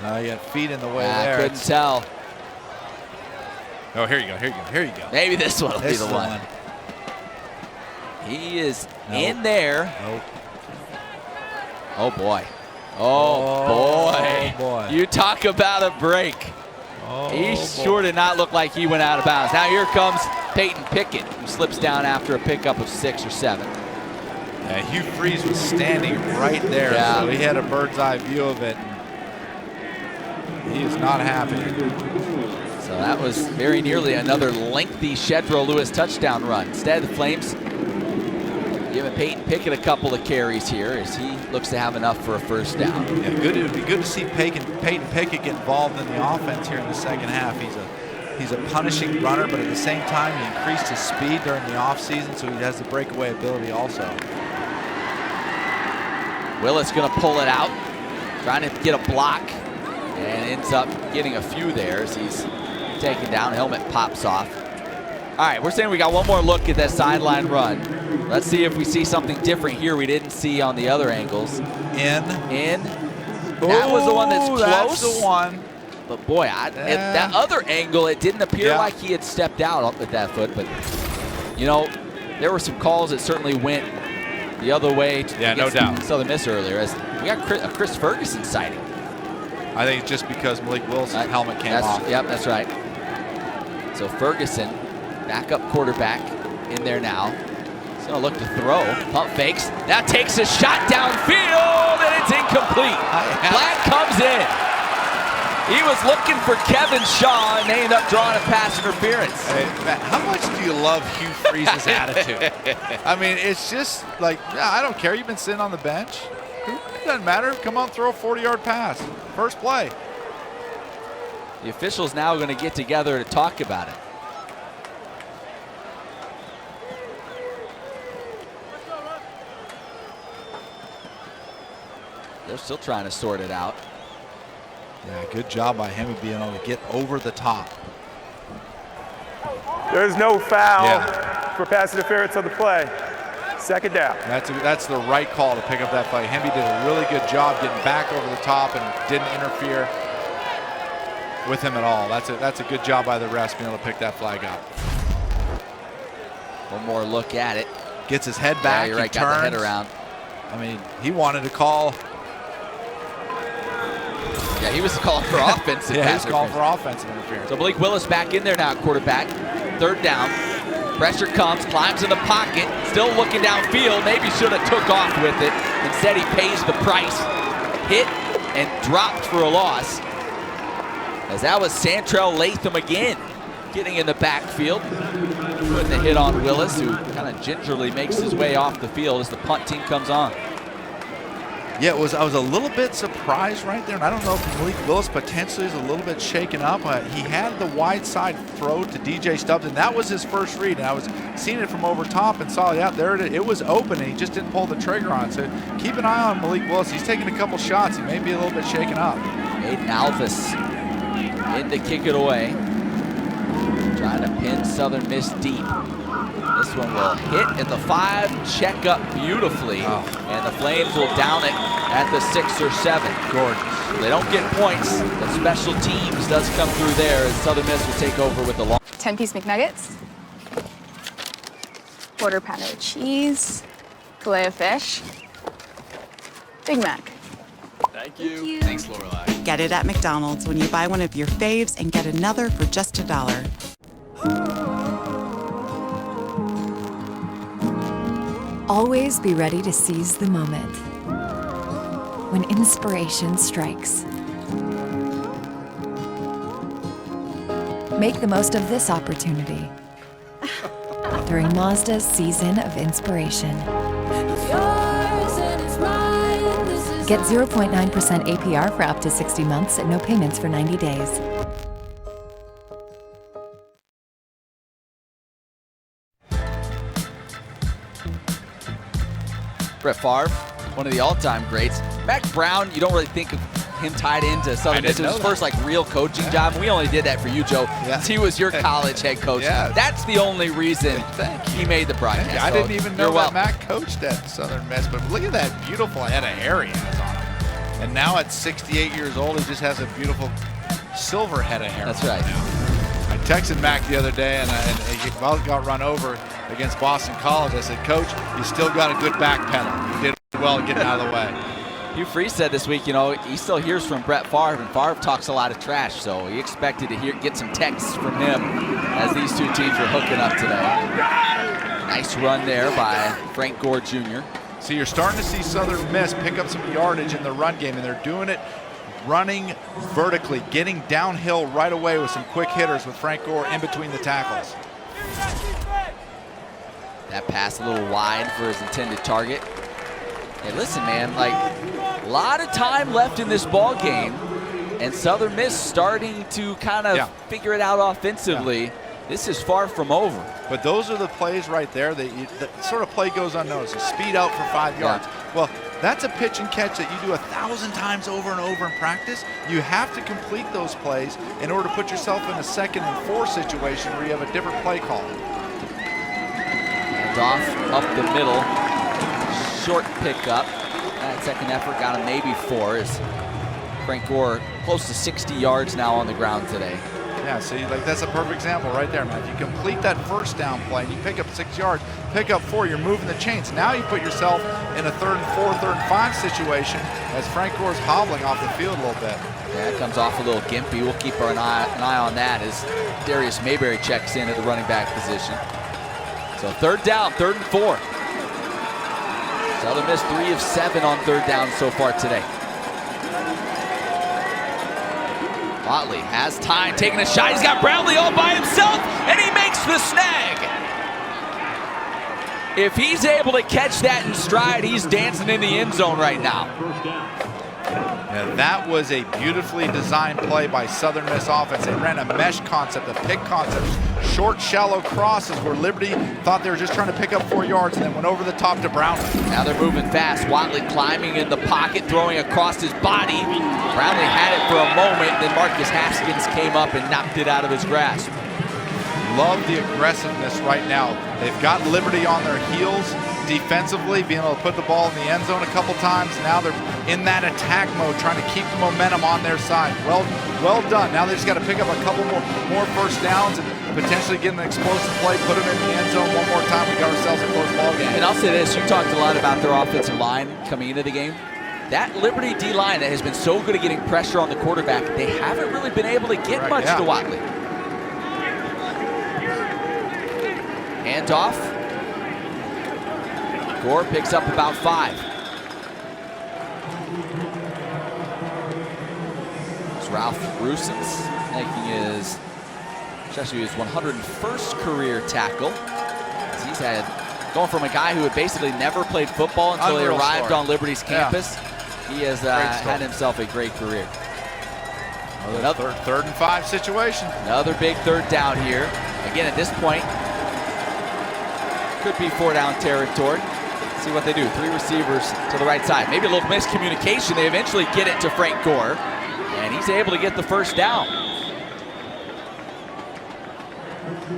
You got feet in the way there. Couldn't tell. Oh, here you go, here you go, here you go. Maybe this one will be the one. He is in there. Nope. Oh, boy. Oh, boy. You talk about a break. He sure did not look like he went out of bounds. Now here comes Peyton Pickett, who slips down after a pickup of 6 or 7. Yeah, Hugh Freeze was standing right there, so he had a bird's eye view of it. He is not happy. So that was very nearly another lengthy Shedro Lewis touchdown run. Instead, the Flames giving Peyton Pickett a couple of carries here as he looks to have enough for a first down. Yeah, it would be good to see Peyton Pickett get involved in the offense here in the second half. He's a punishing runner, but at the same time, he increased his speed during the offseason, so he has the breakaway ability also. Willis going to pull it out, trying to get a block, and ends up getting a few there as he's taken down. Helmet pops off. All right, we're saying we got one more look at that sideline run. Let's see if we see something different here we didn't see on the other angles. In. That was the one that's close. That's the one. But boy, at that other angle, it didn't appear like he had stepped out with that foot. But, you know, there were some calls that certainly went the other way to no doubt. Southern Miss earlier. As we got a Chris Ferguson sighting. I think it's just because Malik Wilson's helmet came off. Yep, that's right. So Ferguson, backup quarterback, in there now. He's going to look to throw. Pump fakes. Now takes a shot downfield, and it's incomplete. Black comes in. He was looking for Kevin Shaw, and they end up drawing a pass interference. Hey, Matt, how much do you love Hugh Freeze's attitude? I mean, it's just like, I don't care. You've been sitting on the bench. It doesn't matter. Come on, throw a 40-yard pass. First play. The officials now are going to get together to talk about it. They're still trying to sort it out. Yeah, good job by him of being able to get over the top. There's no foul for pass interference on the play. Second down. That's the right call to pick up that play. Hemby did a really good job getting back over the top and didn't interfere with him at all. That's a good job by the refs being able to pick that flag up. One more look at it. Gets his head back. You're right, he got turns. the head around. I mean, he wanted to call. Yeah, he was calling for offensive. Yeah, he was calling for offensive interference. So Blake Willis back in there now, quarterback. Third down. Pressure comes, climbs in the pocket, still looking downfield. Maybe should have took off with it. Instead, he pays the price. Hit and dropped for a loss. As that was Santrell Latham again, getting in the backfield. Putting the hit on Willis, who kind of gingerly makes his way off the field as the punt team comes on. Yeah, I was a little bit surprised right there, and I don't know if Malik Willis potentially is a little bit shaken up. He had the wide side throw to DJ Stubbs, and that was his first read. And I was seeing it from over top and saw, there it was open, and he just didn't pull the trigger on it. So keep an eye on Malik Willis. He's taking a couple shots. He may be a little bit shaken up. Aiden Alvis in to kick it away. Trying to pin Southern Miss deep. This one will hit at the 5, check up beautifully, and the Flames will down it at the 6 or 7. Gorgeous. They don't get points, but special teams does come through there as Southern Miss will take over with the long. 10-piece McNuggets, quarter pounder of cheese, fillet of fish, Big Mac. Thank you. Thanks, Lorelai. Get it at McDonald's when you buy one of your faves and get another for just $1. Always be ready to seize the moment. When inspiration strikes. Make the most of this opportunity during Mazda's season of inspiration. Get 0.9% APR for up to 60 months and no payments for 90 days. Brett Favre, one of the all-time greats. Mac Brown, you don't really think of him tied into Southern Miss. It was his first real coaching job. We only did that for you, Joe, since he was your college head coach. That's the only reason he made the broadcast. I didn't even know that Mac coached at Southern Miss, but look at that beautiful head of hair he has on him. And now at 68 years old, he just has a beautiful silver head of hair. That's right. I texted Mac the other day, and he got run over against Boston College. I said, Coach, you still got a good back pedal. You did well getting out of the way. Hugh Freeze said this week, he still hears from Brett Favre, and Favre talks a lot of trash, so he expected to get some texts from him as these two teams were hooking up today. Nice run there by Frank Gore Jr. So you're starting to see Southern Miss pick up some yardage in the run game, and they're doing it running vertically, getting downhill right away with some quick hitters with Frank Gore in between the tackles. That pass a little wide for his intended target. Hey, listen, man, like a lot of time left in this ball game, and Southern Miss starting to kind of figure it out offensively. Yeah. This is far from over. But those are the plays right there that sort of play goes unnoticed. A speed out for 5 yards. Well, that's a pitch and catch that you do 1,000 times over and over in practice. You have to complete those plays in order to put yourself in a 2nd and 4 situation where you have a different play call. And off up the middle. Short pickup. That second effort got him maybe 4 as Frank Gore close to 60 yards now on the ground today. Yeah, see, like that's a perfect example right there, man. If you complete that first down play and you pick up 6 yards, pick up 4, you're moving the chains. Now you put yourself in a 3rd and 4, 3rd and 5 situation as Frank Gore's hobbling off the field a little bit. Yeah, it comes off a little gimpy. We'll keep an eye on that as Darius Mayberry checks in at the running back position. So 3rd down, 3rd and 4. Southern Miss 3 of 7 on 3rd down so far today. Watley has time, taking a shot. He's got Brownlee all by himself, and he makes the snag. If he's able to catch that in stride, he's dancing in the end zone right now. Yeah, that was a beautifully designed play by Southern Miss offense. They ran a mesh concept, a pick concept, short, shallow crosses where Liberty thought they were just trying to pick up 4 yards and then went over the top to Brownlee. Now they're moving fast. Watley climbing in the pocket, throwing across his body. Brownlee had it for a moment, then Marcus Haskins came up and knocked it out of his grasp. Love the aggressiveness right now. They've got Liberty on their heels defensively, being able to put the ball in the end zone a couple times. Now they're in that attack mode, trying to keep the momentum on their side. Well done. Now they just got to pick up a couple more first downs and potentially get an explosive play, put them in the end zone one more time. We got ourselves a close ball game. And I'll say this, you talked a lot about their offensive line coming into the game. That Liberty D-line that has been so good at getting pressure on the quarterback, they haven't really been able to get much to Watley. Hand off. Gore picks up about 5. It's Ralph Rusens making his 101st career tackle. He's going from a guy who had basically never played football until he arrived on Liberty's campus. He has had himself a great career. Another 3rd and 5 situation. Another big 3rd down here. Again, at this point, could be 4-down territory. See what they do. 3 receivers to the right side. Maybe a little miscommunication. They eventually get it to Frank Gore, and he's able to get the 1st down.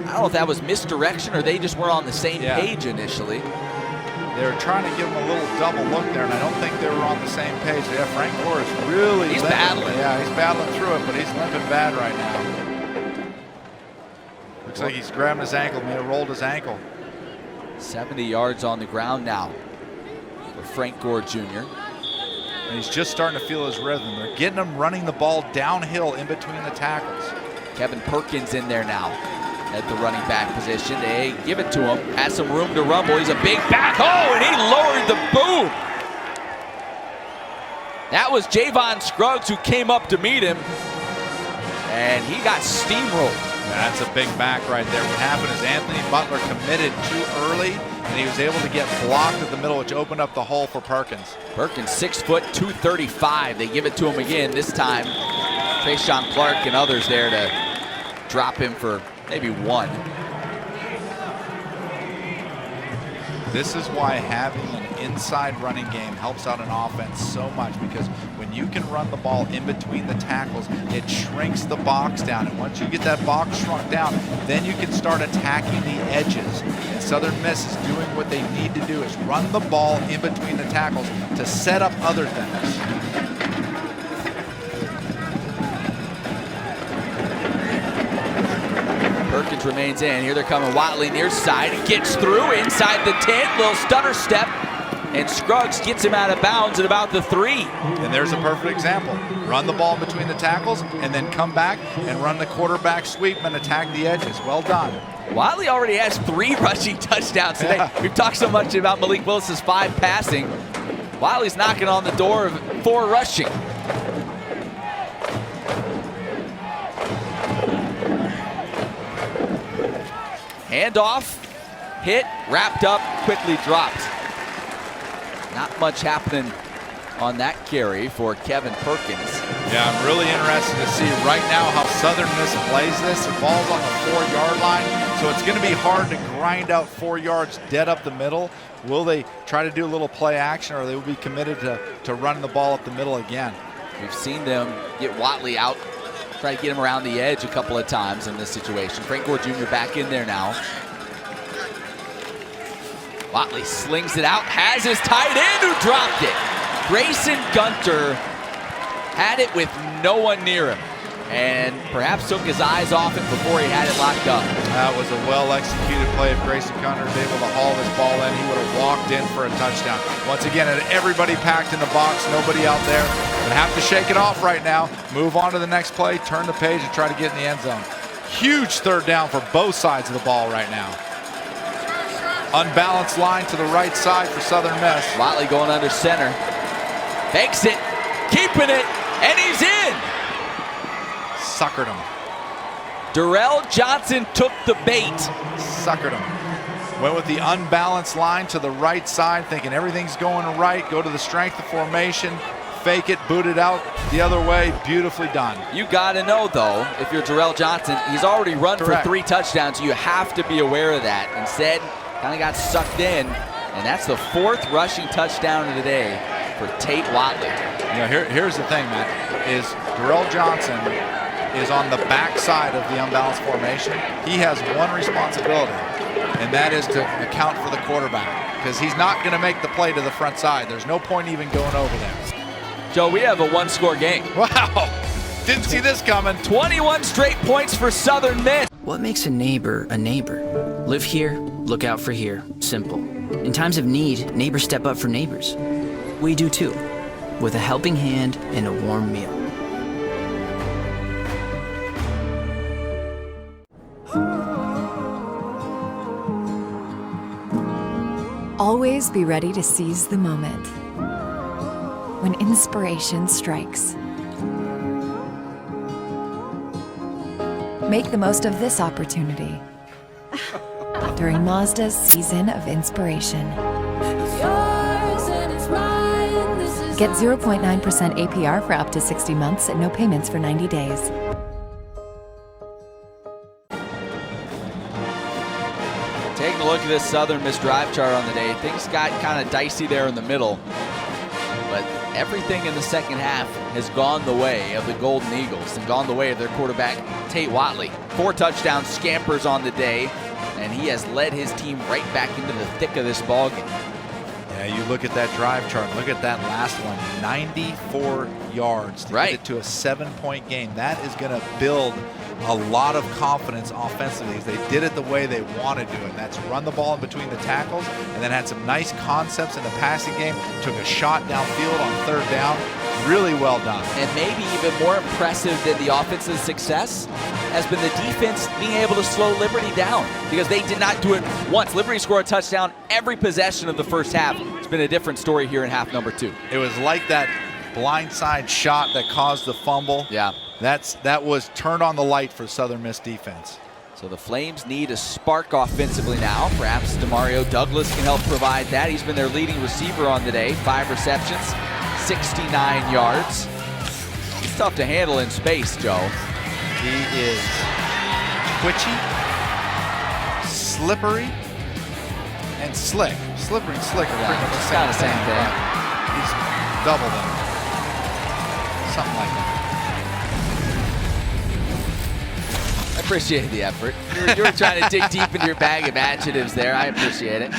I don't know if that was misdirection or they just were on the same page initially. They were trying to give him a little double look there, and I don't think they were on the same page. Yeah, Frank Gore is really limping. Battling. Yeah, he's battling through it, but he's limping bad right now. Looks like he's grabbing his ankle, may have rolled his ankle. 70 yards on the ground now for Frank Gore Jr. And he's just starting to feel his rhythm. They're getting him running the ball downhill in between the tackles. Kevin Perkins in there now at the running back position. They give it to him, has some room to rumble. He's a big back. Oh, and he lowered the boom. That was Javon Scruggs who came up to meet him, and he got steamrolled. That's a big back right there. What happened is Anthony Butler committed too early, and he was able to get blocked at the middle, which opened up the hole for Perkins. Perkins, 6 foot, 235. They give it to him again. This time, Trayshawn Clark and others there to drop him for maybe 1. This is why having an inside running game helps out an offense so much, because when you can run the ball in between the tackles, it shrinks the box down. And once you get that box shrunk down, then you can start attacking the edges. And Southern Miss is doing what they need to do, is run the ball in between the tackles to set up other things. challenge remains in. Here they're coming. Watley near side. He gets through inside the 10. Little stutter step. And Scruggs gets him out of bounds at about the 3. And there's a perfect example. Run the ball between the tackles and then come back and run the quarterback sweep and attack the edges. Well done. Watley already has 3 rushing touchdowns today. Yeah. We've talked so much about Malik Willis's 5 passing. Watley's knocking on the door of 4 rushing. Handoff, hit, wrapped up, quickly dropped. Not much happening on that carry for Kevin Perkins. Yeah, I'm really interested to see right now how Southern Miss plays this. The ball's on the 4-yard line, so it's going to be hard to grind out 4 yards dead up the middle. Will they try to do a little play action, or they will be committed to running the ball up the middle again? We've seen them get Watley out, try to get him around the edge a couple of times in this situation. Frank Gore Jr. back in there now. Watley slings it out, has his tight end who dropped it. Grayson Gunter had it with no one near him, and perhaps took his eyes off it before he had it locked up. That was a well-executed play. If Grayson Gunter was able to haul this ball in, he would have walked in for a touchdown. Once again, everybody packed in the box, nobody out there. Gonna have to shake it off right now. Move on to the next play, turn the page, and try to get in the end zone. Huge third down for both sides of the ball right now. Unbalanced line to the right side for Southern Miss. Watley going under center. Fakes it, keeping it, and he's in. Suckered him. Darrell Johnson took the bait. Suckered him. Went with the unbalanced line to the right side, thinking everything's going right. Go to the strength of formation. Fake it, boot it out the other way. Beautifully done. You got to know, though, if you're Darrell Johnson, he's already run Correct. for 3 touchdowns. You have to be aware of that. Instead, kind of got sucked in, and that's the 4th rushing touchdown of the day for Tate Watley. You know, here's the thing, Matt, is Darrell Johnson is on the back side of the unbalanced formation. He has one responsibility, and that is to account for the quarterback, because he's not going to make the play to the front side. There's no point even going over there. Joe, we have a 1-score game. Wow, didn't see this coming. 21 straight points for Southern Miss. What makes a neighbor a neighbor? Live here, look out for here. Simple. In times of need, neighbors step up for neighbors. We do too, with a helping hand and a warm meal. Always be ready to seize the moment. When inspiration strikes, make the most of this opportunity during Mazda's season of inspiration. Get 0.9% APR for up to 60 months and no payments for 90 days. Taking a look at this Southern Miss drive chart on the day, things got kind of dicey there in the middle, but everything in the second half has gone the way of the Golden Eagles and gone the way of their quarterback, Tate Watley. 4 touchdown scampers on the day, and he has led his team right back into the thick of this ballgame. Yeah, you look at that drive chart, look at that last one, 94 yards to get it to a 7-point game. That is going to build a lot of confidence offensively, as they did it the way they want to do it. That's run the ball in between the tackles, and then had some nice concepts in the passing game. Took a shot downfield on 3rd down. Really well done. And maybe even more impressive than the offensive success has been the defense being able to slow Liberty down, because they did not do it once. Liberty scored a touchdown every possession of the first half. It's been a different story here in half number 2. It was like that blindside shot that caused the fumble. Yeah. That was turned on the light for Southern Miss defense. So the Flames need a spark offensively now. Perhaps Demario Douglas can help provide that. He's been their leading receiver on the day. 5 receptions, 69 yards. He's tough to handle in space, Joe. He is twitchy, slippery, and slick. Slippery and slick are pretty much the same thing. He's double them. Something like that. I appreciate the effort. You were trying to dig deep into your bag of adjectives there. I appreciate it.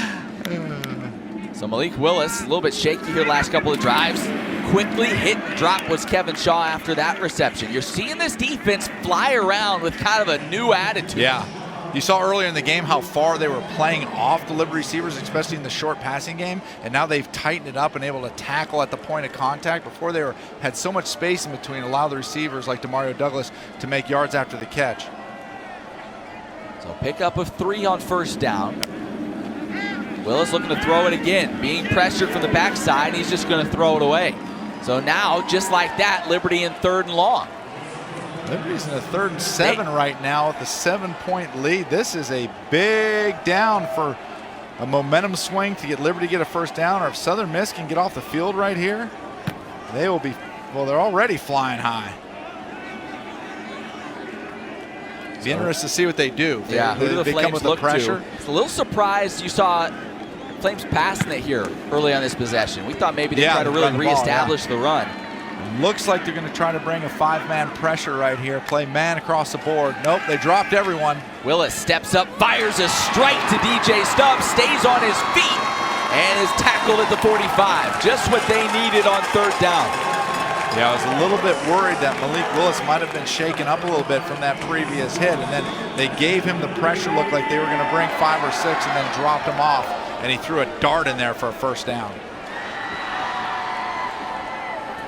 So Malik Willis, a little bit shaky here last couple of drives. Quickly hit and drop was Kevin Shaw after that reception. You're seeing this defense fly around with kind of a new attitude. Yeah. You saw earlier in the game how far they were playing off the Liberty receivers, especially in the short passing game, and now they've tightened it up and able to tackle at the point of contact. Before they had so much space in between, allow the receivers like Demario Douglas to make yards after the catch. So pickup of 3 on first down. Willis looking to throw it again, being pressured from the backside, and he's just going to throw it away. So now, just like that, Liberty in 3rd and long. Liberty's in a 3rd and 7 right now with a 7-point lead. This is a big down for a momentum swing to get Liberty to get a first down, or if Southern Miss can get off the field right here, they will be, well, they're already flying high. Be interested to see what they do. Yeah, who do the Flames come with look the pressure? to? It's a little surprised you saw Flames passing it here early on this possession. We thought maybe they'd try to really reestablish the run. Looks like they're going to try to bring a 5-man pressure right here. Play man across the board. Nope, they dropped everyone. Willis steps up, fires a strike to DJ Stubbs, stays on his feet, and is tackled at the 45. Just what they needed on 3rd down. Yeah, I was a little bit worried that Malik Willis might have been shaken up a little bit from that previous hit, and then they gave him the pressure. Looked like they were going to bring 5 or 6 and then dropped him off, and he threw a dart in there for a first down.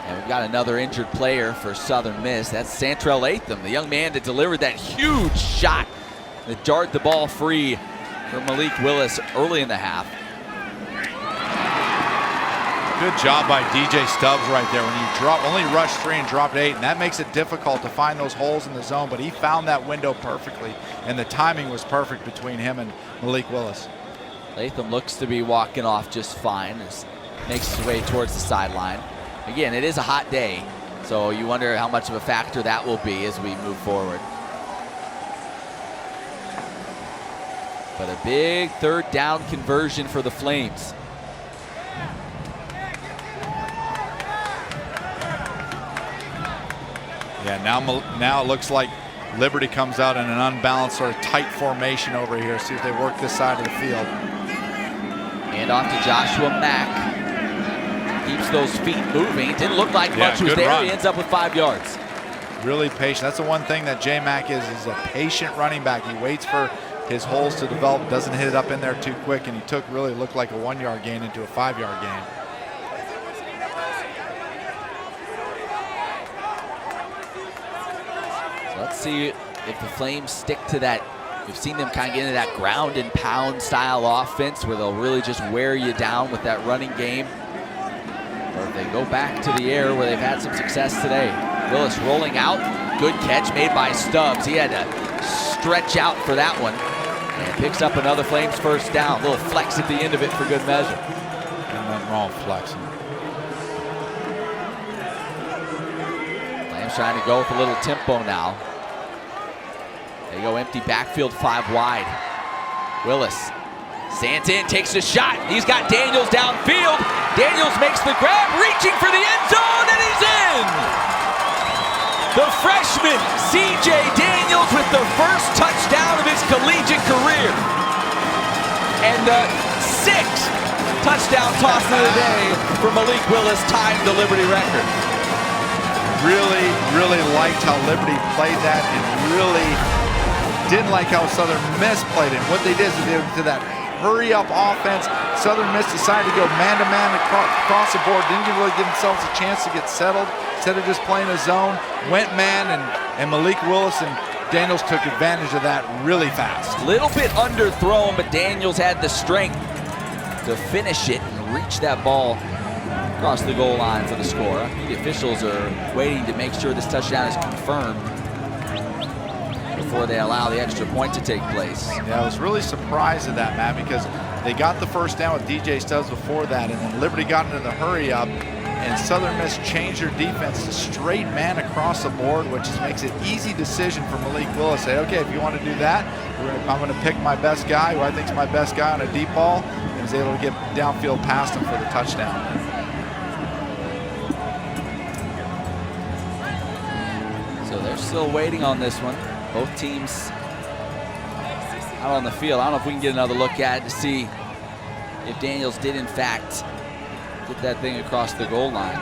And we've got another injured player for Southern Miss. That's Santrell Latham, the young man that delivered that huge shot that darted the ball free for Malik Willis early in the half. Good job by DJ Stubbs right there. When you only rushed 3 and dropped 8, and that makes it difficult to find those holes in the zone, but he found that window perfectly, and the timing was perfect between him and Malik Willis. Latham looks to be walking off just fine as makes his way towards the sideline. Again, it is a hot day, so you wonder how much of a factor that will be as we move forward. But a big 3rd down conversion for the Flames. Yeah, now it looks like Liberty comes out in an unbalanced sort of tight formation over here. See if they work this side of the field. And off to Joshua Mack. Keeps those feet moving. Didn't look like much was there. Run. He ends up with 5 yards. Really patient. That's the one thing that J Mack is. He's a patient running back. He waits for his holes to develop, doesn't hit it up in there too quick, and he looked like a 1-yard gain into a 5-yard gain. So let's see if the Flames stick to that. We've seen them kind of get into that ground and pound style offense where they'll really just wear you down with that running game. Or if they go back to the air where they've had some success today. Willis rolling out. Good catch made by Stubbs. He had to stretch out for that one. And picks up another Flames first down. A little flex at the end of it for good measure. Nothing wrong with flexing. Flames trying to go with a little tempo now. They go empty backfield 5 wide. Willis. Santin takes a shot. He's got Daniels downfield. Daniels makes the grab, reaching for the end zone, and he's in! The freshman, C.J. Daniels, with the first touchdown of his collegiate career. And the 6th touchdown toss of the day for Malik Willis, tying the Liberty record. Really liked how Liberty played that, and really didn't like how Southern Miss played it. What they did is they did that hurry-up offense. Southern Miss decided to go man-to-man across the board. Didn't really give themselves a chance to get settled. Instead of just playing a zone, went man, and Malik Willis and Daniels took advantage of that really fast. Little bit underthrown, but Daniels had the strength to finish it and reach that ball across the goal line for the score. The officials are waiting to make sure this touchdown is confirmed before they allow the extra point to take place. Yeah, I was really surprised at that, Matt, because they got the first down with DJ Stubbs before that, and then Liberty got into the hurry-up, and Southern Miss changed their defense to straight man across the board, which makes it an easy decision for Malik Willis. Say, okay, if you want to do that, I'm going to pick my best guy, who I think is my best guy on a deep ball, and was able to get downfield past him for the touchdown. So they're still waiting on this one. Both teams out on the field. I don't know if we can get another look at it to see if Daniels did in fact get that thing across the goal line.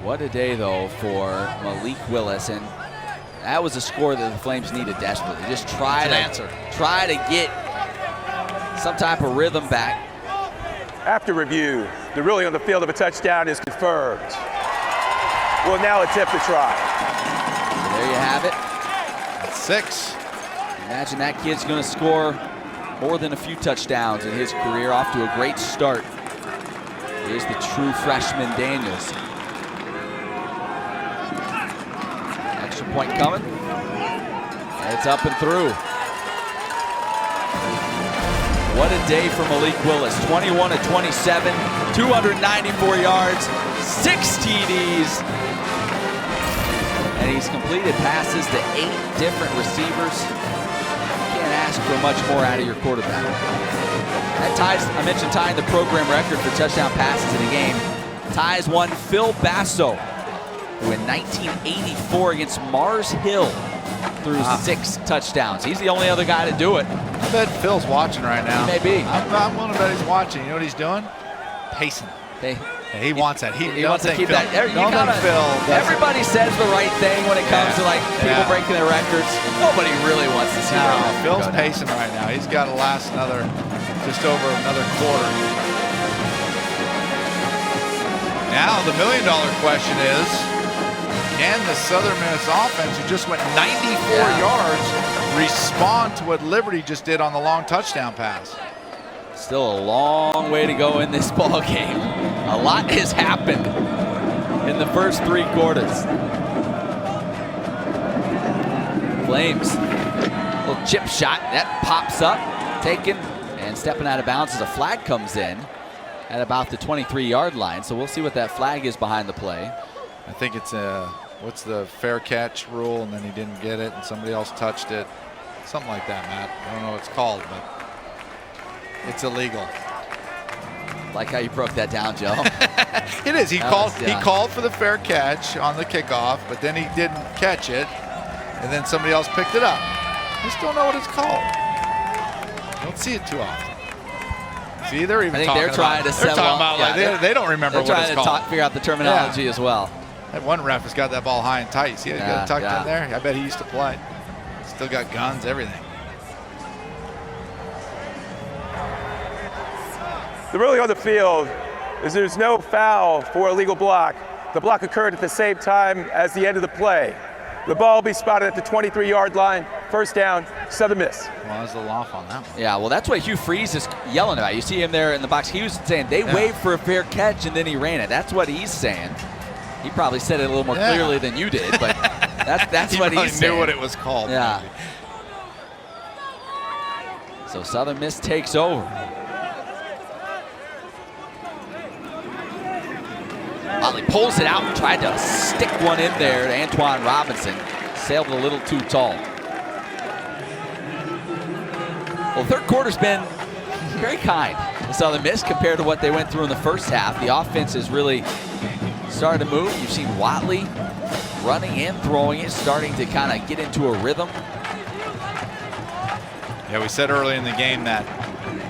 What a day, though, for Malik Willis, and that was a score that the Flames needed desperately. Just try to get some type of rhythm back. After review, the ruling on the field of a touchdown is confirmed. We'll now attempt the try. So there you have it. That's 6. Imagine that kid's going to score more than a few touchdowns in his career. Off to a great start. Here's the true freshman Daniels. Extra point coming. It's up and through. What a day for Malik Willis. 21 of 27, 294 yards, 6 TDs. And he's completed passes to 8 different receivers. You can't ask for much more out of your quarterback. That ties, I mentioned tying the program record for touchdown passes in a game. Ties one Phil Basso, who in 1984 against Mars Hill threw 6 touchdowns. He's the only other guy to do it. I bet Phil's watching right now. He may be. I'm willing to bet he's watching. You know what he's doing? Pacing. He wants that. He wants to keep Phil, that. Everybody says the right thing when it comes to like people breaking their records. Nobody really wants to see that. Phil's pacing right now. He's got to last just over another quarter. Now the $1 million question is, can the Southern Miss offense, who just went 94 yards, respond to what Liberty just did on the long touchdown pass? Still a long way to go in this ball game. A lot has happened in the first 3 quarters. Flames, little chip shot, that pops up, taken, and stepping out of bounds as a flag comes in at about the 23-yard line. So we'll see what that flag is behind the play. I think it's what's the fair catch rule, and then he didn't get it and somebody else touched it. Something like that, Matt. I don't know what it's called, but it's illegal. Like how you broke that down, Joe. It is. He called for the fair catch on the kickoff, but then he didn't catch it, and then somebody else picked it up. I just don't know what it's called. Don't see it too often. See, they're even talking about they don't remember what it's called. They're trying to figure out the terminology as well. That one ref has got that ball high and tight. See, he's got it tucked in there. I bet he used to play. Still got guns, everything. The ruling on the field is there's no foul for a illegal block. The block occurred at the same time as the end of the play. The ball will be spotted at the 23-yard line. First down, Southern Miss. Well, I was a little off on that one. Yeah, well, that's what Hugh Freeze is yelling about. You see him there in the box. He was saying they waved for a fair catch and then he ran it. That's what he's saying. He probably said it a little more clearly than you did, but that's what he's saying. He knew what it was called. Yeah. Maybe. So Southern Miss takes over. Watley pulls it out and tried to stick one in there to Antoine Robinson. Sailed a little too tall. Well, third quarter's been very kind to Southern Miss compared to what they went through in the first half. The offense has really started to move. You've seen Watley running and throwing it, starting to kind of get into a rhythm. Yeah, we said early in the game that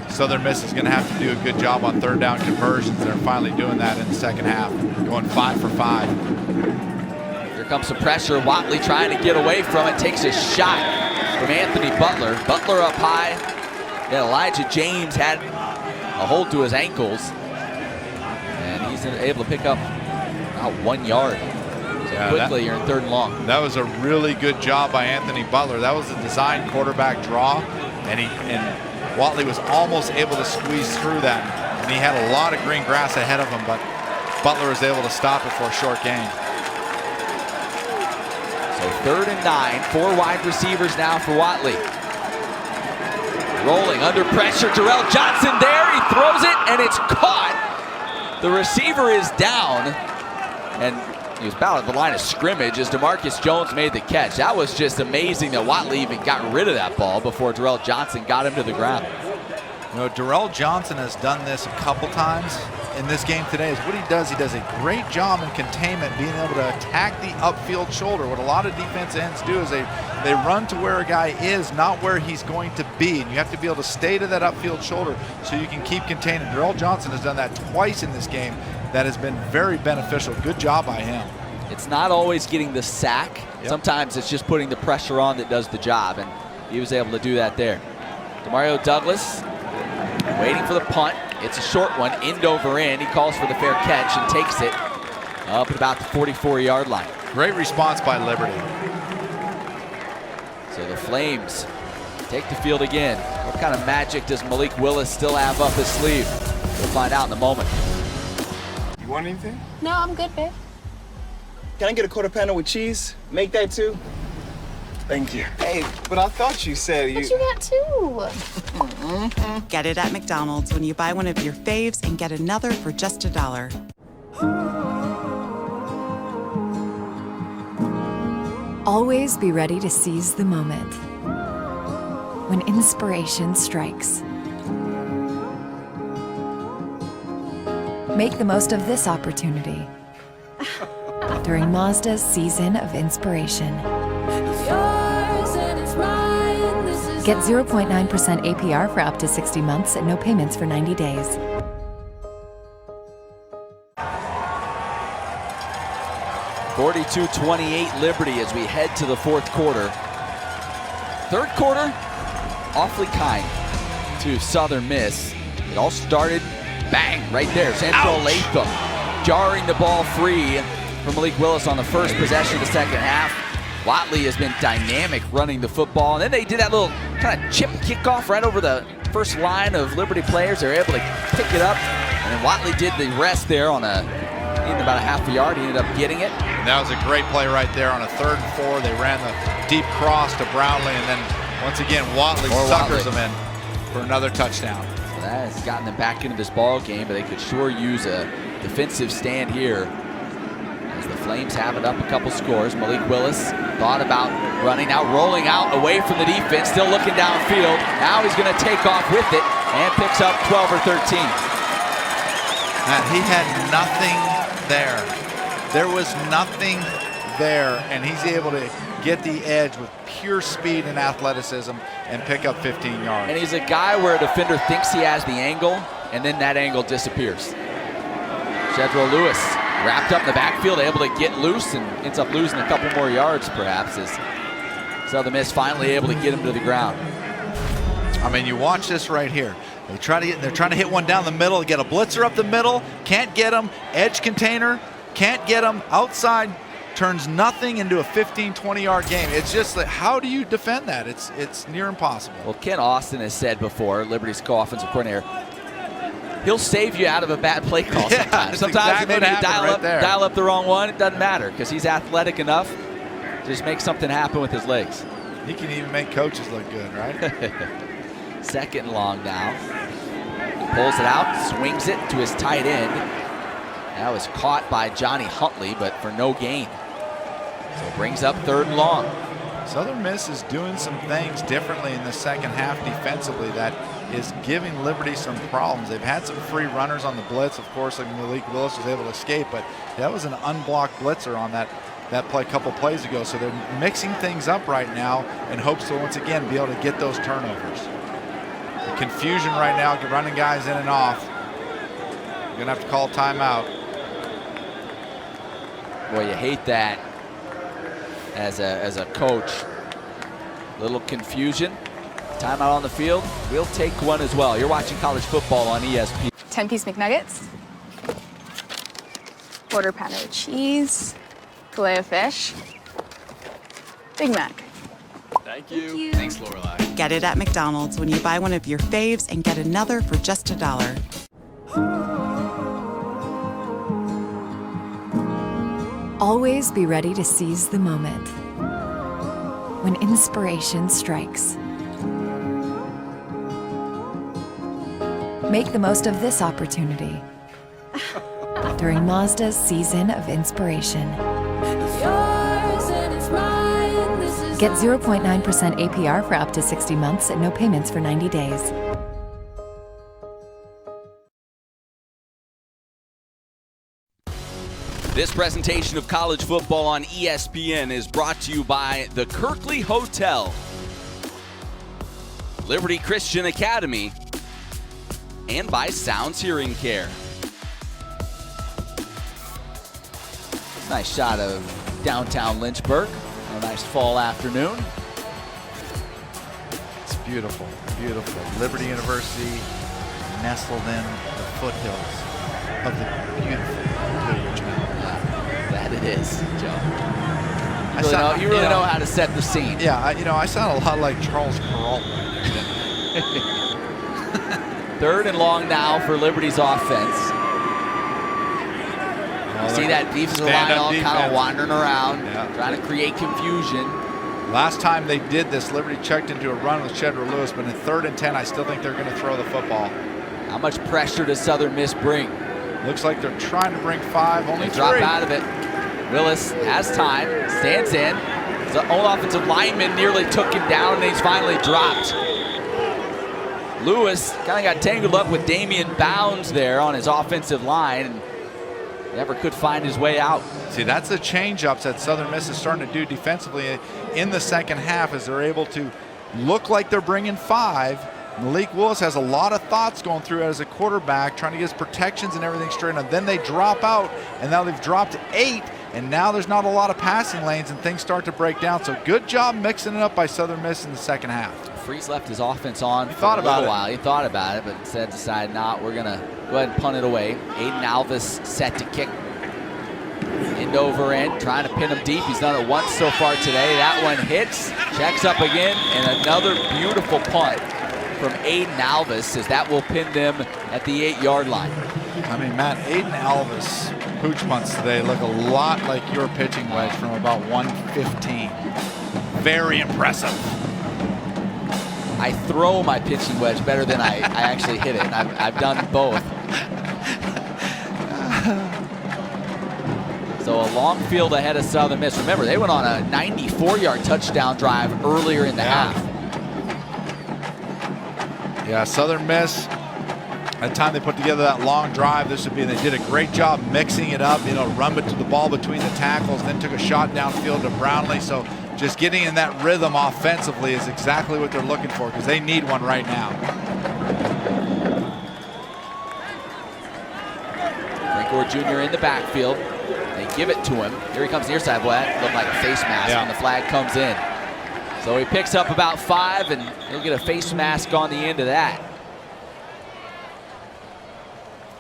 Southern Miss is going to have to do a good job on third down conversions. They're finally doing that in the second half, going 5 for 5. Here comes some pressure. Watley trying to get away from it, takes a shot from Anthony Butler. Butler up high. Yeah, Elijah James had a hold to his ankles, and he's able to pick up about 1 yard. So quickly, you're in third and long. That was a really good job by Anthony Butler. That was a designed quarterback draw, and Watley was almost able to squeeze through that. And he had a lot of green grass ahead of him, but Butler was able to stop it for a short gain. So 3rd and 9, 4 wide receivers now for Watley. Rolling under pressure, Darrell Johnson there, he throws it and it's caught. The receiver is down, and he was about at the line of scrimmage as DeMarcus Jones made the catch. That was just amazing that Watley even got rid of that ball before Darrell Johnson got him to the ground. You know, Darrell Johnson has done this a couple times in this game today. Is what he does a great job in containment, being able to attack the upfield shoulder. What a lot of defense ends do is they run to where a guy is, not where he's going to be. And you have to be able to stay to that upfield shoulder so you can keep containing. Darrell Johnson has done that twice in this game, that has been very beneficial. Good job by him. It's not always getting the sack. Yep. Sometimes it's just putting the pressure on that does the job, and he was able to do that there. Demario Douglas waiting for the punt. It's a short one, end over end. He calls for the fair catch and takes it up at about the 44-yard line. Great response by Liberty. So the Flames take the field again. What kind of magic does Malik Willis still have up his sleeve? We'll find out in a moment. You want anything? No, I'm good, babe. Can I get a quarter pounder with cheese? Make that too? Thank you. Hey, but I thought you said But you got two. Get it at McDonald's when you buy one of your faves and get another for just $1. Always be ready to seize the moment. When inspiration strikes, make the most of this opportunity during Mazda's Season of Inspiration. Get 0.9% APR for up to 60 months and no payments for 90 days. (42-28) Liberty as we head to the fourth quarter. Third quarter, awfully kind to Southern Miss. It all started, bang, right there. Central Latham jarring the ball free from Malik Willis on the first possession of the second half. Watley has been dynamic running the football. And then they did that little kind of chip kickoff right over the first line of Liberty players. They were able to pick it up. And then Watley did the rest there on in about a half a yard. He ended up getting it. And that was a great play right there on a 3rd and 4. They ran the deep cross to Brownlee, and then once again Watley suckers them in for another touchdown. So that has gotten them back into this ball game, but they could sure use a defensive stand here as the Flames have it up a couple scores. Malik Willis thought about running, now rolling out away from the defense, still looking downfield. Now he's going to take off with it and picks up 12 or 13. Matt, he had nothing there. There was nothing there, and he's able to get the edge with pure speed and athleticism and pick up 15 yards. And he's a guy where a defender thinks he has the angle, and then that angle disappears. Shedro Lewis wrapped up in the backfield, able to get loose and ends up losing a couple more yards perhaps as Southern Miss finally able to get him to the ground. I mean, you watch this right here. They're trying to hit one down the middle, get a blitzer up the middle, can't get him, edge container, can't get him, outside, turns nothing into a 15, 20-yard game. It's just like, how do you defend that? It's near impossible. Well, Ken Austin has said before, Liberty's co-offensive coordinator, he'll save you out of a bad play call sometimes. Sometimes exactly maybe you dial up the wrong one. It doesn't matter because he's athletic enough to just make something happen with his legs. He can even make coaches look good, right? 2nd and long now. He pulls it out, swings it to his tight end. That was caught by Johnny Huntley, but for no gain. So brings up 3rd and long. Southern Miss is doing some things differently in the second half defensively that is giving Liberty some problems. They've had some free runners on the blitz. Of course, like Malik Willis was able to escape, but that was an unblocked blitzer on that play a couple plays ago. So they're mixing things up right now in hopes to once again be able to get those turnovers. The confusion right now, running guys in and off. You're gonna have to call timeout. Boy, you hate that as a coach. Little confusion. Timeout on the field. We'll take one as well. You're watching college football on ESPN. 10-piece McNuggets. Quarter pounder with cheese. Filet of fish. Big Mac. Thank you. Thanks, Lorelai. Get it at McDonald's when you buy one of your faves and get another for just $1. Always be ready to seize the moment. When inspiration strikes, make the most of this opportunity during Mazda's Season of Inspiration. Get 0.9% APR for up to 60 months and no payments for 90 days. This presentation of college football on ESPN is brought to you by the Kirkley Hotel, Liberty Christian Academy, and by Sounds Hearing Care. Nice shot of downtown Lynchburg. A nice fall afternoon. It's beautiful, beautiful. Liberty University nestled in the foothills of the beautiful Blue Ridge Mountains. That it is, Joe. You really know how to set the scene. Yeah, I sound a lot like Charles Perrault. Third and long now for Liberty's offense. See that defensive line all kind of wandering around, trying to create confusion. Last time they did this, Liberty checked into a run with Shedra Lewis, but in 3rd and 10, I still think they're going to throw the football. How much pressure does Southern Miss bring? Looks like they're trying to bring 5, only 3. They drop out of it. Willis has time, stands in. His own offensive lineman nearly took him down, and he's finally dropped. Lewis kind of got tangled up with Damian Bounds there on his offensive line, and never could find his way out. See, that's the change-ups that Southern Miss is starting to do defensively in the second half, as they're able to look like they're bringing 5. Malik Willis has a lot of thoughts going through as a quarterback, trying to get his protections and everything straight, and then they drop out, and now they've dropped 8, and now there's not a lot of passing lanes, and things start to break down. So good job mixing it up by Southern Miss in the second half. Freeze left his offense on for a little while. He thought about it, but instead decided not. We're going to go ahead and punt it away. Aiden Alvis set to kick. End over end, trying to pin him deep. He's done it once so far today. That one hits, checks up again, and another beautiful punt from Aiden Alvis, as that will pin them at the 8-yard line. I mean, Matt, Aiden Alvis pooch punts today look a lot like your pitching wedge from about 115. Very impressive. I throw my pitching wedge better than I actually hit it, and I've done both. So a long field ahead of Southern Miss. Remember, they went on a 94-yard touchdown drive earlier in the half. Yeah, Southern Miss, at the time they put together that long drive, they did a great job mixing it up, run the ball between the tackles, then took a shot downfield to Brownlee. So just getting in that rhythm offensively is exactly what they're looking for, because they need one right now. Frank Gore Jr. in the backfield. They give it to him. Here he comes near side. Boy, that looked like a face mask when the flag comes in. So he picks up about 5, and he'll get a face mask on the end of that.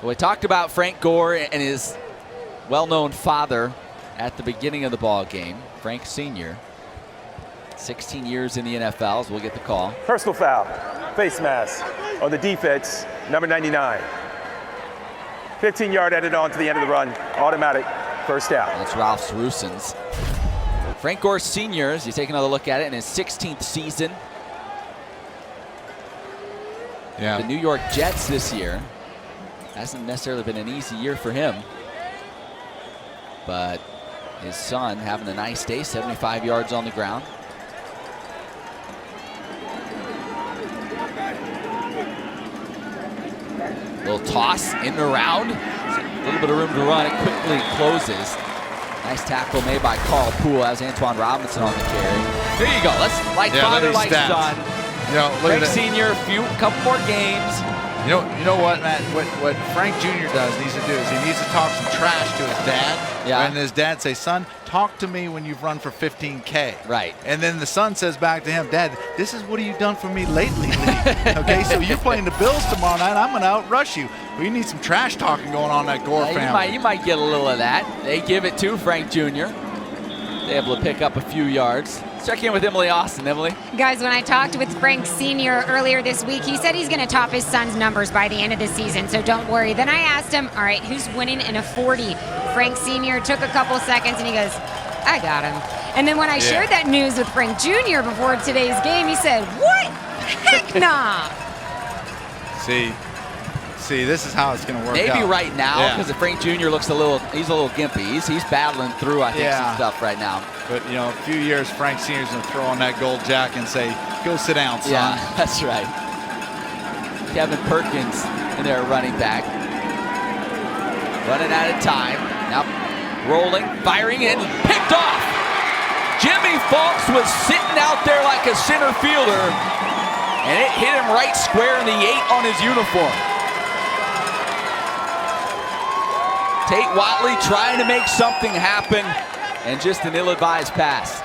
Well, we talked about Frank Gore and his well-known father at the beginning of the ball game. Frank Sr., 16 years in the NFL, so we'll get the call. Personal foul, face mask on the defense, number 99. 15-yard added on to the end of the run, automatic first down. That's Ralph Sarusins. Frank Gore Sr., as you take another look at it, in his 16th season. Yeah. The New York Jets this year. Hasn't necessarily been an easy year for him. But his son having a nice day, 75 yards on the ground. Little toss in and around. A little bit of room to run. It quickly closes. Nice tackle made by Carl Poole. That was Antoine Robinson on the carry. Here you go. Let's like father, like son. Frank Sr., couple more games. You know what, Matt? What Frank Jr. needs to do is he needs to talk some trash to his dad. Yeah. And his dad say, "Son, talk to me when you've run for 15K." Right. And then the son says back to him, "Dad, this is what have you done for me lately, Lee?" Okay, so you're playing the Bills tomorrow night. I'm going to outrush you. We need some trash talking going on in that Gore family. You might get a little of that. They give it to Frank Jr. They're able to pick up a few yards. Let's check in with Emily Austin. Emily? Guys, when I talked with Frank Sr. earlier this week, he said he's going to top his son's numbers by the end of the season, so don't worry. Then I asked him, all right, who's winning in a 40? Frank Sr. took a couple seconds, and he goes, I got him. And then when I shared that news with Frank Jr. before today's game, he said, what? Heck nah. See, this is how it's going to work out. Maybe right now, because Frank Jr. looks he's a little gimpy. He's battling through, I think, some stuff right now. But, a few years, Frank Sr.'s going to throw on that gold jacket and say, go sit down, son. Yeah, that's right. Kevin Perkins in there running back. Running out of time. Now rolling, firing in, picked off. Jimmy Falks was sitting out there like a center fielder, and it hit him right square in the 8 on his uniform. Tate Watley trying to make something happen, and just an ill-advised pass.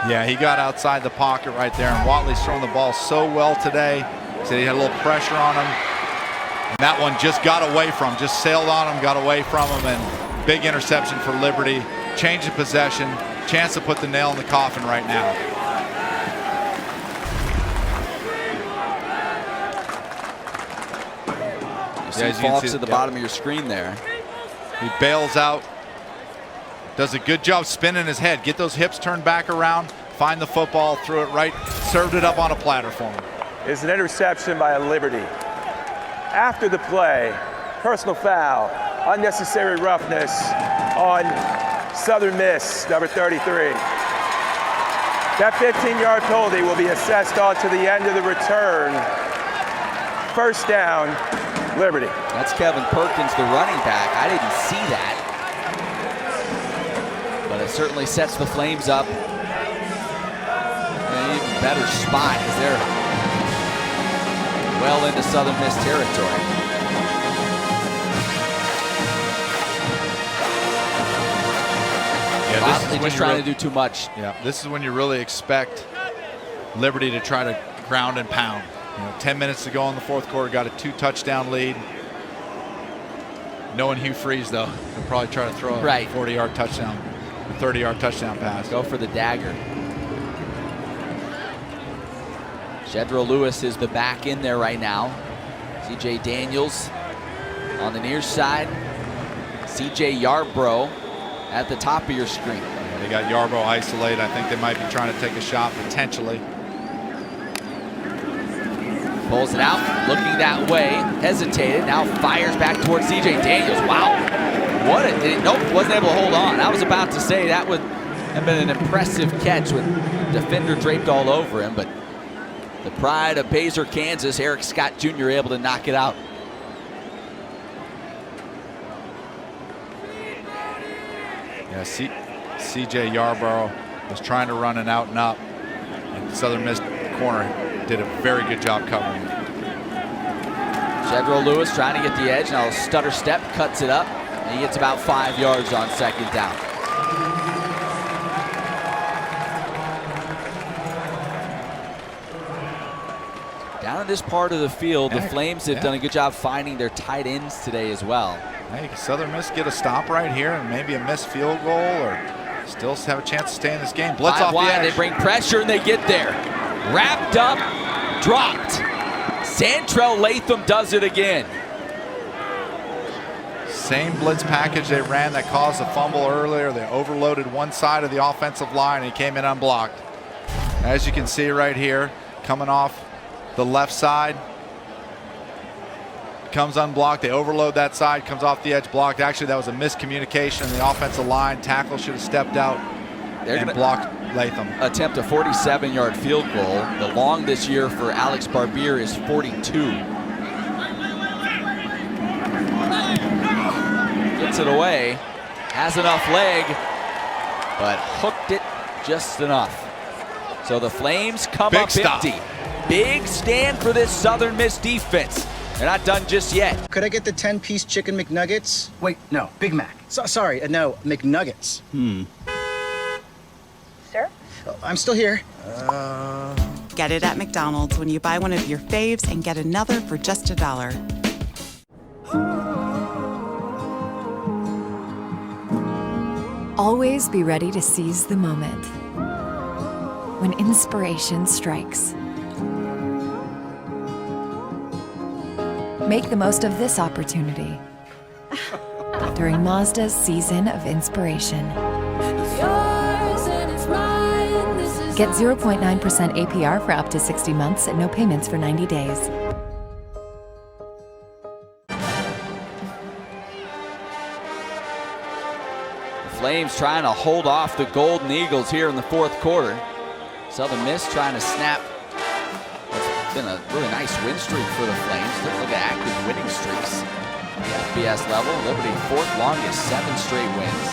Yeah, he got outside the pocket right there, and Watley's throwing the ball so well today. Said he had a little pressure on him. And that one just got away from him, just sailed on him, got away from him, and big interception for Liberty. Change of possession, chance to put the nail in the coffin right now. You see Falks at the bottom of your screen there. He bails out, does a good job spinning his head. Get those hips turned back around, find the football, threw it right, served it up on a platter for him. It's an interception by Liberty. After the play, personal foul, unnecessary roughness on Southern Miss, number 33. That 15-yard penalty will be assessed on to the end of the return. First down, Liberty. That's Kevin Perkins, the running back. I didn't see that. But it certainly sets the Flames up in an even better spot as they're well into Southern Miss territory. Yeah, this is when just trying to do too much. Yeah, this is when you really expect Liberty to try to ground and pound. 10 minutes to go in the fourth quarter, got a 2-touchdown lead. Knowing Hugh Freeze, though, he'll probably try to throw a 40-yard touchdown, a 30-yard touchdown pass. Go for the dagger. Jedro Lewis is the back in there right now. C.J. Daniels on the near side. C.J. Yarbrough at the top of your screen. Yeah, they got Yarbrough isolated. I think they might be trying to take a shot potentially. Pulls it out, looking that way, hesitated, now fires back towards C.J. Daniels. Wow, what nope, wasn't able to hold on. I was about to say that would have been an impressive catch with defender draped all over him, but the pride of Baser, Kansas, Eric Scott Jr. able to knock it out. Yeah, C.J. Yarbrough was trying to run an out and up, and Southern Miss corner did a very good job covering. Jedro Lewis trying to get the edge. Now a stutter step, cuts it up, and he gets about 5 yards on second down. Down in this part of the field, the Flames have done a good job finding their tight ends today as well. Hey, Southern Miss get a stop right here and maybe a missed field goal, or still have a chance to stay in this game. Blitz off the edge. They bring pressure and they get there. Wrapped up, dropped. Santrell Latham does it again. Same blitz package they ran that caused a fumble earlier. They overloaded one side of the offensive line and he came in unblocked. As you can see right here, coming off the left side, comes unblocked. They overload that side, comes off the edge blocked. Actually, that was a miscommunication in the offensive line. Tackle should have stepped out and blocked Latham. Attempt a 47-yard field goal. The long this year for Alex Barbier is 42. Gets it away, has enough leg, but hooked it just enough. So the Flames come up empty. Big stand for this Southern Miss defense. They're not done just yet. Could I get the 10-piece chicken McNuggets? Wait, no, Big Mac. Sorry, no, McNuggets. Sir? Oh, I'm still here. Get it at McDonald's when you buy one of your faves and get another for just $1. Always be ready to seize the moment. When inspiration strikes, make the most of this opportunity during Mazda's Season of Inspiration. Get 0.9% APR for up to 60 months and no payments for 90 days. Flames trying to hold off the Golden Eagles here in the fourth quarter. Southern Miss trying to snap what's been a really nice win streak for the Flames. Look at active winning streaks at the FBS level. Liberty fourth longest, 7 straight wins.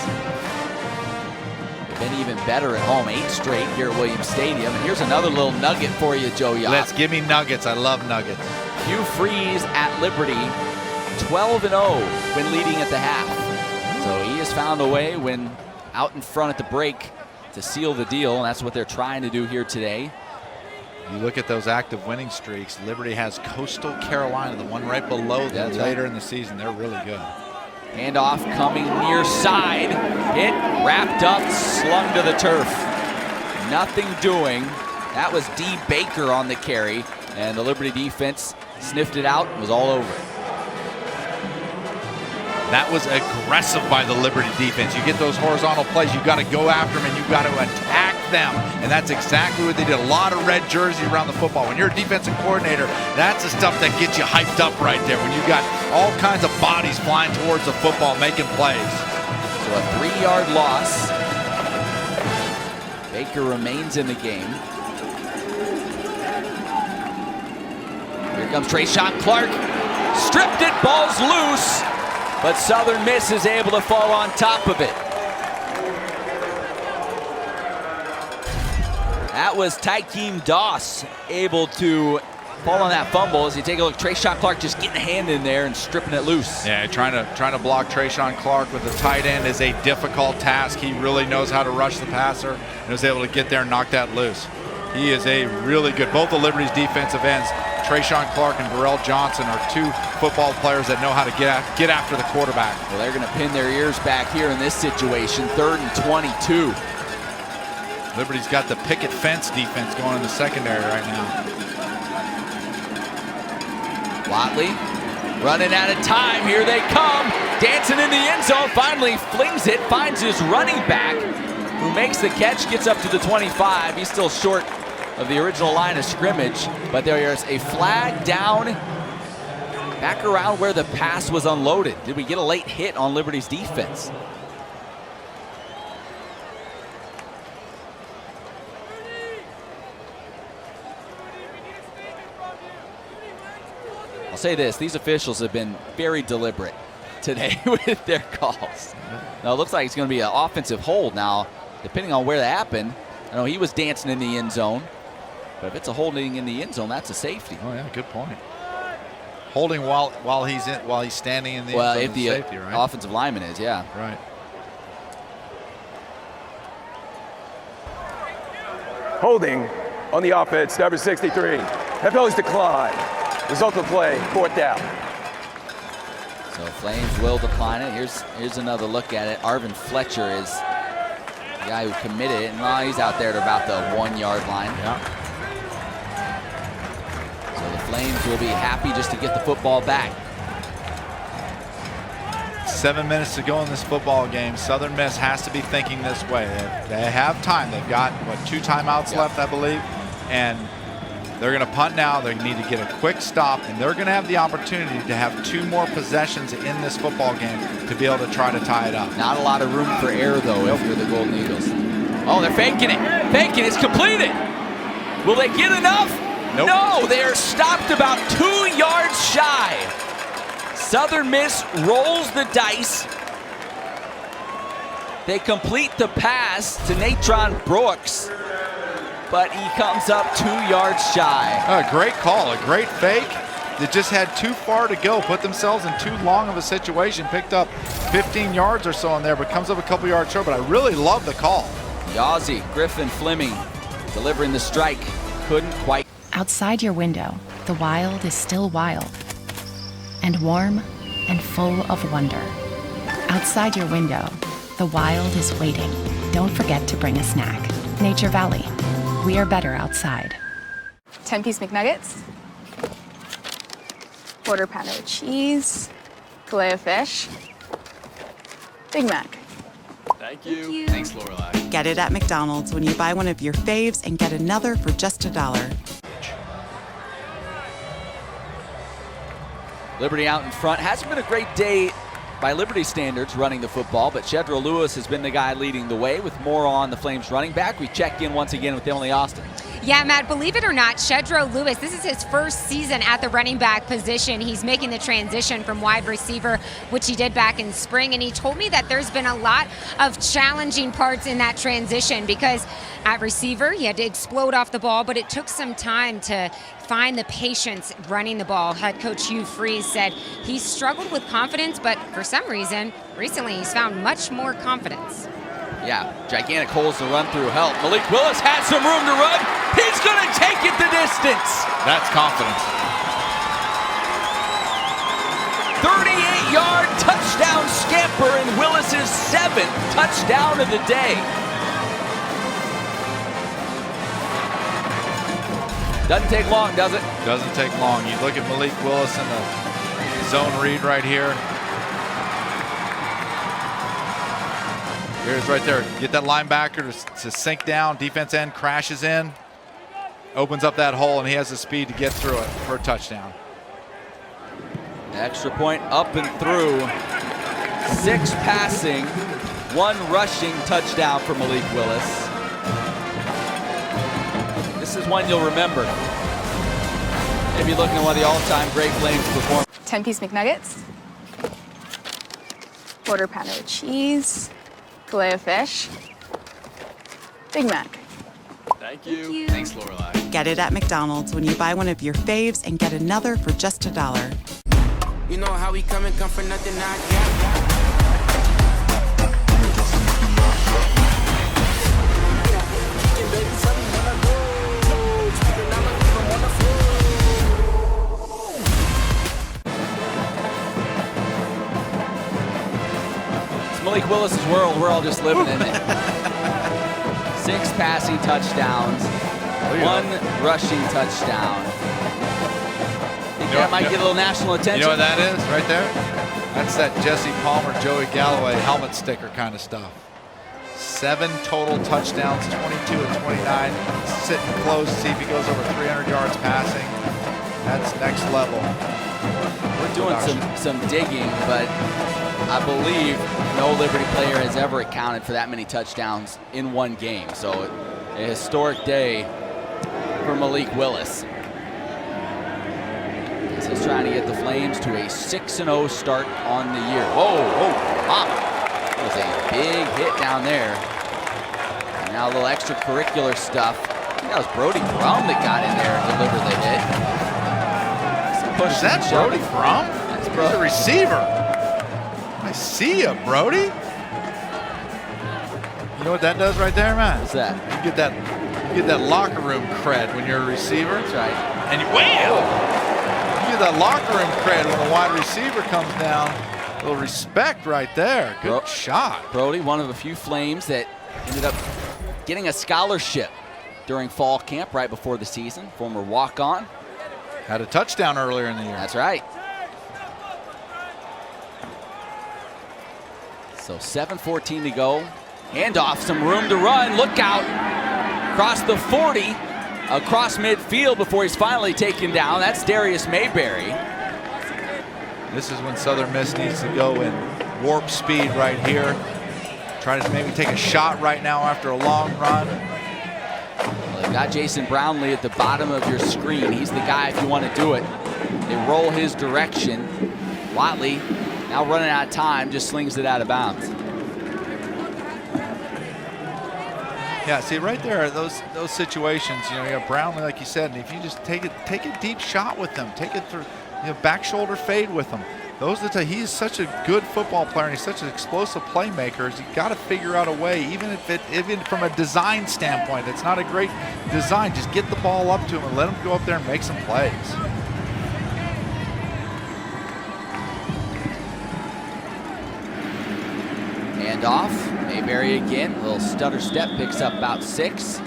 They've been even better at home, 8 straight here at Williams Stadium. And here's another little nugget for you, Joe Yopp. Let's give me nuggets. I love nuggets. Hugh Freeze at Liberty, 12-0 when leading at the half. So he has found a way when out in front at the break to seal the deal, and that's what they're trying to do here today. You look at those active winning streaks. Liberty has Coastal Carolina, the one right below them later in the season. They're really good. Handoff coming near side. Hit, wrapped up, slung to the turf. Nothing doing. That was D. Baker on the carry, and the Liberty defense sniffed it out and was all over it. That was aggressive by the Liberty defense. You get those horizontal plays, you got to go after them and you got to attack them. And that's exactly what they did. A lot of red jersey around the football. When you're a defensive coordinator, that's the stuff that gets you hyped up right there. When you've got all kinds of bodies flying towards the football, making plays. So a 3-yard loss. Baker remains in the game. Here comes Trayshawn Clark. Stripped it, ball's loose. But Southern Miss is able to fall on top of it. That was Tykeem Doss able to fall on that fumble. As you take a look, Trayshawn Clark just getting a hand in there and stripping it loose. Yeah, trying to block Trayshawn Clark with the tight end is a difficult task. He really knows how to rush the passer and was able to get there and knock that loose. He is a really good, both the Liberty's defensive ends, Trayshawn Clark and Burrell Johnson, are two football players that know how to get after the quarterback. Well, they're going to pin their ears back here in this situation, 3rd and 22. Liberty's got the picket fence defense going in the secondary right now. Watley running out of time. Here they come. Dancing in the end zone. Finally flings it. Finds his running back, who makes the catch, gets up to the 25. He's still short of the original line of scrimmage, but there is a flag down back around where the pass was unloaded. Did we get a late hit on Liberty's defense? I'll say this, these officials have been very deliberate today with their calls. Now it looks like it's going to be an offensive hold now, depending on where that happened. I know he was dancing in the end zone, but if it's a holding in the end zone, that's a safety. Oh yeah, good point. Holding while he's standing in the end zone. Well, if the safety, right? offensive lineman is, yeah. Right. Holding on the offense, number 63. That penalty's declined. Result of the play, 4th down. So Flames will decline it. Here's another look at it. Arvin Fletcher is the guy who committed it, and he's out there at about the 1-yard line. Yeah. So the Flames will be happy just to get the football back. 7 minutes to go in this football game. Southern Miss has to be thinking this way. They have time. They've got, 2 timeouts left, I believe. And they're going to punt now. They need to get a quick stop, and they're going to have the opportunity to have 2 more possessions in this football game to be able to try to tie it up. Not a lot of room for error, though, if you're the Golden Eagles. Oh, they're faking it. Faking it. It's completed. Will they get enough? Nope. No, they are stopped about 2 yards shy. Southern Miss rolls the dice. They complete the pass to Natron Brooks, but he comes up 2 yards shy. A great call, a great fake. They just had too far to go, put themselves in too long of a situation, picked up 15 yards or so in there, but comes up a couple yards short. But I really love the call. Yazzie, Griffin Fleming delivering the strike. Couldn't quite. Outside your window, the wild is still wild and warm and full of wonder. Outside your window, the wild is waiting. Don't forget to bring a snack. Nature Valley. We are better outside. 10-piece McNuggets, quarter pounder with cheese, fillet of fish, Big Mac. Thank you. Thanks, Lorelai. Get it at McDonald's when you buy one of your faves and get another for just $1. Liberty out in front. Hasn't been a great day by Liberty standards running the football, but Shedra Lewis has been the guy leading the way with more on the Flames running back. We check in once again with Emily Austin. Yeah, Matt, believe it or not, Shedro Lewis, this is his first season at the running back position. He's making the transition from wide receiver, which he did back in spring, and he told me that there's been a lot of challenging parts in that transition because at receiver, he had to explode off the ball, but it took some time to find the patience running the ball. Head coach Hugh Freeze said he struggled with confidence, but for some reason, recently he's found much more confidence. Yeah, gigantic holes to run through help. Malik Willis has some room to run. He's going to take it the distance. That's confidence. 38-yard touchdown scamper and Willis's 7th touchdown of the day. Doesn't take long, does it? Doesn't take long. You look at Malik Willis in the zone read right here. Here's right there. Get that linebacker to sink down. Defense end crashes in. Opens up that hole, and he has the speed to get through it for a touchdown. Extra point up and through. 6 passing, 1 rushing touchdown for Malik Willis. This is one you'll remember. Maybe looking at one of the all-time great Flames performances. 10-piece McNuggets. Quarter pounder with cheese. Filet of fish. Big Mac. Thank you. Thanks, Lorelai. Get it at McDonald's when you buy one of your faves and get another for just $1. You know how we come for nothing, not yet. Malik Willis's world, we're all just living in it. 6 passing touchdowns, 1 rushing touchdown. Think that might get a little national attention. You know what that is right there? That's that Jesse Palmer, Joey Galloway helmet sticker kind of stuff. 7 total touchdowns, 22 and 29. Sitting close to see if he goes over 300 yards passing. That's next level. We're doing some digging, but I believe no Liberty player has ever accounted for that many touchdowns in one game. So a historic day for Malik Willis. He's trying to get the Flames to a 6-0 start on the year. Whoa, mama. That was a big hit down there. And now a little extracurricular stuff. I think that was Brody Brum that got in there and delivered the hit. Is that Brody Brum? That's the receiver. I see you, Brody. You know what that does right there, man? What's that? You get that locker room cred when you're a receiver. That's right. And you get that locker room cred when a wide receiver comes down. A little respect right there. Good shot. Brody, one of a few Flames that ended up getting a scholarship during fall camp right before the season. Former walk-on. Had a touchdown earlier in the year. That's right. So 7:14 to go. Handoff, some room to run. Look out. Across the 40, across midfield before he's finally taken down. That's Darius Mayberry. This is when Southern Miss needs to go in warp speed right here. Try to maybe take a shot right now after a long run. Well, they've got Jason Brownlee at the bottom of your screen. He's the guy if you want to do it. They roll his direction. Watley, now running out of time, just slings it out of bounds. Yeah, see right there, those situations, you know, you have Brownlee, like you said, and if you just take a deep shot with them, take it through, you know, back shoulder fade with them. He's such a good football player, and he's such an explosive playmaker. You got to figure out a way, even from a design standpoint, it's not a great design. Just get the ball up to him and let him go up there and make some plays. Hand off, Mayberry again, a little stutter step, picks up about 6.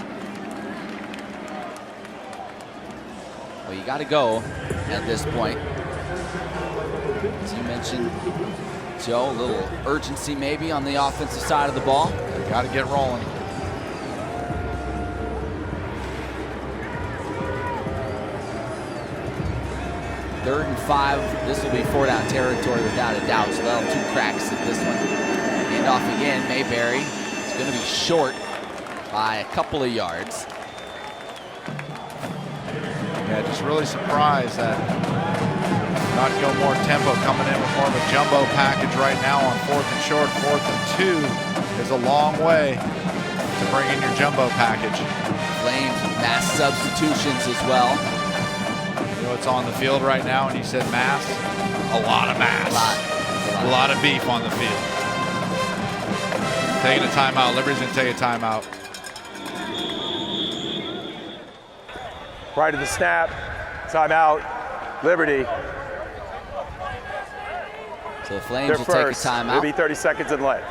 Well, you got to go at this point. As you mentioned, Joe, a little urgency maybe on the offensive side of the ball. Got to get rolling. Third and 5. This will be 4-down territory without a doubt. So they'll have 2 cracks at this one. Hand off again, Mayberry. It's going to be short by a couple of yards. Yeah, just really surprised that not go more tempo, coming in with more of a jumbo package right now on 4th and short. 4th and 2 is a long way to bring in your jumbo package. Flames mass substitutions as well. You know what's on the field right now, and you said mass? A lot of mass. A lot of beef on the field. Taking a timeout. Liberty's going to take a timeout. Right to the snap. Timeout. Liberty. So the Flames They're will first. take a timeout. It'll be 30 seconds in left.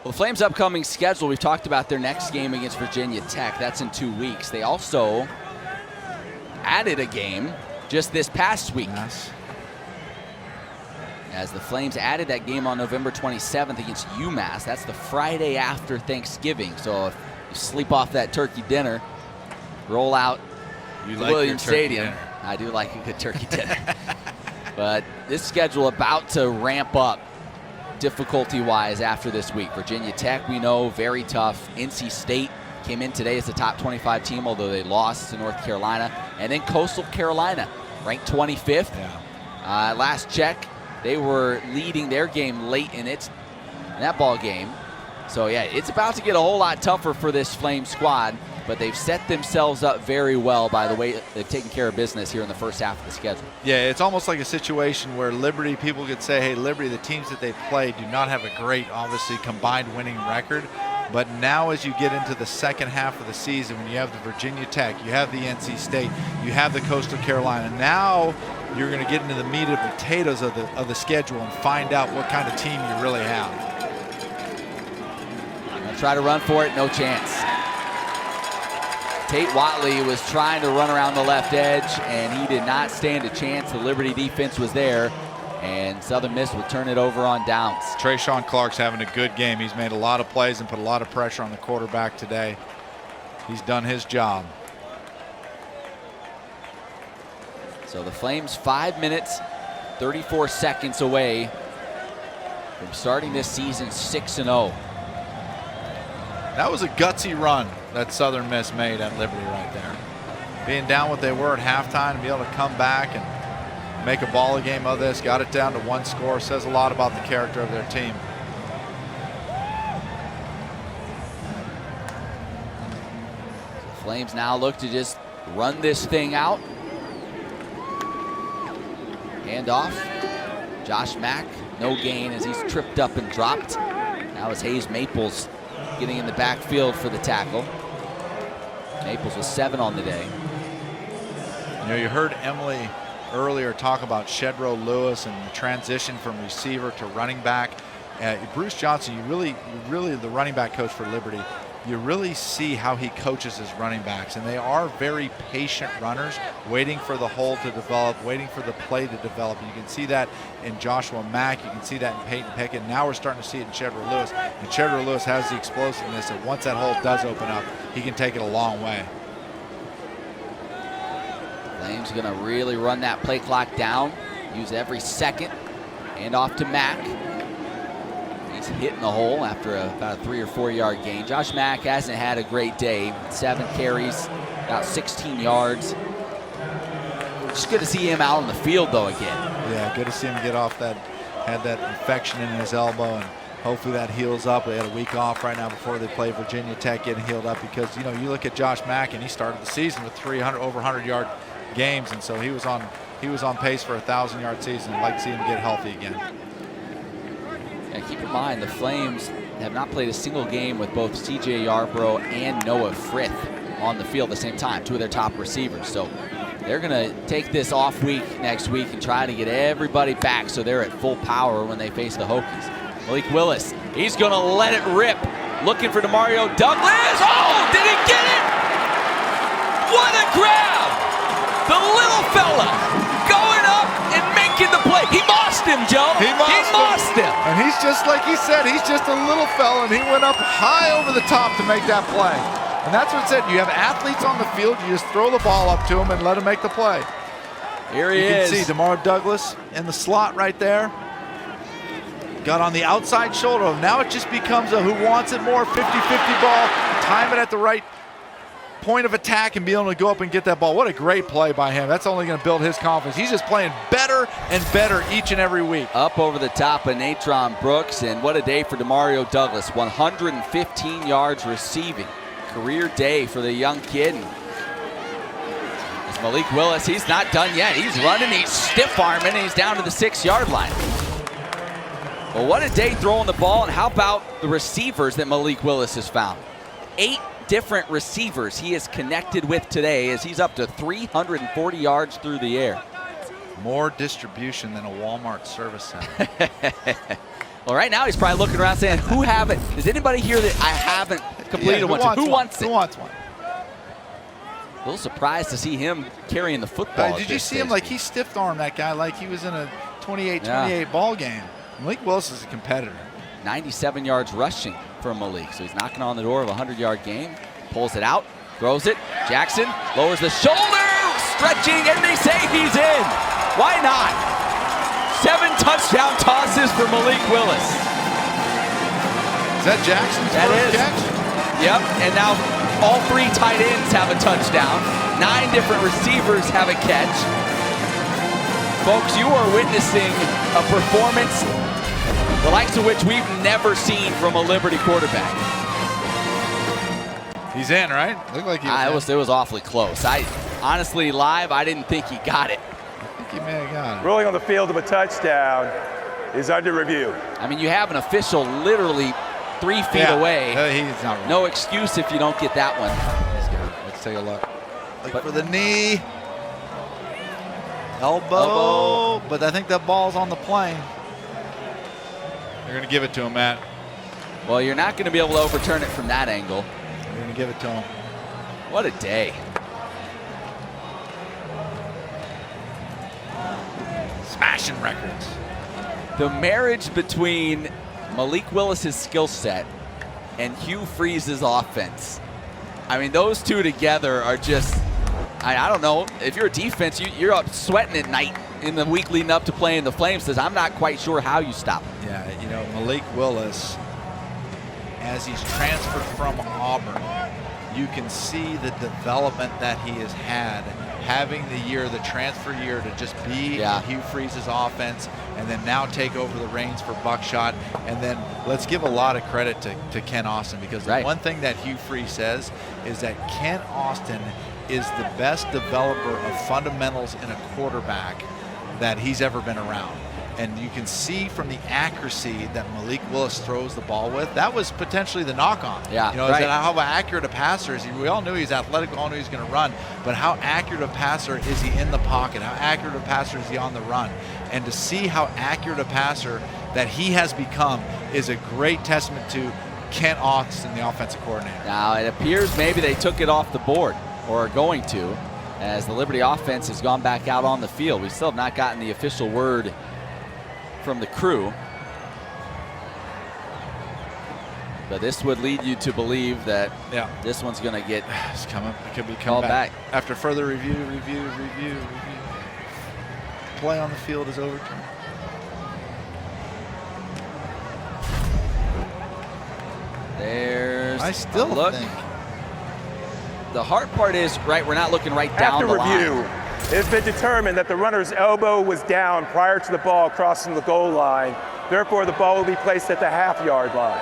Well, the Flames' upcoming schedule, we've talked about their next game against Virginia Tech. That's in 2 weeks. They also added a game just this past week. Yes. As the Flames added that game on November 27th against UMass. That's the Friday after Thanksgiving. So if you sleep off that turkey dinner, roll out to Williams Stadium. Dinner. I do like a good turkey dinner. But this schedule about to ramp up difficulty-wise after this week. Virginia Tech, we know, very tough. NC State came in today as a top 25 team, although they lost to North Carolina. And then Coastal Carolina, ranked 25th. Yeah. Last check, they were leading their game late in that ball game. So yeah, it's about to get a whole lot tougher for this Flame squad, but they've set themselves up very well by the way they've taken care of business here in the first half of the schedule. Yeah, it's almost like a situation where Liberty, people could say, hey, Liberty, the teams that they've played do not have a great, obviously, combined winning record. But now as you get into the second half of the season, when you have the Virginia Tech, you have the NC State, you have the Coastal Carolina, now you're going to get into the meat and potatoes of the schedule and find out what kind of team you really have. I'm going to try to run for it, no chance. Tate Watley was trying to run around the left edge, and he did not stand a chance. The Liberty defense was there, and Southern Miss will turn it over on downs. Trayshawn Clark's having a good game. He's made a lot of plays and put a lot of pressure on the quarterback today. He's done his job. So the Flames 5 minutes, 34 seconds away from starting this season 6-0. That was a gutsy run that Southern Miss made at Liberty right there. Being down what they were at halftime and be able to come back and make a ball game of this, got it down to 1 score, says a lot about the character of their team. The Flames now look to just run this thing out. Hand off. Josh Mack, no gain as he's tripped up and dropped. Now it's Hayes Maples getting in the backfield for the tackle. Maples was 7 on the day. You know, you heard Emily earlier talk about Shedro Lewis and the transition from receiver to running back. Bruce Johnson, you really the running back coach for Liberty, you really see how he coaches his running backs, and they are very patient runners, waiting for the hole to develop, waiting for the play to develop. And you can see that in Joshua Mack, you can see that in Peyton Pickett. Now we're starting to see it in Shedro Lewis. And Shedro Lewis has the explosiveness that once that hole does open up, he can take it a long way. Flames gonna really run that play clock down, use every second, and off to Mack. He's hitting the hole after about a 3 or 4 yard gain. Josh Mack hasn't had a great day. 7 carries, about 16 yards. Just good to see him out on the field though again. Yeah, good to see him get off that, had that infection in his elbow, and hopefully that heals up. They had a week off right now before they play Virginia Tech, getting healed up, because you know, you look at Josh Mack and he started the season with over 100-yard games, and so he was on pace for a 1,000-yard season. I'd like to see him get healthy again. And keep in mind, the Flames have not played a single game with both C.J. Yarbrough and Noah Frith on the field at the same time, 2 of their top receivers. So they're going to take this off week next week and try to get everybody back so they're at full power when they face the Hokies. Malik Willis, he's going to let it rip. Looking for Demario Douglas. Oh, did he get it? What a grab! The little fella going up and making the play. He mossed him, Joe. He mossed him. And he's just like he said, he's just a little fella, and he went up high over the top to make that play. And that's what it said. You have athletes on the field, you just throw the ball up to him and let him make the play. Here he is. You can see Demario Douglas in the slot right there. Got on the outside shoulder. Now it just becomes a who wants it more 50-50 ball. time it at the right point of attack and be able to go up and get that ball. What a great play by him. That's only going to build his confidence. He's just playing better and better each and every week. Up over the top of Natron Brooks, and what a day for Demario Douglas. 115 yards receiving. Career day for the young kid. It's Malik Willis. He's not done yet. He's running, he's stiff-arming, and he's down to the 6-yard line. Well, what a day throwing the ball, and how about the receivers that Malik Willis has found? 8 different receivers he is connected with today as he's up to 340 yards through the air. More distribution than a Walmart service center. Well, right now he's probably looking around saying, who haven't? Is anybody here that I haven't completed one? Who wants it? Who wants one? A little surprised to see him carrying the football. Did you see him like he stiff-armed that guy like he was in a 28-28 ball game? Malik Willis is a competitor. 97 yards rushing for Malik. So he's knocking on the door of a 100-yard game. Pulls it out, throws it. Jackson lowers the shoulder, stretching, and they say he's in. Why not? 7 touchdown tosses for Malik Willis. Is that Jackson's first catch? Yep, and now all 3 tight ends have a touchdown. 9 different receivers have a catch. Folks, you are witnessing a performance the likes of which we've never seen from a Liberty quarterback. He's in, right? Looked like he was It was awfully close. Honestly, live, I didn't think he got it. I think he may have got it. Ruling on the field of a touchdown is under review. I mean, you have an official literally 3 feet away. He's not wrong. No excuse if you don't get that one. Let's take a look. Look for the knee. Elbow. But I think that ball's on the plane. They're going to give it to him, Matt. Well, you're not going to be able to overturn it from that angle. They're going to give it to him. What a day. Smashing records. The marriage between Malik Willis's skill set and Hugh Freeze's offense. I mean, those two together are just, I don't know, if you're a defense, you're up sweating at night in the week leading up to playing the Flames. Says, I'm not quite sure how you stop him. Yeah, you know, Malik Willis, as he's transferred from Auburn, you can see the development that he has had, having the transfer year to just be in Hugh Freeze's offense, and then now take over the reins for Buckshot. And then let's give a lot of credit to Ken Austin, because the one thing that Hugh Freeze says is that Ken Austin is the best developer of fundamentals in a quarterback that he's ever been around. And you can see from the accuracy that Malik Willis throws the ball with, that was potentially the knock-on. Yeah, you know, is that how accurate a passer is he? We all knew he's athletic, we all knew he's going to run, but how accurate a passer is he in the pocket? How accurate a passer is he on the run? And to see how accurate a passer that he has become is a great testament to Ken Austin, the offensive coordinator. Now, it appears maybe they took it off the board, or are going to, as the Liberty offense has gone back out on the field. We still have not gotten the official word from the crew. But this would lead you to believe that this one's going to get it could be called back. After further review. Play on the field is overturned. There's I still look. think. The hard part is, we're not looking right down the line. After review, it has been determined that the runner's elbow was down prior to the ball crossing the goal line. Therefore, the ball will be placed at the half-yard line.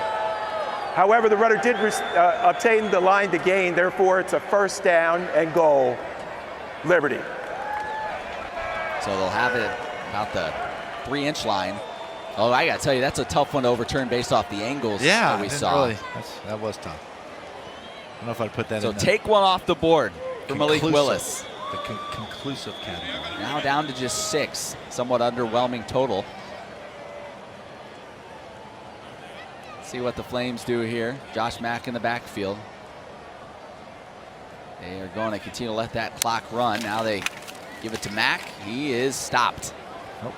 However, the runner did obtain the line to gain. Therefore, it's a first down and goal, Liberty. So they'll have it about the 3-inch line. Oh, I got to tell you, that's a tough one to overturn based off the angles that we saw. That was tough. I don't know if I'd put that in. So take one off the board for Malik Willis. The conclusive category. Now down to just 6. Somewhat underwhelming total. See what the Flames do here. Josh Mack in the backfield. They are going to continue to let that clock run. Now they give it to Mack. He is stopped. Nope.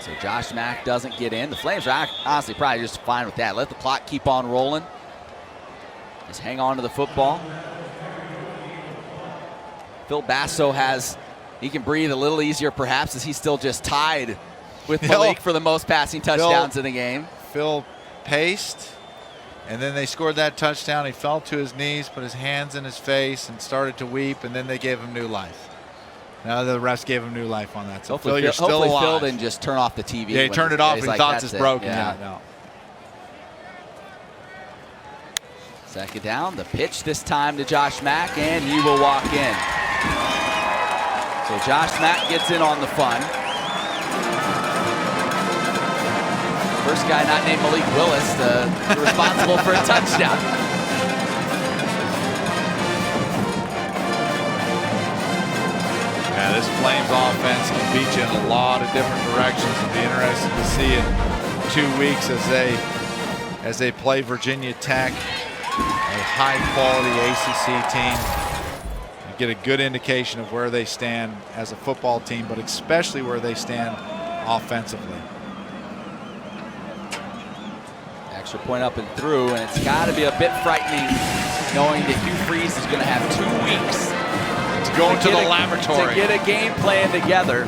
So Josh Mack doesn't get in. The Flames are honestly probably just fine with that. Let the clock keep on rolling. Just hang on to the football. Phil Basso he can breathe a little easier perhaps, as he's still just tied with Malik for the most passing touchdowns in the game. Phil paced, And then they scored that touchdown. He fell to his knees, put his hands in his face, and started to weep. And then they gave him new life. Now the refs gave him new life on that. So Phil, you're still alive. Phil didn't just turn off the TV. Yeah, he turned it off and he like, thought it's broken. Yeah. No. Second down, the pitch this time to Josh Mack, and he will walk in. So Josh Mack gets in on the fun. First guy not named Malik Willis, responsible for a touchdown. Yeah, this Flames offense can beat you in a lot of different directions. It'll be interesting to see in 2 weeks as they play Virginia Tech, a high-quality ACC team. You get a good indication of where they stand as a football team, but especially where they stand offensively. Extra point up and through, and it's got to be a bit frightening knowing that Hugh Freeze is going to have 2 weeks to go into the laboratory to get a game plan together.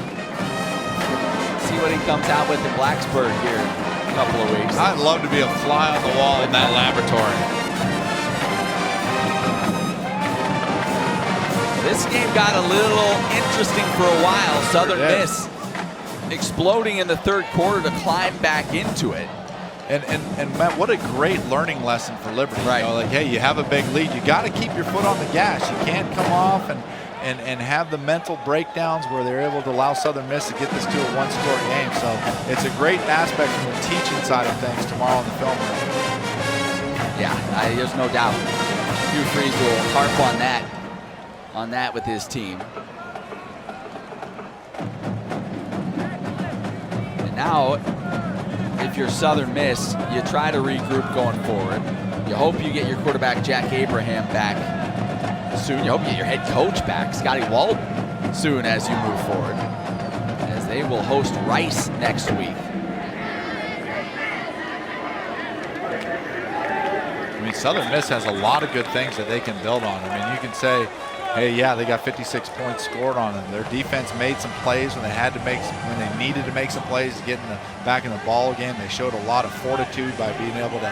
See what he comes out with in Blacksburg here in a couple of weeks. I'd love to be a fly on the wall in that laboratory. This game got a little interesting for a while. Southern Miss exploding in the third quarter to climb back into it. And Matt, what a great learning lesson for Liberty. Right. You know, like, hey, you have a big lead. You got to keep your foot on the gas. You can't come off and have the mental breakdowns where they're able to allow Southern Miss to get this to a one-score game. So it's a great aspect from the teaching side of things tomorrow in the film room. Yeah, there's no doubt. Hugh Freeze will harp on that with his team. And now, if you're Southern Miss, you try to regroup going forward. You hope you get your quarterback, Jack Abraham, back soon. You hope you get your head coach back, Scotty Walden, soon as you move forward, as they will host Rice next week. I mean, Southern Miss has a lot of good things that they can build on. I mean, you can say, hey, yeah, they got 56 points scored on them. Their defense made some plays when they needed to make some plays to get back in the ball game. They showed a lot of fortitude by being able to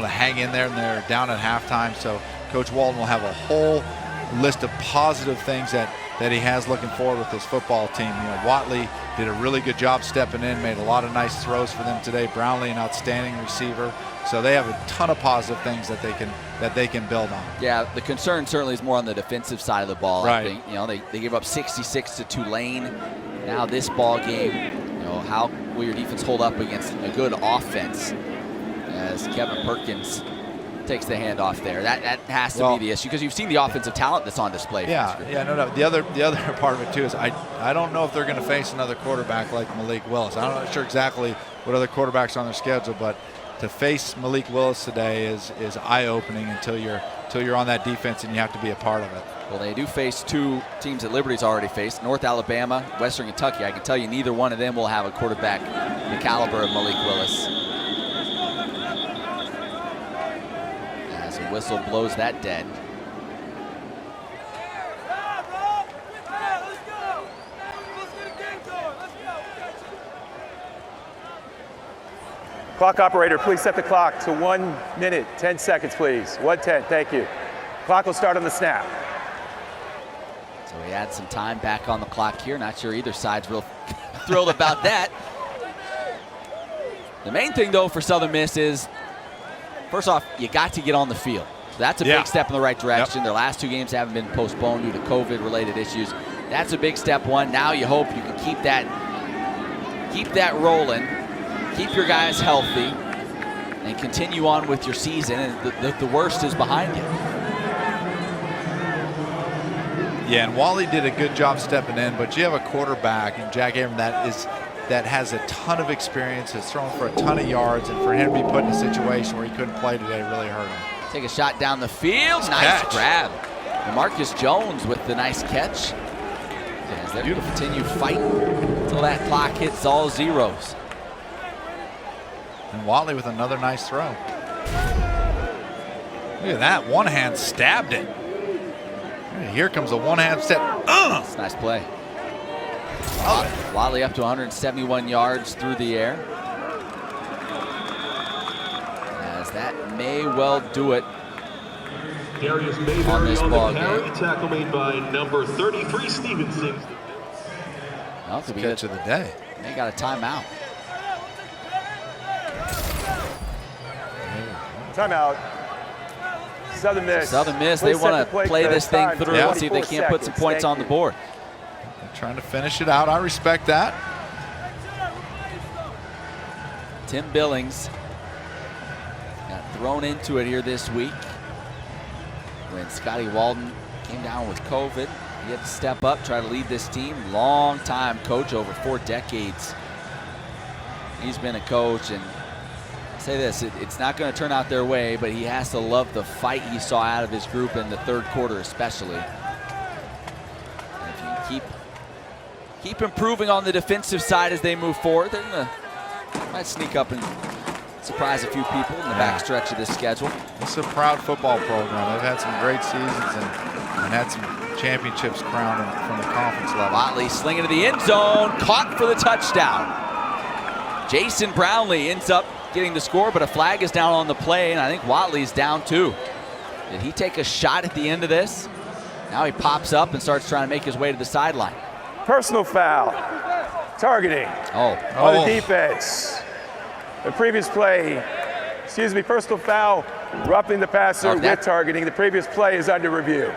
hang in there, and they're down at halftime. So Coach Walden will have a whole list of positive things that he has looking forward with his football team. You know, Watley did a really good job stepping in, made a lot of nice throws for them today. Brownlee, an outstanding receiver. So they have a ton of positive things that they can build on. Yeah, the concern certainly is more on the defensive side of the ball. Right. I think, you know, they gave up 66 to Tulane. Now this ball game, you know, how will your defense hold up against a good offense? As Kevin Perkins takes the handoff there. That has to be the issue, because you've seen the offensive talent that's on display. Yeah, no. The other part of it too is I don't know if they're going to face another quarterback like Malik Willis. I'm not sure exactly what other quarterbacks are on their schedule, but to face Malik Willis today is eye-opening until you're on that defense and you have to be a part of it. Well, they do face two teams that Liberty's already faced, North Alabama, Western Kentucky. I can tell you neither one of them will have a quarterback the caliber of Malik Willis. As a whistle blows that dead. Clock operator, please set the clock to 1 minute, 10 seconds, please. 1:10, thank you. Clock will start on the snap. So we add some time back on the clock here. Not sure either side's real thrilled about that. The main thing, though, for Southern Miss is, first off, you got to get on the field. So that's a big step in the right direction. Their last two games haven't been postponed due to COVID-related issues. That's a big step one. Now you hope you can keep that rolling. Keep your guys healthy and continue on with your season, and the worst is behind you. Yeah, and Wally did a good job stepping in, but you have a quarterback in Jack Abraham that has a ton of experience, has thrown for a ton of yards, and for him to be put in a situation where he couldn't play today really hurt him. Take a shot down the field. Nice grab. And Marcus Jones with the nice catch. As they're going to continue fighting until that clock hits all zeros. And Watley with another nice throw. Look at that, one hand stabbed it. And here comes a one-hand step. That's a nice play. Watley up to 171 yards through the air. As that may well do it Darius on Mayberry this on ball the game. carry, tackle made by number 33 Stevenson. Well, That's the catch of the day. They got a timeout. Timeout. Southern Miss. Southern Miss, they want to play this thing through and see if they can't put some points on the board. They're trying to finish it out. I respect that. Tim Billings got thrown into it here this week when Scotty Walden came down with COVID. He had to step up, try to lead this team. Long time coach, over 4 decades. He's been a coach, and I'll say this, it's not going to turn out their way, but he has to love the fight he saw out of his group in the third quarter especially. And if you keep improving on the defensive side as they move forward, they're going to might sneak up and surprise a few people in the back stretch of this schedule. It's a proud football program. They've had some great seasons and had some championships crowned from the conference level. Watley slinging to the end zone, caught for the touchdown. Jason Brownlee ends up getting the score, but a flag is down on the play, and I think Watley's down too. Did he take a shot at the end of this? Now he pops up and starts trying to make his way to the sideline. Personal foul. Targeting. On the defense. The previous play, personal foul, roughing the passer with targeting. The previous play is under review.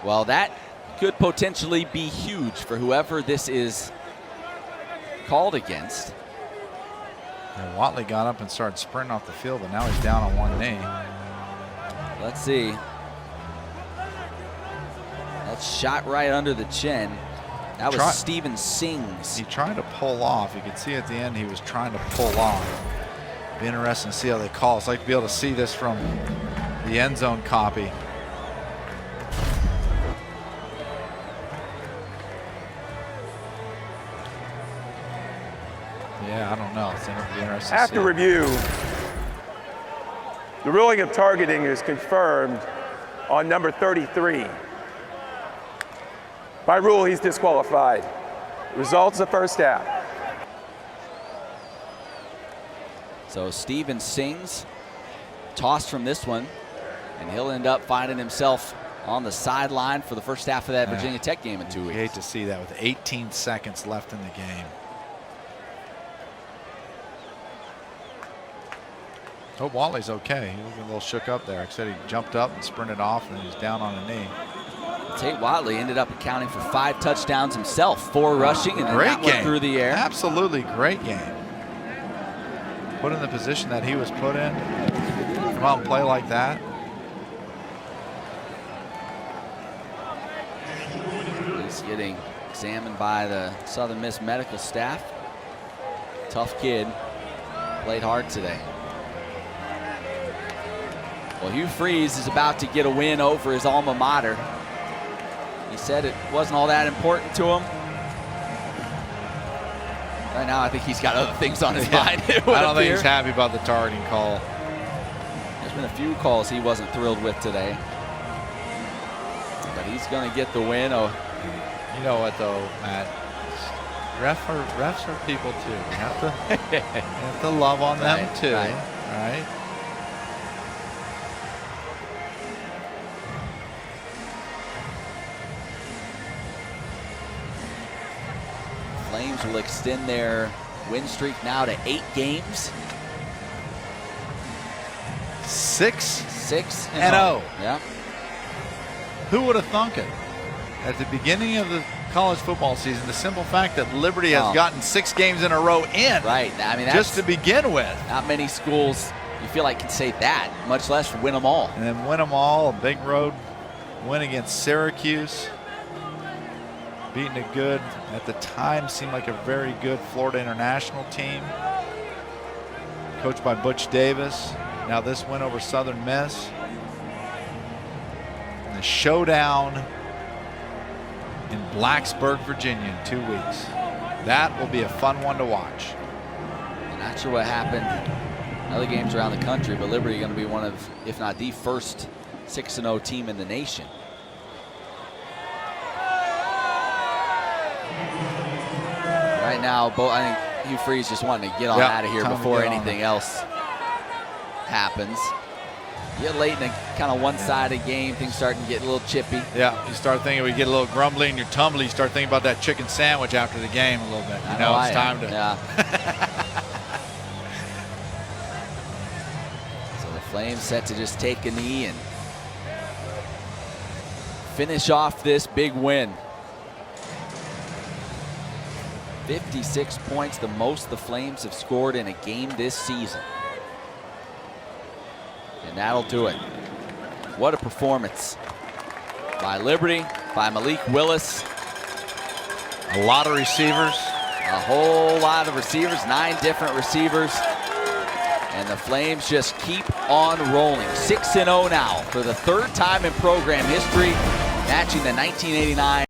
Well, that could potentially be huge for whoever this is called against. And Watley got up and started sprinting off the field, but now he's down on one knee. Let's see. That's shot right under the chin. That was Steven Sings. He tried to pull off. You could see at the end he was trying to pull off. Be interesting to see how they call. It's like to be able to see this from the end zone copy. Yeah, I don't know. It's going to be interesting After review, the ruling of targeting is confirmed on number 33. By rule, he's disqualified. Results of first half. So Steven Sings tossed from this one, and he'll end up finding himself on the sideline for the first half of that Virginia Tech game in 2 weeks. I hate to see that with 18 seconds left in the game. Oh, Watley's okay. He was a little shook up there. Except he jumped up and sprinted off, and he's down on a knee. Tate Watley ended up accounting for 5 touchdowns himself, 4 rushing, and then that one through the air. Absolutely great game. Put in the position that he was put in. Come out and play like that. He's getting examined by the Southern Miss medical staff. Tough kid. Played hard today. Well, Hugh Freeze is about to get a win over his alma mater. He said it wasn't all that important to him. Right now, I think he's got other things on his mind. I don't think he's happy about the targeting call. There's been a few calls he wasn't thrilled with today. But he's going to get the win. Oh, you know what, though, Matt? Refs are people, too. You have to love on them, too. Right? Flames will extend their win streak now to 8 games. 6-0. Yeah. Who would have thunk it? At the beginning of the college football season, the simple fact that Liberty has gotten 6 games in a row in. Right. I mean, just to begin with. Not many schools you feel like can say that, much less win them all. And then win them all. A big road win against Syracuse. Beating a good, at the time, seemed like a very good Florida International team. Coached by Butch Davis. Now this win over Southern Miss. And the showdown in Blacksburg, Virginia in 2 weeks. That will be a fun one to watch. I'm not sure what happened in other games around the country, but Liberty going to be one of, if not the first 6-0 team in the nation. Right now, I think Hugh Freeze just wanting to get on out of here before anything else. happens. You get late in a kind of one-sided game, things starting to get a little chippy. Yeah, you start thinking we get a little grumbly in your tumbly. You start thinking about that chicken sandwich after the game a little bit. You know it's time to. Yeah. So the Flames set to just take a knee and finish off this big win. 56 points, the most the Flames have scored in a game this season. And that'll do it. What a performance by Liberty, by Malik Willis. A lot of receivers. A whole lot of receivers, 9 different receivers. And the Flames just keep on rolling. 6-0 now for the 3rd time in program history, matching the 1989